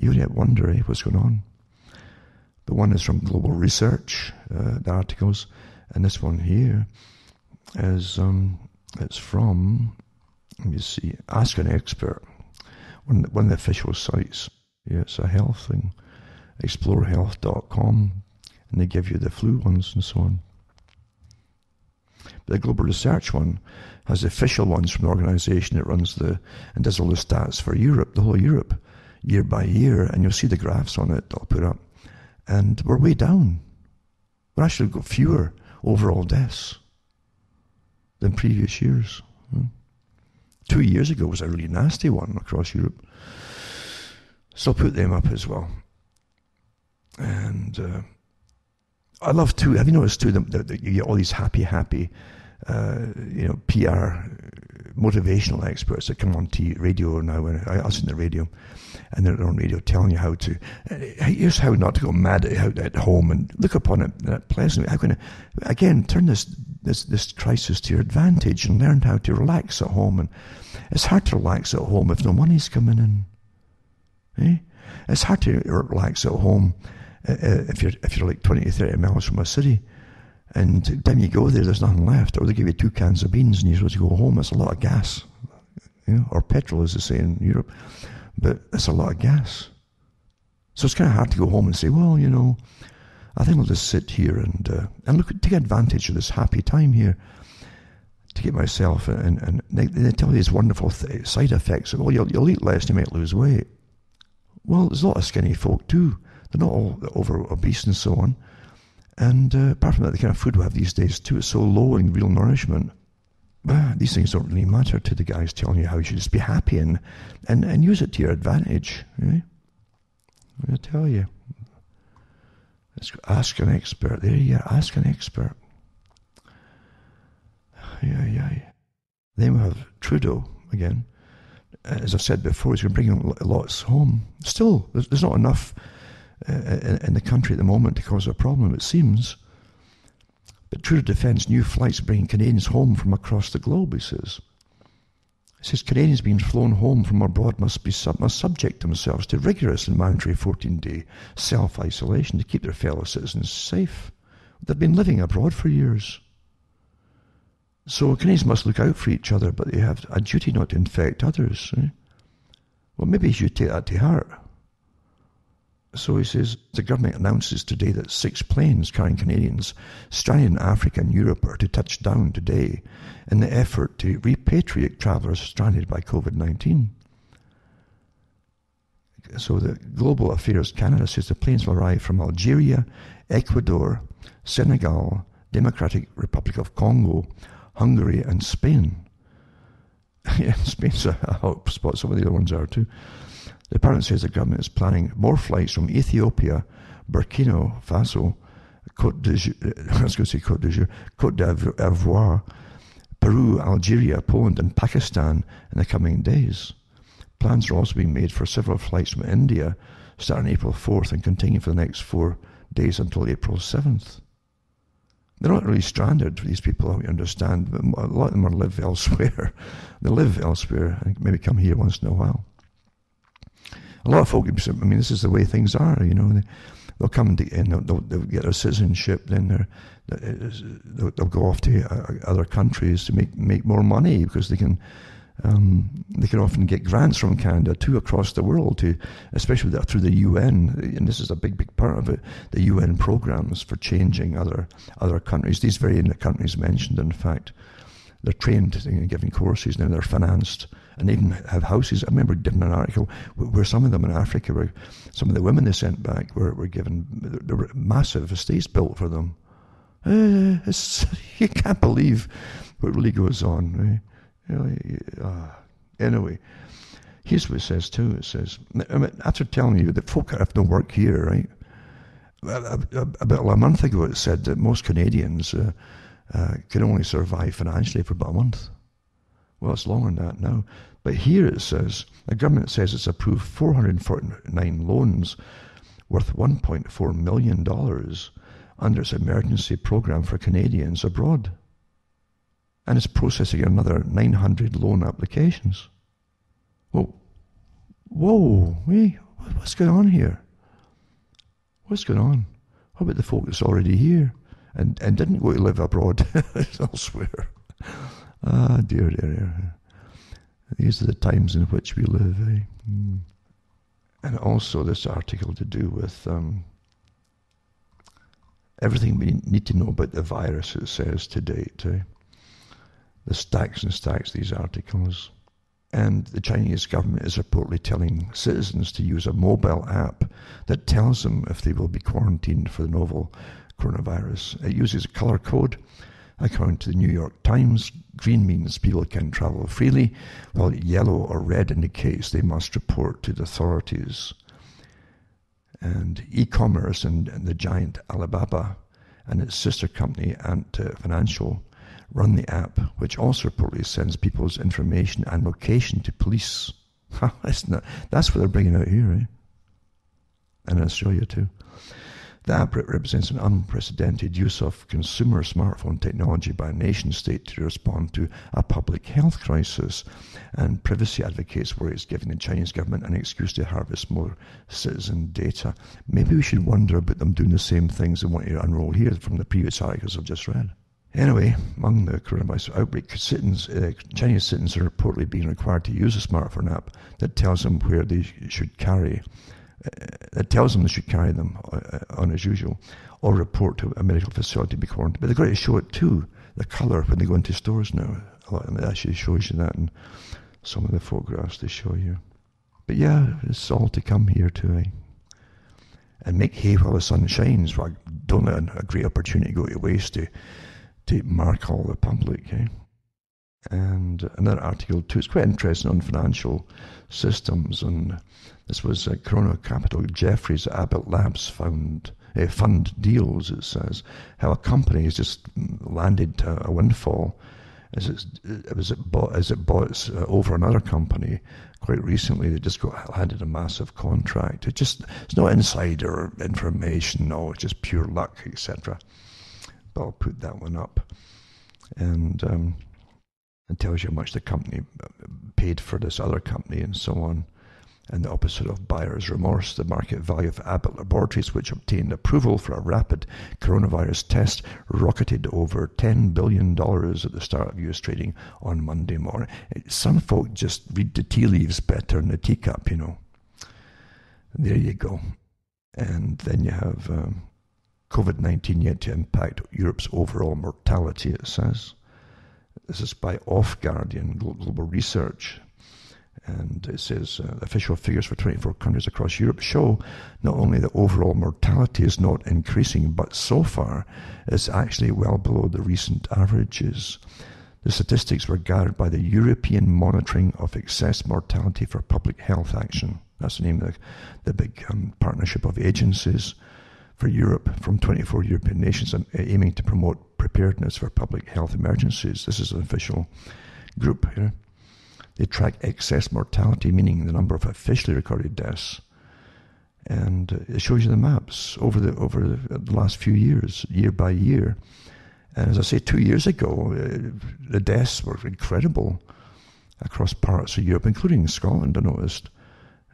you really wonder what's going on. The one is from Global Research, the articles, and this one here is it's from, let me see, Ask an Expert, one of the official sites. Yeah, it's a health thing, explorehealth.com, and they give you the flu ones and so on. But the Global Research one has the official ones from the organisation that runs and does all the stats for Europe, the whole of Europe, year by year, and you'll see the graphs on it I'll put up. And we're way down. We've actually got fewer overall deaths than previous years. 2 years ago was a really nasty one across Europe. So I'll put them up as well. And I love too, have you noticed too that you get all these happy, PR motivational experts that come on radio now, and I listen to the radio, and they're on radio telling you how to, here's how not to go mad at home, and look upon it pleasantly. How can I, again, turn this crisis to your advantage and learn how to relax at home. And it's hard to relax at home if no money's coming in. It's hard to relax at home if you're like 20 to 30 miles from a city, and then you go there's nothing left, or they give you 2 cans of beans and you're supposed to go home. It's a lot of gas, or petrol as they say in Europe, but it's a lot of gas. So it's kind of hard to go home and say, well, I think I'll just sit here and look, take advantage of this happy time here to get myself, and they tell you these wonderful side effects. Well, you'll eat less, you might lose weight. Well, there's a lot of skinny folk too. They're not all over obese and so on. And apart from that, the kind of food we have these days too is so low in real nourishment. These things don't really matter to the guys telling you how you should just be happy and use it to your advantage. I tell you. Let's ask an expert. There you are, ask an expert. Yeah. Then we have Trudeau again. As I've said before, he's going to bring lots home. Still, there's not enough in the country at the moment to cause a problem, it seems. But Trudeau defends new flights bringing Canadians home from across the globe, he says. He says Canadians being flown home from abroad must subject themselves to rigorous and mandatory 14-day self-isolation to keep their fellow citizens safe. They've been living abroad for years. So Canadians must look out for each other, but they have a duty not to infect others. Well, maybe you should take that to heart. So he says, the government announces today that 6 planes carrying Canadians stranded in Africa and Europe are to touch down today in the effort to repatriate travellers stranded by COVID-19. So the Global Affairs Canada says the planes will arrive from Algeria, Ecuador, Senegal, Democratic Republic of Congo, Hungary and Spain. Yeah, Spain's a hot spot, some of the other ones are too. The department says the government is planning more flights from Ethiopia, Burkina Faso, Côte d'Ivoire, Peru, Algeria, Poland and Pakistan in the coming days. Plans are also being made for several flights from India, starting April 4th and continuing for the next 4 days until April 7th. They're not really stranded, these people, we understand, but a lot of them live elsewhere. They live elsewhere and maybe come here once in a while. A lot of folk, this is the way things are, They'll come and they'll get their citizenship, then they'll go off to other countries to make more money, because they can often get grants from Canada too across the world, especially through the UN, and this is a big part of it, the UN programs for changing other countries. These very countries mentioned, in fact, they're trained in giving courses, now they're financed, and even have houses. I remember reading an article where some of them in Africa, where some of the women they sent back were given, there were massive estates built for them. You can't believe what really goes on. Anyway, here's what it says too. It says, after telling you that folk have no work here, right? About a month ago, it said that most Canadians can only survive financially for about a month. Well, it's longer than that now. But here it says, the government says it's approved 449 loans worth $1.4 million under its emergency program for Canadians abroad. And it's processing another 900 loan applications. Whoa, wait, what's going on here? What's going on? How about the folk that's already here and didn't go to live abroad elsewhere? Ah, dear. These are the times in which we live, eh? And also this article to do with everything we need to know about the virus, it says to date. The stacks and stacks of these articles. And the Chinese government is reportedly telling citizens to use a mobile app that tells them if they will be quarantined for the novel coronavirus. It uses a color code. According to the New York Times, green means people can travel freely, while yellow or red indicates they must report to the authorities. And e-commerce and the giant Alibaba and its sister company Ant Financial run the app, which also reportedly sends people's information and location to police. That's what they're bringing out here, eh? And in Australia too. The app represents an unprecedented use of consumer smartphone technology by a nation-state to respond to a public health crisis, and privacy advocates worry it's giving the Chinese government an excuse to harvest more citizen data. Maybe we should wonder about them doing the same things they want to unroll here from the previous articles I've just read. Anyway, among the coronavirus outbreak, Chinese citizens are reportedly being required to use a smartphone app that tells them where they should carry them on as usual, or report to a medical facility to be quarantined. But they've got to show it too, the colour, when they go into stores now. It actually shows you that in some of the photographs they show you. But yeah, it's all to come here too, eh? And make hay while the sun shines. Well, don't let a great opportunity go to waste to mark all the public, eh? And another article too, it's quite interesting on financial systems, and this was Corona Capital Jeffries Abbott Labs fund deals, it says, how a company has just landed a windfall as it bought over another company quite recently. They just got handed a massive contract. It's no insider information, no, it's just pure luck, etc. But I'll put that one up. And it tells you how much the company paid for this other company and so on. And the opposite of buyer's remorse, the market value of Abbott Laboratories, which obtained approval for a rapid coronavirus test, rocketed over $10 billion at the start of US trading on Monday morning. Some folk just read the tea leaves better than the teacup, you know. There you go. And then you have COVID-19 yet to impact Europe's overall mortality, it says. This is by Off Guardian Global Research. And it says official figures for 24 countries across Europe show not only that overall mortality is not increasing, but so far it's actually well below the recent averages. The statistics were gathered by the European Monitoring of Excess Mortality for Public Health Action. That's the name of the big partnership of agencies for Europe from 24 European nations aiming to promote preparedness for public health emergencies. This is an official group here. They track excess mortality, meaning the number of officially recorded deaths. And it shows you the maps over the last few years, year by year. And as I say, 2 years ago, the deaths were incredible across parts of Europe, including Scotland, I noticed,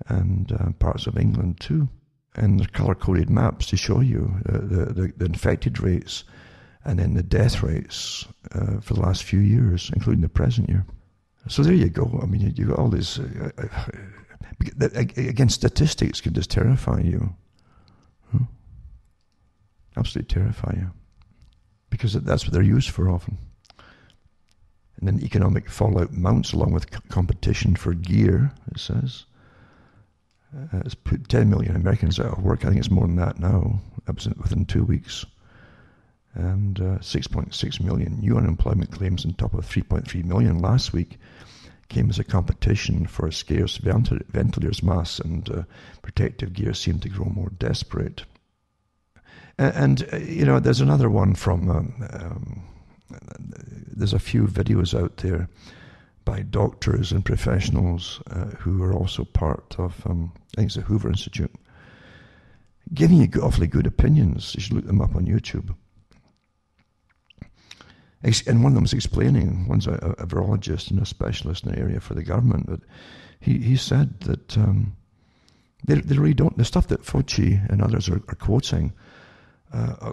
and parts of England too. And the colour-coded maps to show you the infected rates and then the death rates for the last few years, including the present year. So there you go. I mean, you got all this. Again, statistics can just terrify you. Absolutely terrify you. Because that's what they're used for often. And then economic fallout mounts along with competition for gear, it says. It's put 10 million Americans out of work. I think it's more than that now. That was within 2 weeks. And 6.6 million new unemployment claims on top of 3.3 million last week came as a competition for scarce ventilators, masks, and protective gear seemed to grow more desperate. And there's another one from, there's a few videos out there by doctors and professionals who are also part of, I think it's the Hoover Institute, giving you awfully good opinions. You should look them up on YouTube. And one of them is explaining, one's a virologist and a specialist in the area for the government, that he said that they really don't, the stuff that Fauci and others are quoting,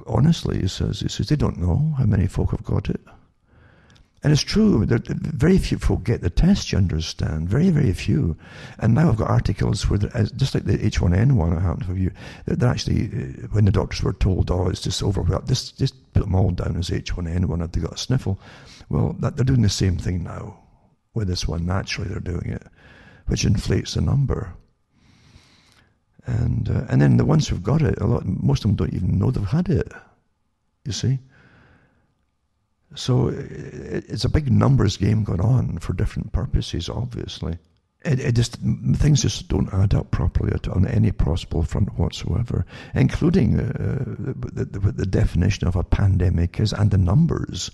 honestly, he says they don't know how many folk have got it. And it's true, very few folk get the test, you understand, very, very few. And now I've got articles where, just like the H1N1 I happen to review, they're actually, when the doctors were told, it's just overwhelmed, just put them all down as H1N1 if they got a sniffle. Well, they're doing the same thing now with this one. Naturally, they're doing it, which inflates the number. And then the ones who've got it, most of them don't even know they've had it, you see. So it's a big numbers game going on for different purposes, obviously. Things just don't add up properly on any possible front whatsoever, including the definition of a pandemic is and the numbers.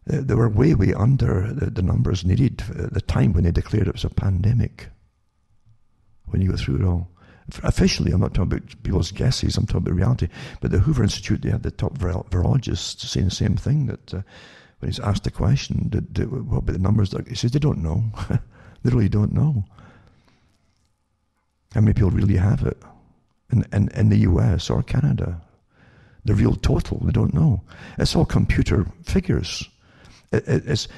They were way, way under the numbers needed at the time when they declared it was a pandemic. When you go through it all. Officially, I'm not talking about people's guesses, I'm talking about reality. But the Hoover Institute, they had the top virologists saying the same thing, that when he's asked the question, what about the numbers? He says they don't know. They really don't know. How many people really have it in the US or Canada? The real total, they don't know. It's all computer figures. It's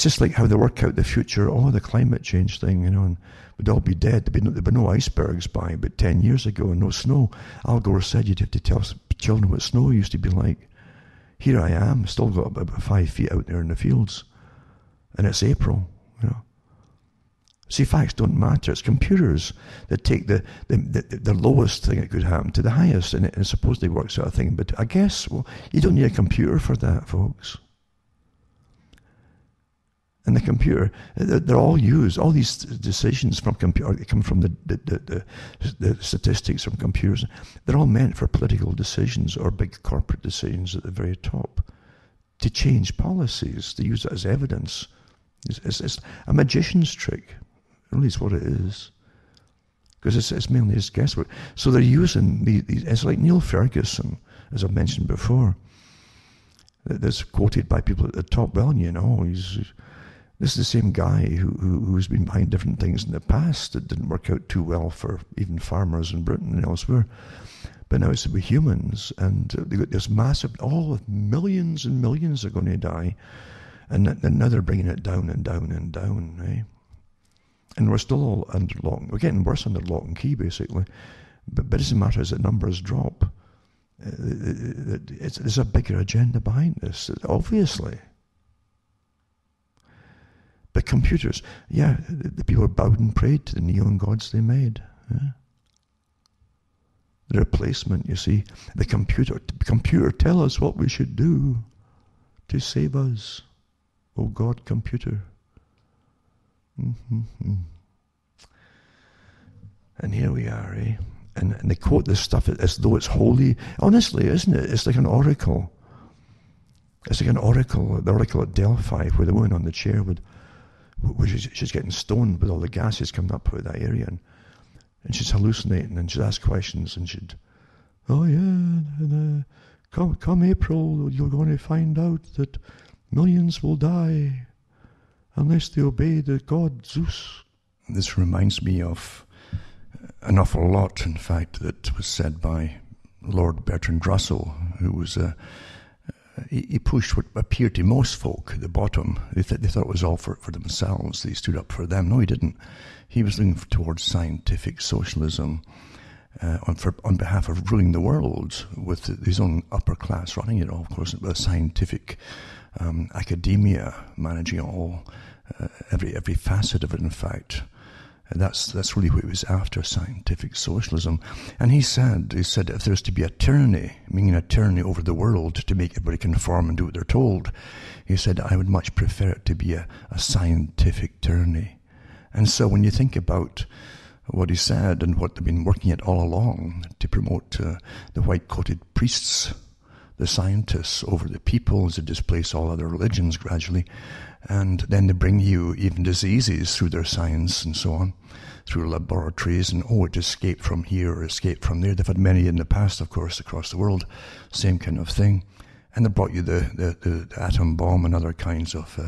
just like how they work out the future, the climate change thing, and we'd all be dead. There'd be no icebergs by about 10 years ago and no snow. Al Gore said you'd have to tell children what snow used to be like. Here I am, still got about 5 feet out there in the fields. And it's April, See, facts don't matter. It's computers that take the lowest thing that could happen to the highest, and it supposedly works out a thing. But I guess, you don't need a computer for that, folks. And the computer, they're all used. All these decisions from computer, they come from the statistics from computers. They're all meant for political decisions or big corporate decisions at the very top, to change policies, to use it as evidence. It's a magician's trick. Really, is what it is. Because it's mainly just guesswork. So they're using these. It's like Neil Ferguson, as I've mentioned before. That's quoted by people at the top. Well, this is the same guy who's been behind different things in the past that didn't work out too well for even farmers in Britain and elsewhere. But now it's with humans, and they've got this massive, millions and millions are going to die, and now they're bringing it down and down and down, eh? And we're still all under lock. We're getting worse under lock and key, basically. But it doesn't matter as the numbers drop. There's a bigger agenda behind this, obviously. But computers, the people bowed and prayed to the neon gods they made. Yeah. The replacement, you see, the computer, tell us what we should do to save us. Oh God, computer. Mm-hmm. And here we are, eh? And they quote this stuff as though it's holy. Honestly, isn't it? It's like an oracle. It's like an oracle, the oracle at Delphi, where the woman on the chair she's getting stoned with all the gases coming up out of that area, and she's hallucinating, and she'd ask questions, and she'd, come April, you're going to find out that millions will die unless they obey the god Zeus. This reminds me of an awful lot, in fact, that was said by Lord Bertrand Russell, who was he pushed what appeared to most folk at the bottom. They thought it was all for themselves. They stood up for them. No, he didn't. He was looking towards scientific socialism on behalf of ruling the world, with his own upper class running it all, of course, with scientific academia managing all, every facet of it, in fact. That's really what he was after, scientific socialism. And he said if there's to be a tyranny, meaning a tyranny over the world to make everybody conform and do what they're told, he said, I would much prefer it to be a scientific tyranny. And so when you think about what he said and what they've been working at all along to promote the white-coated priests, the scientists, over the people to displace all other religions gradually. And then they bring you even diseases through their science and so on, through laboratories, and it escaped from here or escaped from there. They've had many in the past, of course, across the world, same kind of thing. And they brought you the atom bomb and other kinds of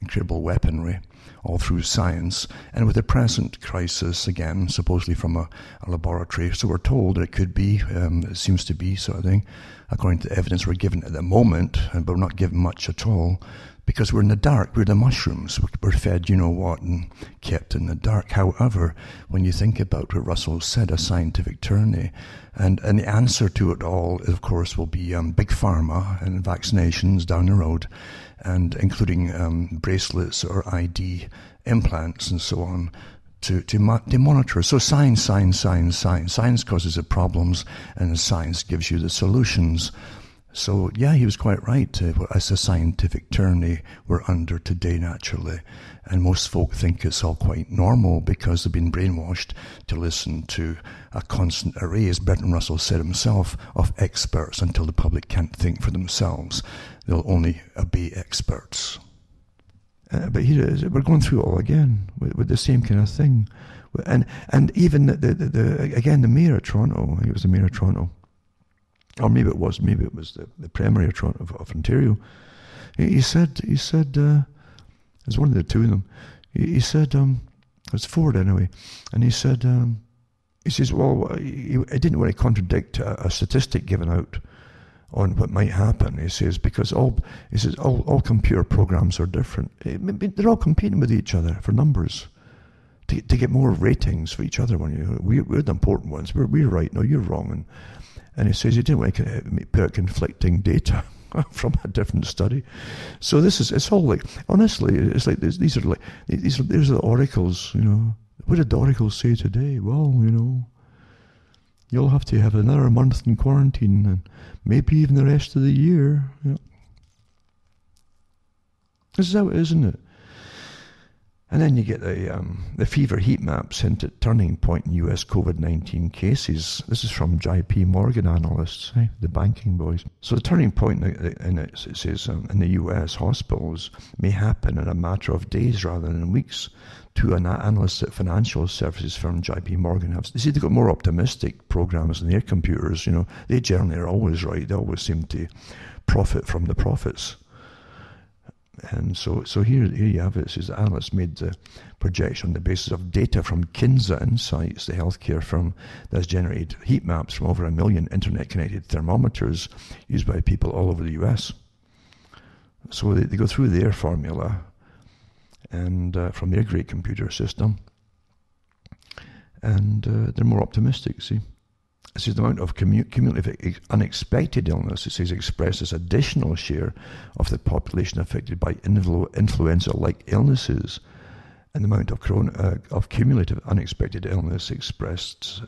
incredible weaponry, all through science. And with the present crisis, again, supposedly from a laboratory, so we're told it could be, it seems to be sort of thing, according to the evidence we're given at the moment, but we're not given much at all, because we're in the dark, we're the mushrooms, we're fed you-know-what and kept in the dark. However, when you think about what Russell said, a scientific tyranny, and the answer to it all, of course, will be big pharma and vaccinations down the road, and including bracelets or ID implants and so on, to monitor. So science causes the problems, and science gives you the solutions. So yeah, he was quite right. As a scientific tyranny we're under today, naturally, and most folk think it's all quite normal because they've been brainwashed to listen to a constant array, as Bertrand Russell said himself, of experts until the public can't think for themselves. They'll only obey experts. But here we're going through it all again with the same kind of thing, and even the mayor of Toronto. He was the mayor of Toronto. Or maybe it was the Premier of Toronto, of Ontario. He said, there's one of the two of them. He said, it was Ford anyway, and he said, he says, well, he didn't want to contradict a statistic given out on what might happen. He says, because all computer programs are different. They're all competing with each other for numbers to get more ratings for each other. We're the important ones. We're right. No, you're wrong. And he says he didn't want to put out conflicting data from a different study. So it's all like, honestly, it's like these are the oracles, What did the oracles say today? Well, you'll have to have another month in quarantine and maybe even the rest of the year. This is how it is, isn't it? And then you get the fever heat maps hint at turning point in US COVID-19 cases. This is from JP Morgan analysts, the banking boys. So the turning point it says in the US hospitals may happen in a matter of days rather than weeks. To an analyst at financial services firm JP Morgan they've got more optimistic programs in their computers. They generally are always right. They always seem to profit from the profits. And so here you have it. It says the analysts made the projection on the basis of data from Kinza Insights, the healthcare firm that has generated heat maps from over 1 million internet-connected thermometers used by people all over the US. So they go through their formula and from their great computer system, and they're more optimistic, see. It says the amount of cumulative unexpected illness, it says, expressed as additional share of the population affected by influenza-like illnesses, and the amount of cumulative unexpected illness expressed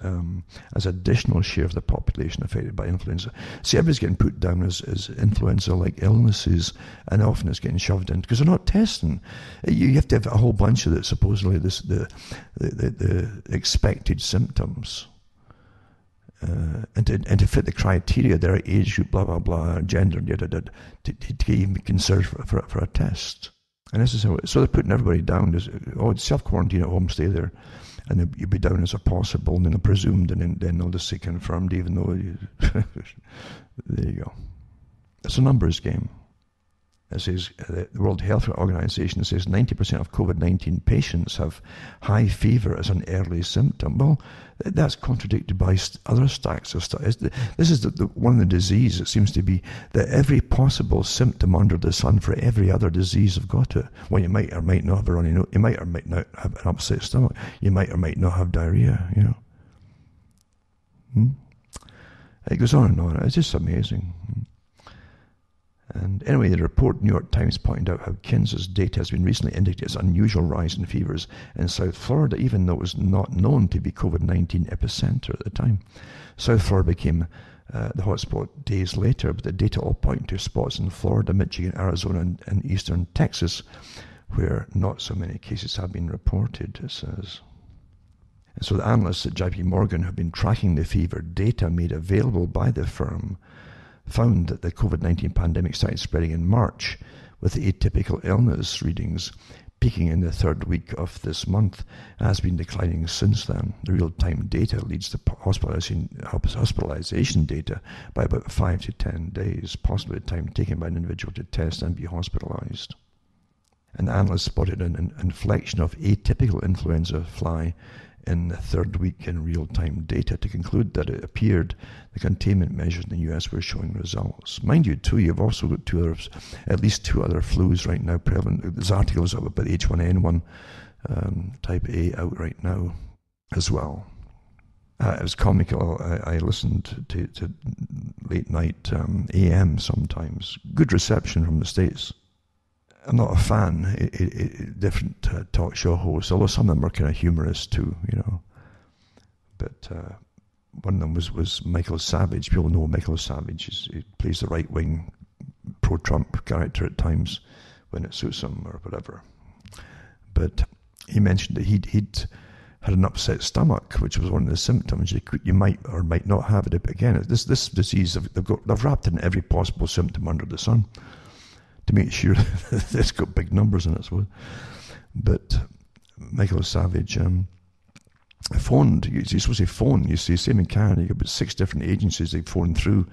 as additional share of the population affected by influenza. See, everybody's getting put down as influenza-like illnesses, and often it's getting shoved in because they're not testing. You have to have a whole bunch of supposedly the expected symptoms. And to fit the criteria, their age group, blah blah blah, gender, to even be considered for a test. And this is how. So they're putting everybody down as self-quarantine at home, stay there, and you'll be down as a possible, and then presumed, and then they'll just say confirmed, even though there you go. It's a numbers game. It says the World Health Organization says 90% of COVID-19 patients have high fever as an early symptom. Well, that's contradicted by other stacks of stuff. This is one of the diseases. It seems to be that every possible symptom under the sun for every other disease have got it. Well, you might or might not have a runny nose. You might or might not have an upset stomach. You might or might not have diarrhea. It goes on and on. It's just amazing. And anyway, the report, New York Times, pointed out how Kinza's data has been recently indicated an unusual rise in fevers in South Florida, even though it was not known to be COVID-19 epicenter at the time. South Florida became the hotspot days later, but the data all point to spots in Florida, Michigan, Arizona, and eastern Texas, where not so many cases have been reported, it says. So the analysts at JP Morgan have been tracking the fever data made available by the firm, found that the COVID-19 pandemic started spreading in March, with the atypical illness readings peaking in the third week of this month, and has been declining since then. The real-time data leads to hospitalization data by about 5 to 10 days, possibly the time taken by an individual to test and be hospitalized. And the analysts spotted an inflection of atypical influenza fly in the third week in real-time data to conclude that it appeared the containment measures in the US were showing results. Mind you, too, you've also got at least two other flus right now prevalent. There's articles about the H1N1 type A out right now as well. It was comical. I listened to late night AM sometimes. Good reception from the States. I'm not a fan, different talk show hosts, although some of them are kind of humorous too, But one of them was Michael Savage. People know Michael Savage. He plays the right-wing pro-Trump character at times when it suits him or whatever. But he mentioned that he'd had an upset stomach, which was one of the symptoms. You might or might not have it. Again, this disease, they've wrapped in every possible symptom under the sun to make sure that it's got big numbers in it. But Michael Savage phoned. You're supposed to phone. You see, same in Canada. You've got about 6 different agencies they phone through,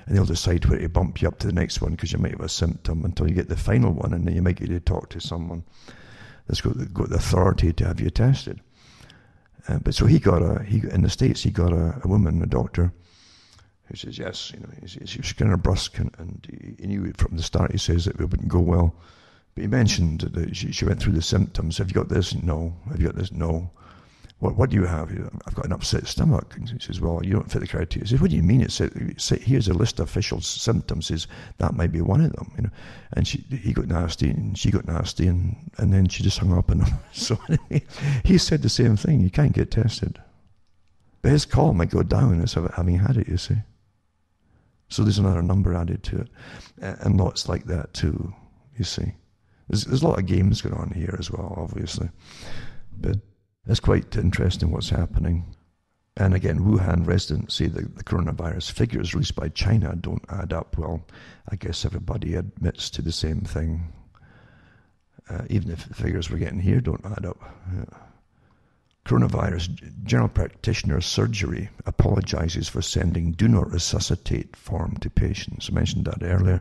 and they'll decide where to bump you up to the next one because you might have a symptom until you get the final one, and then you might get to talk to someone that's got the authority to have you tested. But so in the States, he got a woman, a doctor, who says, yes, she was kind of brusque, and he knew from the start, he says, that it wouldn't go well. But he mentioned that she went through the symptoms. Have you got this? No. Have you got this? No. What do you have? I've got an upset stomach. And he says, well, you don't fit the criteria. He says, what do you mean? Here's a list of official symptoms. Says that might be one of them. And he got nasty, and she got nasty, and then she just hung up on him. So anyway, he said the same thing. You can't get tested. But his call might go down as having had it, you see. So there's another number added to it, and lots like that too, you see. There's a lot of games going on here as well, obviously. But it's quite interesting what's happening. And again, Wuhan residents say the coronavirus figures released by China don't add up. Well, I guess everybody admits to the same thing. Even if the figures we're getting here don't add up. Yeah. Coronavirus general practitioner surgery apologizes for sending do not resuscitate form to patients. I mentioned that earlier.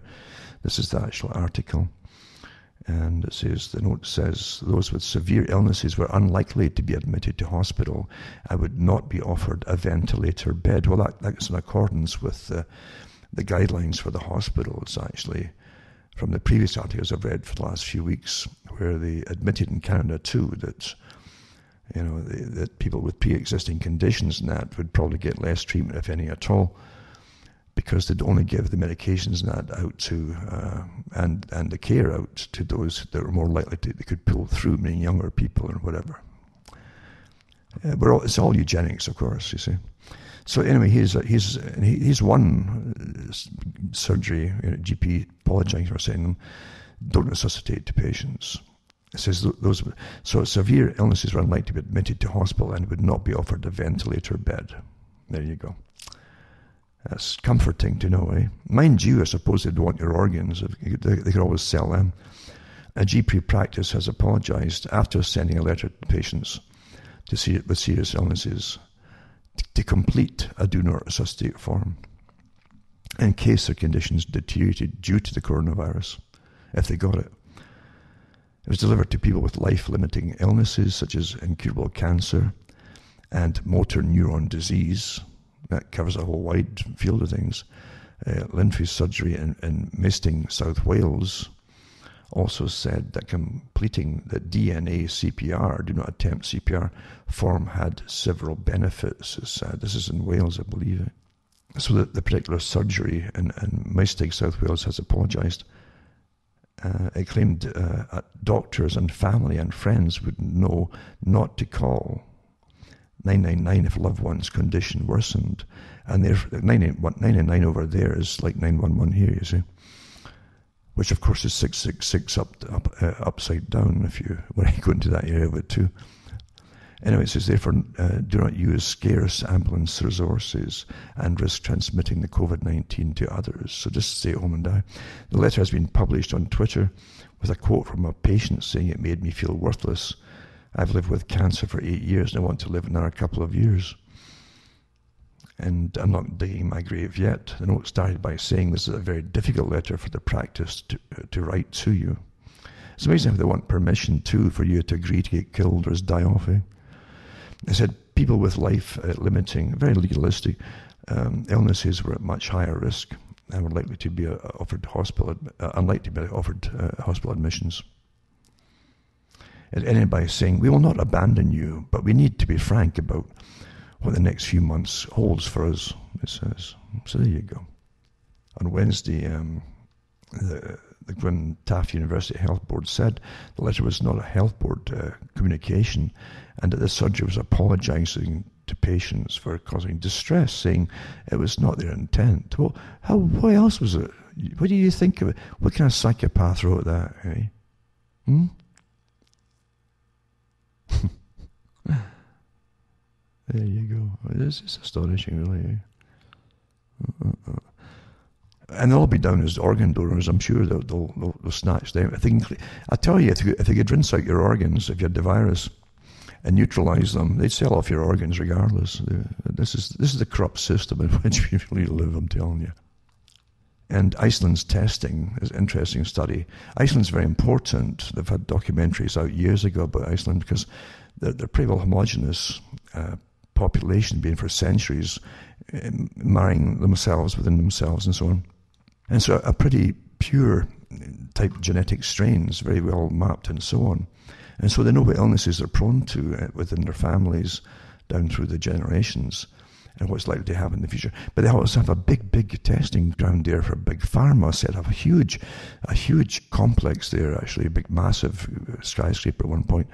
This is the actual article. And it says, the note says, those with severe illnesses were unlikely to be admitted to hospital and would not be offered a ventilator bed. Well, that's in accordance with the guidelines for the hospitals, actually, from the previous articles I've read for the last few weeks, where they admitted in Canada too that that people with pre-existing conditions and that would probably get less treatment, if any at all, because they'd only give the medications and that out to, and the care out to those that were more likely they could pull through, meaning younger people or whatever. It's all eugenics, of course, you see. So anyway, he's one surgery, GP apologizing for saying them, don't resuscitate to patients. It says so severe illnesses were unlikely to be admitted to hospital and would not be offered a ventilator bed. There you go. That's comforting to know, eh? Mind you, I suppose they'd want your organs. They could always sell them. A GP practice has apologized after sending a letter to patients with serious illnesses to complete a do not resuscitate form in case their conditions deteriorated due to the coronavirus, if they got it. It was delivered to people with life-limiting illnesses such as incurable cancer and motor neuron disease. That covers a whole wide field of things. Linfrey surgery in Misting, South Wales, also said that completing the DNA CPR, do not attempt CPR, form had several benefits. This is in Wales, I believe. So the particular surgery in Misting, South Wales has apologised. It claimed doctors and family and friends would know not to call 999 if a loved one's condition worsened. And 999 over there is like 911 here, you see. Which of course is 666 upside down if you want to go into that area of it too. Anyway, it says, therefore, do not use scarce ambulance resources and risk transmitting the COVID-19 to others. So just stay at home and die. The letter has been published on Twitter with a quote from a patient saying, it made me feel worthless. I've lived with cancer for 8 years and I want to live another couple of years. And I'm not digging my grave yet. The note started by saying this is a very difficult letter for the practice to write to you. It's amazing if they want permission too for you to agree to get killed or just die off. They said people with life-limiting, very legalistic illnesses were at much higher risk and were likely to be unlikely to be offered hospital admissions. It ended by saying, we will not abandon you, but we need to be frank about what the next few months holds for us, it says. So there you go. On Wednesday, the Gwyn Taft University Health Board said the letter was not a health board communication and that the surgery was apologising to patients for causing distress, saying it was not their intent. Well, what else was it? What do you think of it? What kind of psychopath wrote that, eh? There you go. It's astonishing, really. And they'll all be down as organ donors. I'm sure they'll snatch them. I tell you, if they could rinse out your organs, if you had the virus, and neutralise them, they'd sell off your organs regardless. This is the corrupt system in which we really live, I'm telling you. And Iceland's testing is an interesting study. Iceland's very important. They've had documentaries out years ago about Iceland because they're pretty well homogenous population, been for centuries, marrying themselves within themselves and so on. And so a pretty pure type genetic strains, very well mapped and so on. And so they know what illnesses they're prone to within their families down through the generations and what's likely to happen in the future. But they also have a big testing ground there for big pharma. Set up a huge complex there, actually, a big massive skyscraper at one point.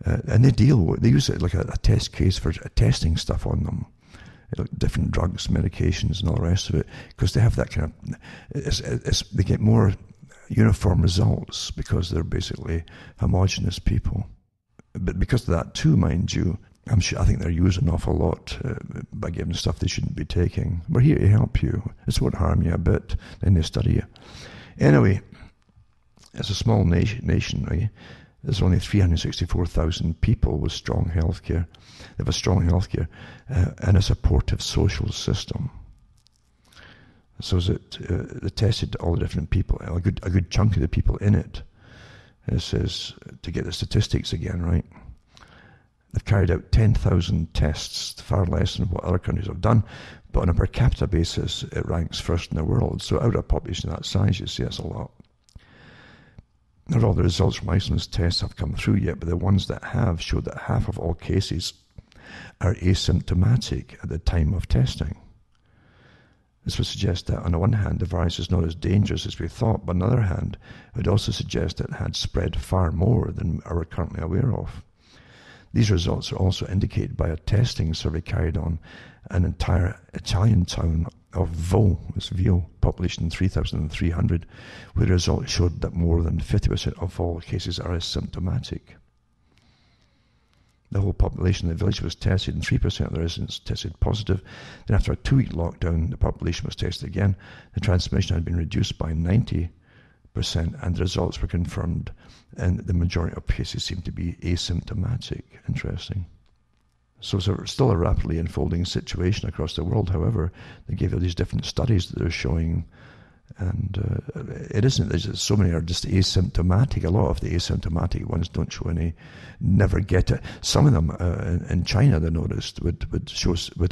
And they use it like a test case for testing stuff on them, different drugs, medications, and all the rest of it, because they have that kind of, they get more uniform results because they're basically homogenous people. But because of that too, mind you, I think they're used an awful lot by giving stuff they shouldn't be taking. We're here to help you. This won't harm you a bit. Then they study you. Anyway, it's a small nation, right? There's only 364,000 people with strong healthcare. They have a strong healthcare and a supportive social system. So they tested all the different people, a good chunk of the people in it. It says, to get the statistics again, right? They've carried out 10,000 tests, far less than what other countries have done, but on a per capita basis, it ranks first in the world. So out of a population that size, you see, that's a lot. Not all the results from Iceland's tests have come through yet, but the ones that have showed that half of all cases are asymptomatic at the time of testing. This would suggest that, on the one hand, the virus is not as dangerous as we thought, but on the other hand, it would also suggest that it had spread far more than we're currently aware of. These results are also indicated by a testing survey carried on an entire Italian town of Vio, population 3,300, where the results showed that more than 50% of all cases are asymptomatic. The whole population of the village was tested and 3% of the residents tested positive. Then after a 2-week lockdown, the population was tested again. The transmission had been reduced by 90% and the results were confirmed, and the majority of cases seemed to be asymptomatic. Interesting. So it's still a rapidly unfolding situation across the world. However, they gave you these different studies that they're showing, and it isn't. There's so many are just asymptomatic. A lot of the asymptomatic ones don't show any, never get it. Some of them in China, they noticed, would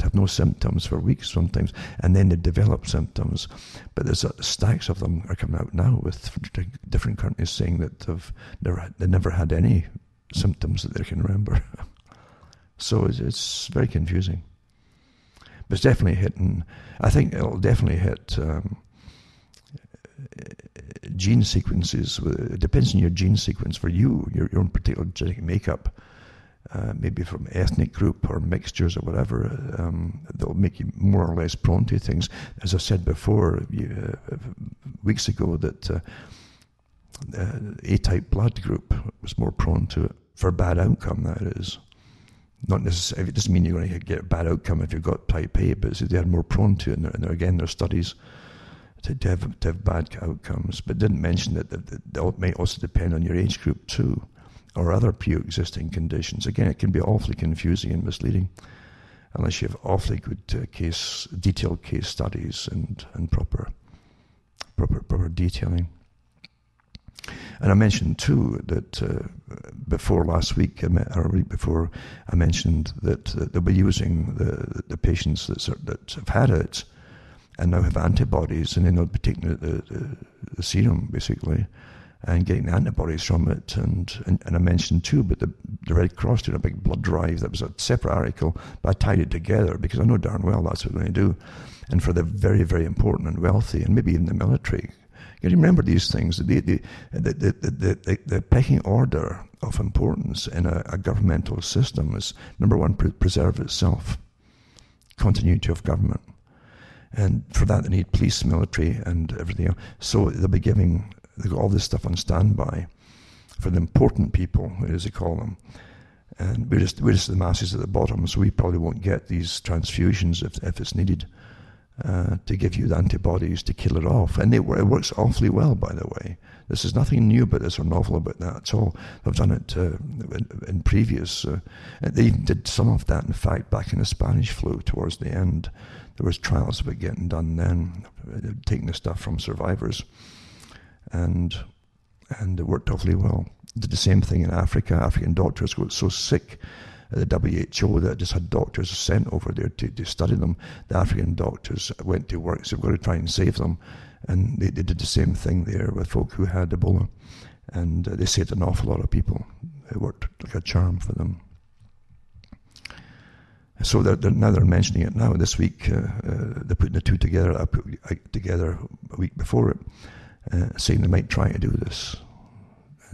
have no symptoms for weeks sometimes, and then they develop symptoms. But there's stacks of them are coming out now with different countries saying that they never had any symptoms that they can remember. So it's very confusing. But it's definitely hitting, I think it'll definitely hit gene sequences. It depends on your gene sequence for you, your own particular genetic makeup, maybe from ethnic group or mixtures or whatever, that'll make you more or less prone to things. As I said before, weeks ago, that A-type blood group was more prone to it, for bad outcome, that is. Not necessarily, it doesn't mean you're going to get a bad outcome if you've got type A, but they're more prone to it, and again, there are studies to have bad outcomes. But didn't mention that it may also depend on your age group too, or other pre-existing conditions. Again, it can be awfully confusing and misleading unless you have awfully good detailed case studies and proper detailing. And I mentioned too that before last week, or a week before, I mentioned that they'll be using the patients that have had it and now have antibodies, and then they'll be taking the serum basically and getting the antibodies from it. And I mentioned too, but the Red Cross did a big blood drive. That was a separate article, but I tied it together because I know darn well that's what we're going to do. And for the very, very important and wealthy, and maybe even the military. You remember these things. The pecking order of importance in a governmental system is, number one, preserve itself, continuity of government. And for that, they need police, military, and everything else. So they've got all this stuff on standby for the important people, as they call them. And we're just the masses at the bottom, so we probably won't get these transfusions if it's needed. To give you the antibodies to kill it off. And it works awfully well, by the way. This is nothing new about this or novel about that at all. They've done it in previous... they even did some of that, in fact, back in the Spanish flu towards the end. There was trials of it getting done then, taking the stuff from survivors. And it worked awfully well. Did the same thing in Africa. African doctors got so sick at the WHO that just had doctors sent over there to study them. The African doctors went to work, so we've got to try and save them. And they did the same thing there with folk who had Ebola. And they saved an awful lot of people. It worked like a charm for them. So now they're mentioning it now. This week, they're putting the two together. I put together a week before it, saying they might try to do this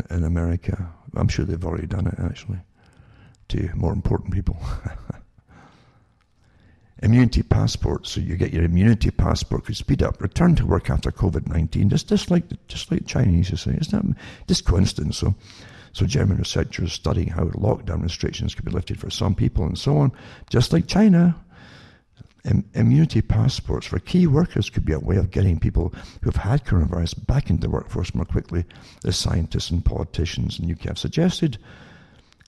in America. I'm sure they've already done it, actually, to more important people. Immunity passport. So you get your immunity passport, could speed up return to work after COVID-19, just like Chinese, you say. It's not just coincidence. So German researchers studying how lockdown restrictions could be lifted for some people and so on, just like China. Immunity passports for key workers could be a way of getting people who have had coronavirus back into the workforce more quickly, as scientists and politicians in the UK have suggested.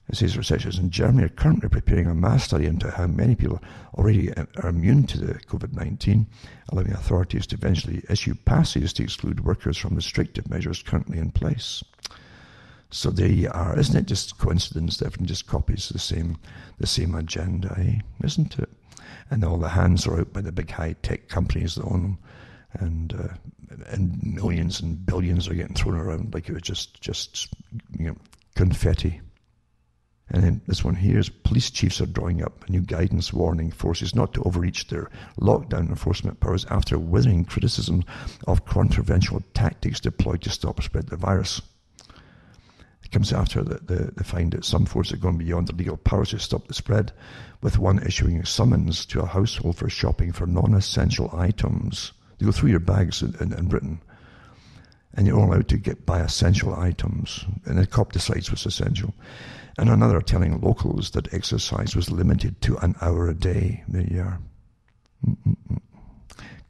It says researchers in Germany are currently preparing a mass study into how many people already are immune to the COVID-19, allowing authorities to eventually issue passes to exclude workers from restrictive measures currently in place. So there you are. Isn't it just coincidence that everyone just copies the same agenda, Isn't it? And all the hands are out by the big high-tech companies that own them, and millions and billions are getting thrown around like it was just confetti. And then this one here is police chiefs are drawing up a new guidance warning forces not to overreach their lockdown enforcement powers after withering criticism of controversial tactics deployed to stop the spread of the virus. It comes after they find that some forces have gone beyond their legal powers to stop the spread, with one issuing a summons to a household for shopping for non-essential items. They go through your bags in Britain, and you're only allowed to buy essential items, and the cop decides what's essential. And another telling locals that exercise was limited to an hour a day. There you are.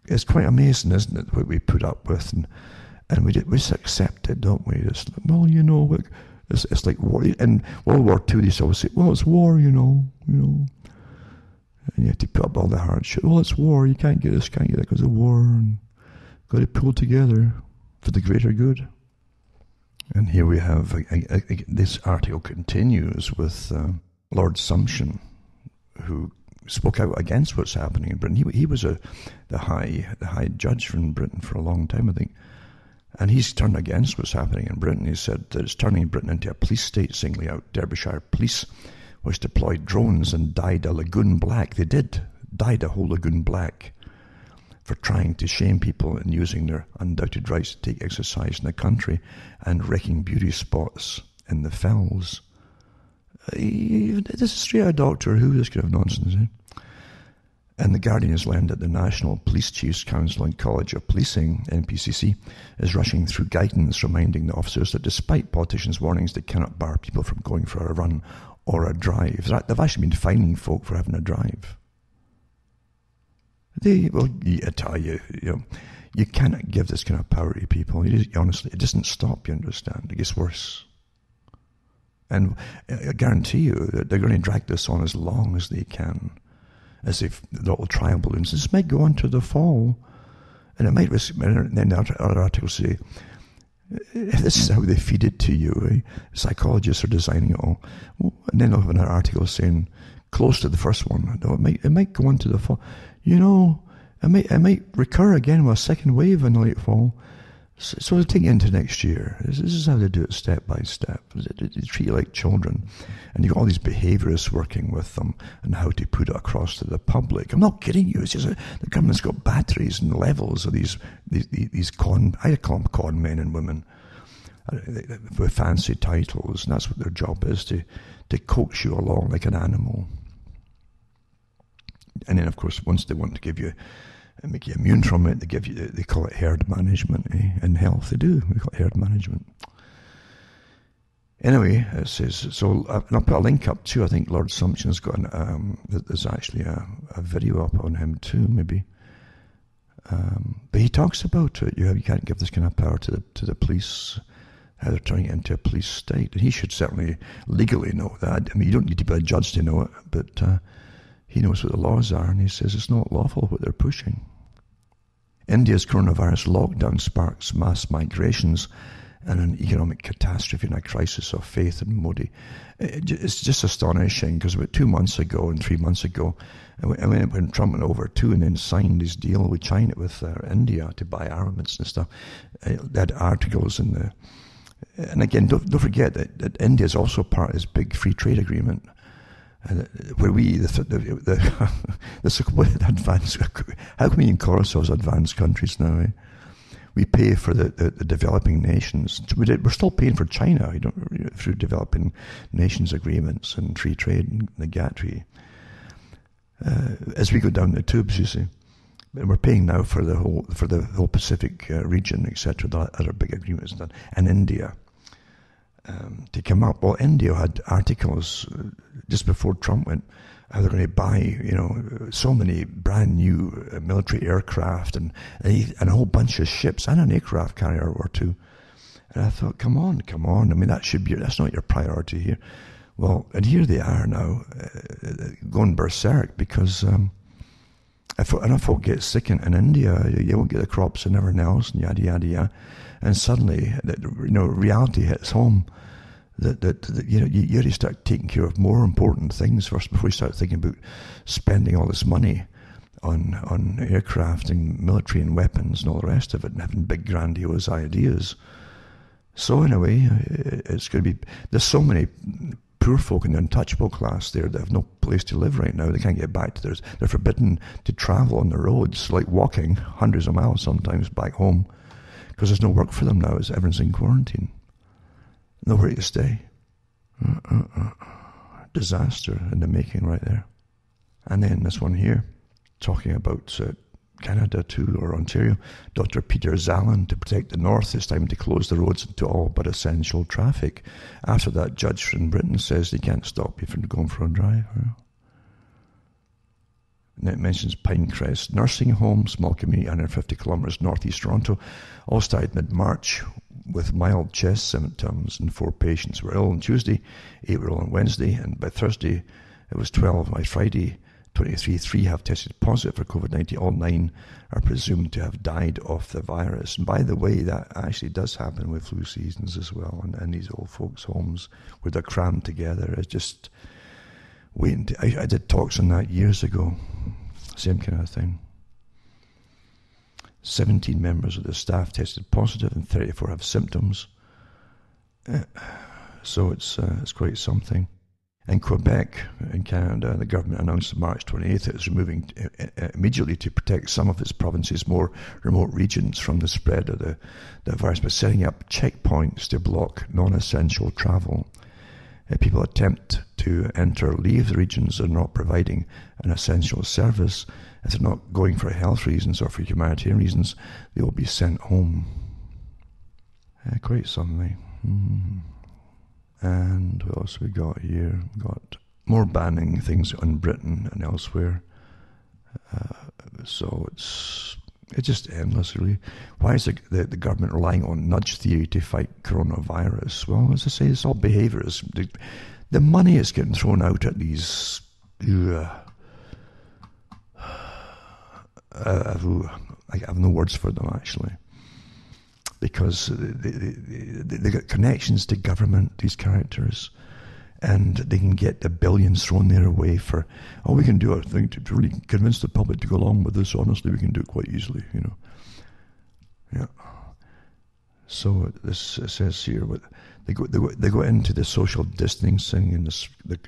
It's quite amazing, isn't it, what we put up with, and we just accept it, don't we? It's like, well, it's like war. In World War II, they used to always say, well, it's war, and you have to put up all the hardship. Well, it's war, you can't get this, can't get that because of war, and got to pull together for the greater good. And here we have, this article continues with Lord Sumption, who spoke out against what's happening in Britain. He was the high judge from Britain for a long time, I think. And he's turned against what's happening in Britain. He said that it's turning Britain into a police state, singling out Derbyshire police, which deployed drones and dyed a lagoon black. They dyed a whole lagoon black for trying to shame people and using their undoubted rights to take exercise in the country and wrecking beauty spots in the fells. This is straight out of Doctor Who, this kind of nonsense, And The Guardian has learned that the National Police Chiefs Council and College of Policing, NPCC, is rushing through guidance reminding the officers that despite politicians' warnings, they cannot bar people from going for a run or a drive. They've actually been fining folk for having a drive. I tell you, you cannot give this kind of power to people. Honestly, it doesn't stop, you understand. It gets worse. And I guarantee you that they're going to drag this on as long as they can, as if the little trial balloons. This might go on to the fall, and it might. And then other articles say, if this is how they feed it to you, psychologists are designing it all. And then they'll have another article saying, close to the first one, no, it might go on to the fall. It might recur again with a second wave in the late fall. So they'll take it into next year. This is how they do it step by step. They treat you like children. And you've got all these behaviourists working with them and how to put it across to the public. I'm not kidding you. It's just the government's got batteries and levels of these con, I call them con men and women with fancy titles. And that's what their job is, to coax you along like an animal. And then, of course, once they want to give you and make you immune from it, they call it herd management. In health, they do. We call it herd management. Anyway, it says, so, and I'll put a link up too. I think Lord Sumption's got there's actually a video up on him too, maybe. But he talks about it. You can't give this kind of power to the police, how they're turning it into a police state. And he should certainly legally know that. I mean, you don't need to be a judge to know it, but he knows what the laws are, and he says it's not lawful what they're pushing. India's coronavirus lockdown sparks mass migrations and an economic catastrophe and a crisis of faith in Modi. It's just astonishing, because about 2 months ago and 3 months ago, when Trump went over too and then signed his deal with China, with India to buy armaments and stuff, they had articles in the... And again, don't forget that India is also part of this big free trade agreement, where we, the advanced, how can we even call ourselves advanced countries now? Eh? We pay for the developing nations. We're still paying for China, through developing nations agreements and free trade and the GATT. As we go down the tubes, you see, and we're paying now for the whole Pacific region, etc. The other big agreements done, and India. To come up. Well, India had articles just before Trump went, how they're going to buy, so many brand new military aircraft and a whole bunch of ships and an aircraft carrier or two. And I thought, come on. I mean, that's not your priority here. Well, and here they are now, going berserk, because if folk get sick in India, you won't get the crops and everything else, and yada, yada, yada. And suddenly, reality hits home that you already start taking care of more important things first before you start thinking about spending all this money on aircraft and military and weapons and all the rest of it, and having big grandiose ideas. So anyway, it's going to be, there's so many poor folk in the untouchable class there that have no place to live right now. They can't get back to theirs. They're forbidden to travel on the roads, like walking hundreds of miles sometimes back home, because there's no work for them now as everyone's in quarantine. Nowhere to stay. Disaster in the making right there. And then this one here, talking about Canada too, or Ontario. Dr. Peter Zallen, to protect the North, it's time to close the roads to all but essential traffic. After that, judge in Britain says they can't stop you from going for a drive. And it mentions Pinecrest Nursing Home, small community, 150 kilometres northeast Toronto, all started mid-March with mild chest symptoms, and 4 patients were ill on Tuesday, 8 were ill on Wednesday, and by Thursday it was 12. By Friday, 23, 3 have tested positive for COVID-19. All 9 are presumed to have died of the virus. And by the way, that actually does happen with flu seasons as well, and these old folks' homes where they're crammed together. It's just waiting. I did talks on that years ago. Same kind of thing. 17 members of the staff tested positive and 34 have symptoms. So it's quite something. In Quebec, in Canada, the government announced on March 28th it was removing immediately to protect some of its provinces' more remote regions from the spread of the virus by setting up checkpoints to block non-essential travel. People attempt to enter or leave the regions that are not providing an essential service. If they're not going for health reasons or for humanitarian reasons, they will be sent home. Quite something. And what else we got here? We got more banning things in Britain and elsewhere. So it's just endless, really. Why is the government relying on nudge theory to fight coronavirus? Well, as I say, it's all behaviours. The money is getting thrown out at these... I have no words for them, actually. Because they got connections to government, these characters, and they can get the billions thrown their way for, we can do a thing to really convince the public to go along with this. Honestly, we can do it quite easily, Yeah. So this says here, they go into the social distancing and the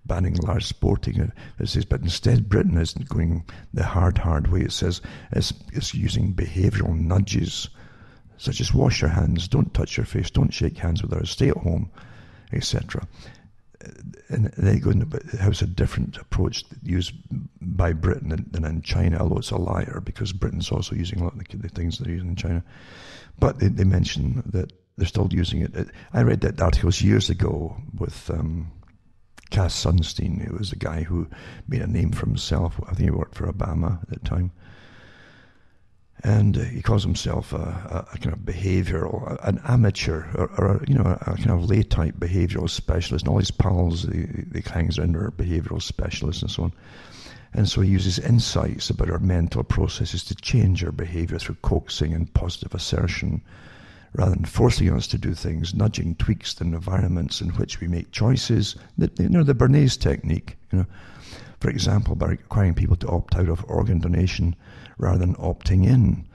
banning large sporting. It says, but instead Britain isn't going the hard way. It says it's using behavioural nudges, such as wash your hands, don't touch your face, don't shake hands with others, stay at home, etc. And they go into how's a different approach used by Britain than in China, although it's a liar because Britain's also using a lot of the things they're using in China. But they mention that they're still using it. I read that articles years ago with Cass Sunstein. It was a guy who made a name for himself. I think he worked for Obama at that time. And he calls himself a kind of behavioural, an amateur, or a kind of lay-type behavioural specialist. And all his pals, they hangs around are behavioural specialists and so on. And so he uses insights about our mental processes to change our behaviour through coaxing and positive assertion, rather than forcing us to do things, nudging tweaks to environments in which we make choices. The Bernays technique, For example, by requiring people to opt out of organ donation rather than opting in.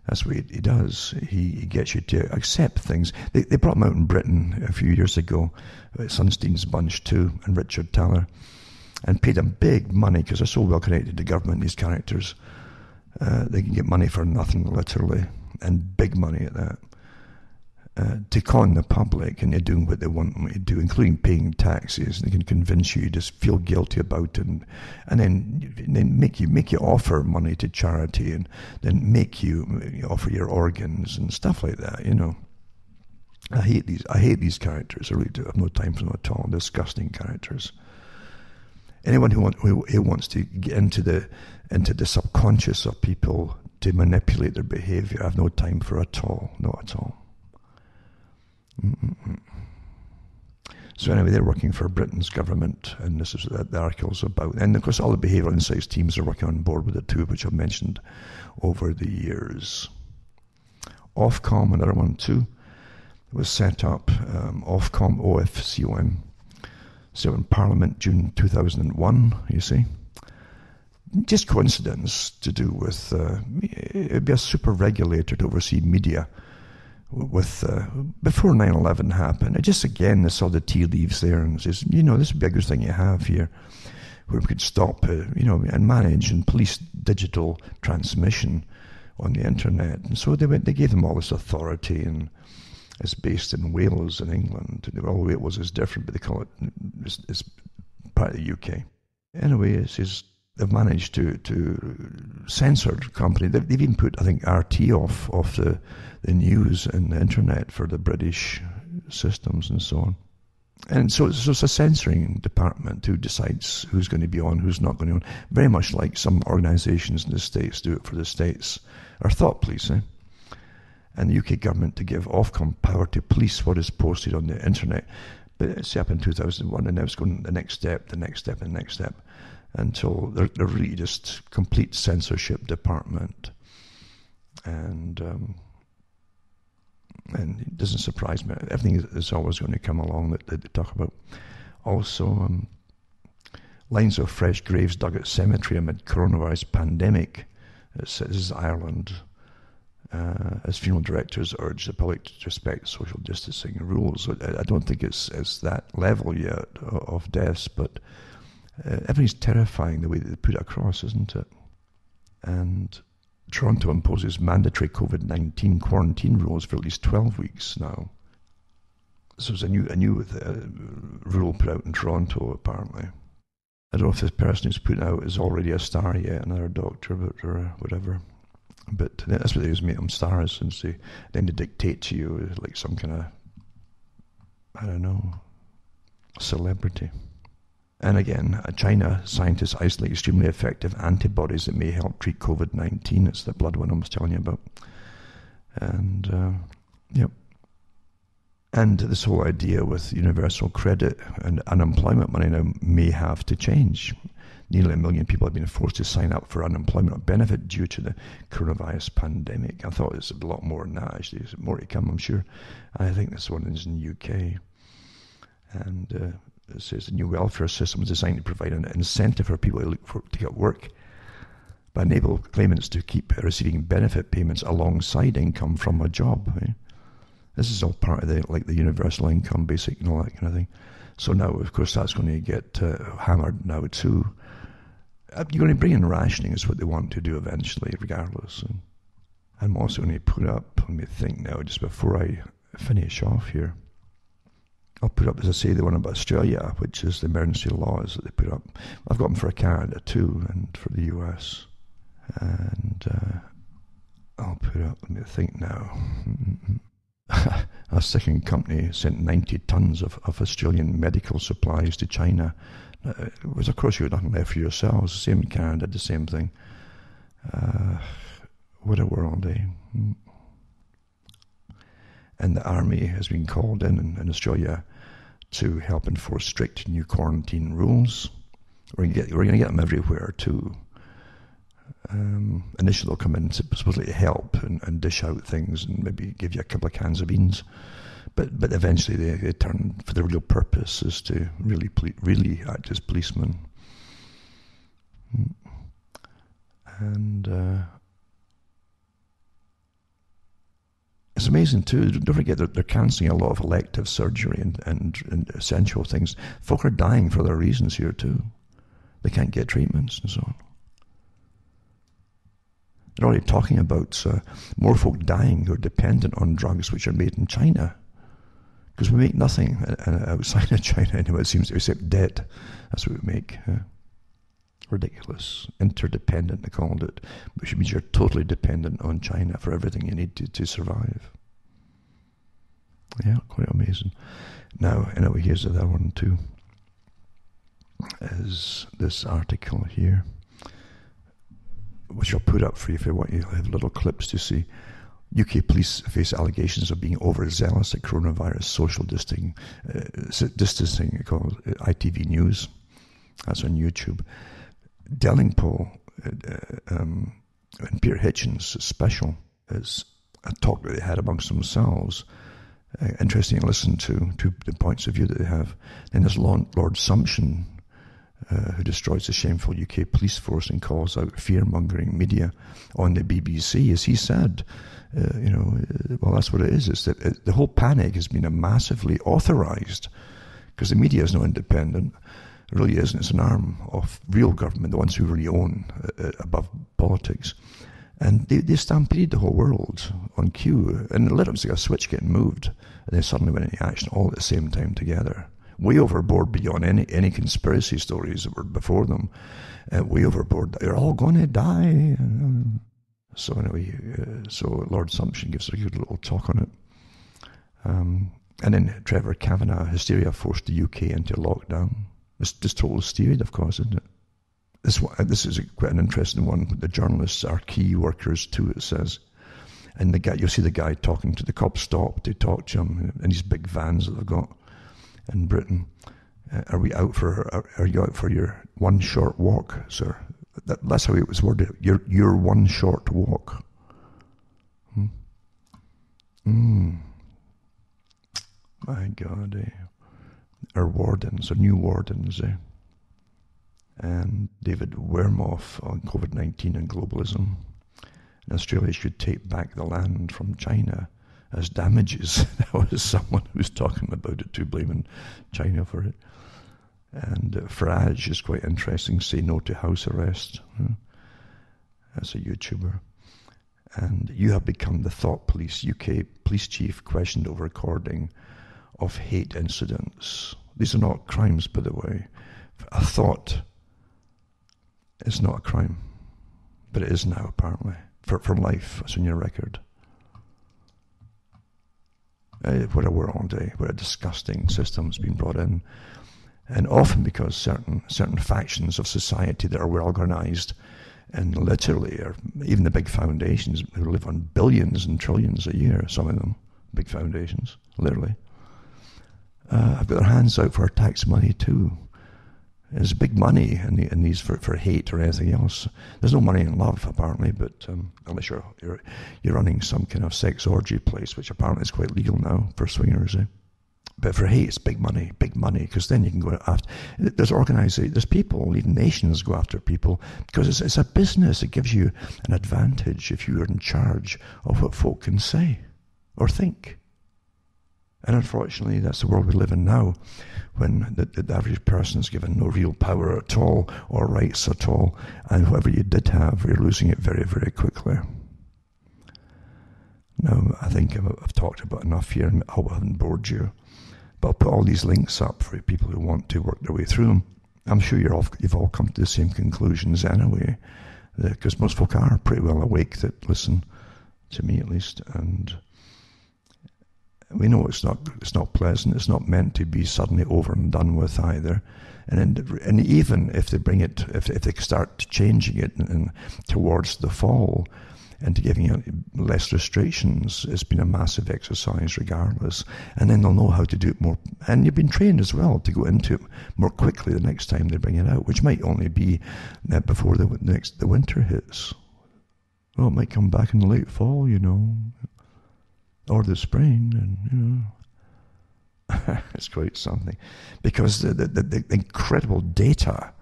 That's what he does. He gets you to accept things. They brought him out in Britain a few years ago, Sunstein's bunch too, and Richard Thaler, and paid them big money because they're so well connected to government, these characters. They can get money for nothing, literally, and big money at that. To con the public into doing what they want them to do, including paying taxes. They can convince you to feel guilty about it, and then make you offer money to charity, and then make you offer your organs and stuff like that. I hate these characters. I really do. I have no time for them at all. Disgusting characters. Anyone who wants to get into the subconscious of people to manipulate their behaviour, I have no time for at all. Not at all. So anyway, they're working for Britain's government, and this is what the article's about. And of course, all the behavioural insights teams are working on board with it too, which I've mentioned over the years. Ofcom, another one too, was set up. Ofcom, OFCOM, set up in Parliament June 2001. You see, just coincidence to do with it'd be a super regulator to oversee media. With before 9/11 happened, it just again they saw the tea leaves there and says, this would be a good thing you have here, where we could stop, and manage and police digital transmission on the internet. And so they gave them all this authority, and it's based in Wales in England. All Wales is different, but they call it it's part of the UK. Anyway, it says they've managed to censor the company. They've even put, I think, RT off the news and the internet for the British systems and so on. And so it's a censoring department who decides who's going to be on, who's not going to be on. Very much like some organisations in the States do it for the States. Or thought police, And the UK government to give Ofcom power to police what is posted on the internet. But it's set up in 2001, and now it's going the next step, until they're really just complete censorship department. And it doesn't surprise me. Everything is always going to come along that they talk about. Also, lines of fresh graves dug at cemetery amid coronavirus pandemic. This is Ireland. As funeral directors urge the public to respect social distancing rules. I don't think it's that level yet of deaths, but everything's terrifying the way that they put it across, isn't it? And Toronto imposes mandatory COVID-19 quarantine rules for at least 12 weeks now. So there's a new rule put out in Toronto, apparently. I don't know if this person who's put it out is already a star yet, another doctor, or whatever. But that's what they use, make them stars, since they dictate to you like some kind of, I don't know, celebrity. And again, China scientists isolate extremely effective antibodies that may help treat COVID-19. It's the blood one I was telling you about. And, yep. And this whole idea with universal credit and unemployment money now may have to change. Nearly 1 million people have been forced to sign up for unemployment benefit due to the coronavirus pandemic. I thought it was a lot more than that, actually. There's more to come, I'm sure. I think this one is in the UK. And it says the new welfare system is designed to provide an incentive for people to get work, but enable claimants to keep receiving benefit payments alongside income from a job. Eh? This is all part of the universal income, basic, and all that kind of thing. So now, of course, that's going to get hammered now too. You're going to bring in rationing is what they want to do eventually, regardless. And I'm also going to put up, let me think now, just before I finish off here, I'll put up, as I say, the one about Australia, which is the emergency laws that they put up. I've got them for Canada too, and for the US. And I'll put up, let me think now. A second company sent 90 tons of Australian medical supplies to China. It was, of course, you had nothing left for yourselves. The same in Canada, the same thing. What a world, eh? And the army has been called in Australia to help enforce strict new quarantine rules. We're going to get them everywhere too. Initially they'll come in supposedly to help and dish out things and maybe give you a couple of cans of beans. But eventually they turn for the real purpose is to really act as policemen. And it's amazing too. Don't forget that they're cancelling a lot of elective surgery and essential things. Folk are dying for other reasons here too. They can't get treatments and so on. They're already talking about more folk dying who are dependent on drugs which are made in China. Because we make nothing outside of China anyway, it seems, except debt. That's what we make. Ridiculous. Interdependent, they called it. Which means you're totally dependent on China for everything you need to survive. Yeah, quite amazing. Now, anyway, here's the other one too. Is this article here, which I'll put up for you if you want. You'll have little clips to see. UK police face allegations of being overzealous at coronavirus social distancing, called ITV News. That's on YouTube. Dellingpole and Peter Hitchens' special is a talk that they had amongst themselves. Interesting to listen to the points of view that they have. Then there's Lord Sumption, who destroys the shameful UK police force and calls out fear-mongering media on the BBC. As he said, well, that's what it is. It's that the whole panic has been massively authorised because the media is not independent. It really isn't. It's an arm of real government, the ones who really own above politics. And they stampeded the whole world on cue. And literally, it was like a switch getting moved. And they suddenly went into action all at the same time together. Way overboard beyond any conspiracy stories that were before them. Way overboard. They're all going to die. So anyway, so Lord Sumption gives a good little talk on it. And then Trevor Kavanagh, hysteria forced the UK into lockdown. It's just total hysteria, of course, isn't it? This is quite an interesting one. The journalists are key workers too, it says. And the guy, you'll see the guy talking to the cops, stop to talk to him in these big vans that they've got in Britain. Are you out for your one short walk, sir? That's how it was worded. Your one short walk. My God, Our wardens, our new wardens, And David Wormoff on COVID-19 and globalism. And Australia should take back the land from China as damages. That was someone who was talking about it too, blaming China for it. And Farage is quite interesting, say no to house arrest. That's a YouTuber. And you have become the thought police. UK police chief questioned over recording of hate incidents. These are not crimes, by the way. A thought is not a crime, but it is now, apparently. For life, it's on your record. What a world, what a disgusting system's been brought in. And often because certain factions of society that are well organized and literally, or even the big foundations who live on billions and trillions a year, some of them, big foundations, literally, have got their hands out for tax money too. There's big money in these for hate or anything else. There's no money in love, apparently, but unless you're running some kind of sex orgy place, which apparently is quite legal now for swingers. But for hate, it's big money, because then you can go after. There's people, even nations go after people because it's a business. It gives you an advantage if you're in charge of what folk can say or think. And unfortunately, that's the world we live in now, when the average person is given no real power at all or rights at all, and whatever you did have, you're losing it very, very quickly. Now, I think I've talked about enough here, and I hope I haven't bored you. But I'll put all these links up for people who want to work their way through them. I'm sure you've all come to the same conclusions anyway, because most folk are pretty well awake that listen to me at least, and we know it's not pleasant. It's not meant to be suddenly over and done with either. And even if they bring it, if they start changing it and towards the fall, and to giving it less restrictions, it's been a massive exercise regardless. And then they'll know how to do it more. And you've been trained as well to go into it more quickly the next time they bring it out, which might only be before the winter hits. Well, it might come back in the late fall, or the spring, and it's quite something. Because the incredible data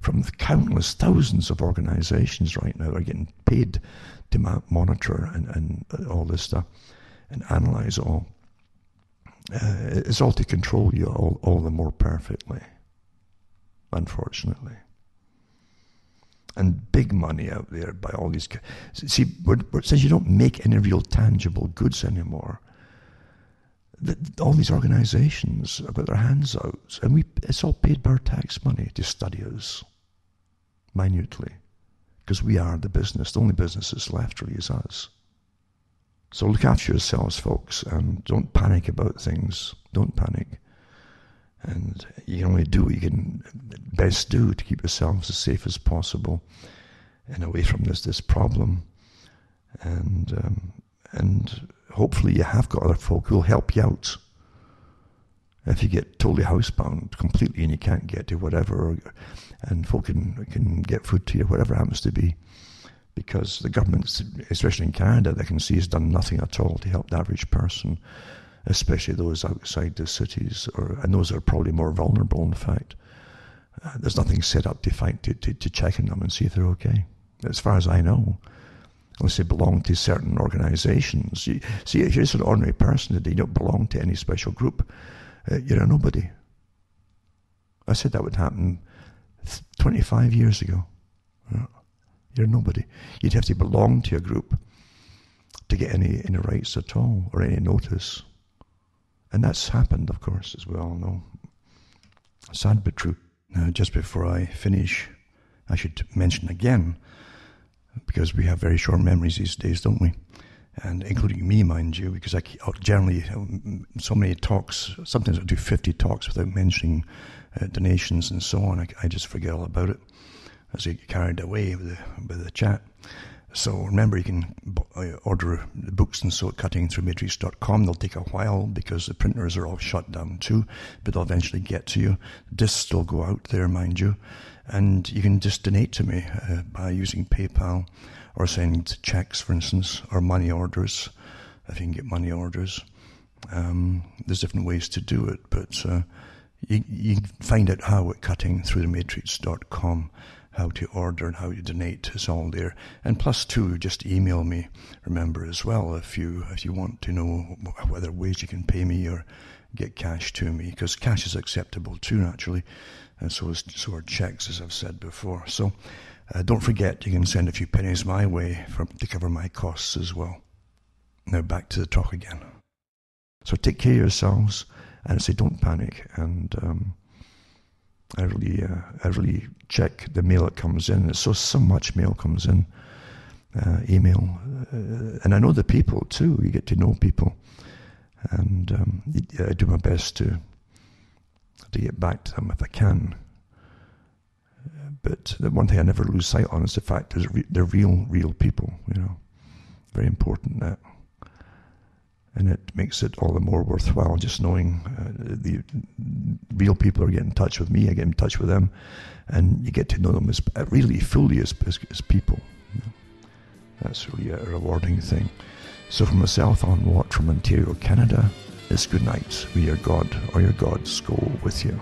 from the countless thousands of organizations right now are getting paid to monitor and all this stuff and analyze all. It's all to control you all the more perfectly, unfortunately. And big money out there by all these. See, since you don't make any real tangible goods anymore, all these organizations have got their hands out, and it's all paid by our tax money to study us minutely, because we are the business. The only business that's left really is us. So look after yourselves, folks, and don't panic about things. Don't panic. And you can only do what you can best do to keep yourselves as safe as possible and away from this problem. And hopefully you have got other folk who will help you out. If you get totally housebound completely and you can't get to whatever, and folk can get food to you, whatever happens to be, because the government, especially in Canada, they can see has done nothing at all to help the average person, especially those outside the cities, and those are probably more vulnerable, in fact. There's nothing set up to check on them and see if they're okay, as far as I know, unless they belong to certain organizations. See, if you're just an ordinary person today, you don't belong to any special group, you're a nobody. I said that would happen 25 years ago. You're nobody. You'd have to belong to a group to get any rights at all, or any notice. And that's happened, of course, as we all know. Sad but true. Now, just before I finish, I should mention again, because we have very short memories these days, don't we? And including me, mind you, because I generally, so many talks, sometimes I do 50 talks without mentioning donations and so on. I just forget all about it as I get carried away with the chat. So remember, you can order the books and so at cuttingthroughmatrix.com. They'll take a while because the printers are all shut down too, but they'll eventually get to you. Discs still go out there, mind you. And you can just donate to me by using PayPal or send checks, for instance, or money orders, if you can get money orders. There's different ways to do it, but you can find out how at cuttingthroughmatrix.com. How to order and how to donate is all there. And plus two, just email me, remember, as well, if you want to know whether ways you can pay me or get cash to me, because cash is acceptable too, naturally, and so are checks, as I've said before. So don't forget, you can send a few pennies my way to cover my costs as well. Now back to the talk again. So take care of yourselves, and I say don't panic, and I really check the mail that comes in. So much mail comes in, email, and I know the people too. You get to know people, and I do my best to to get back to them if I can. But the one thing I never lose sight on is the fact they're real people, Very important, that. And it makes it all the more worthwhile just knowing the real people are getting in touch with me, I get in touch with them, and you get to know them as really fully as people. That's really a rewarding thing. So from myself, Alan Watt from Ontario, Canada, it's good night. May your God or your gods go with you.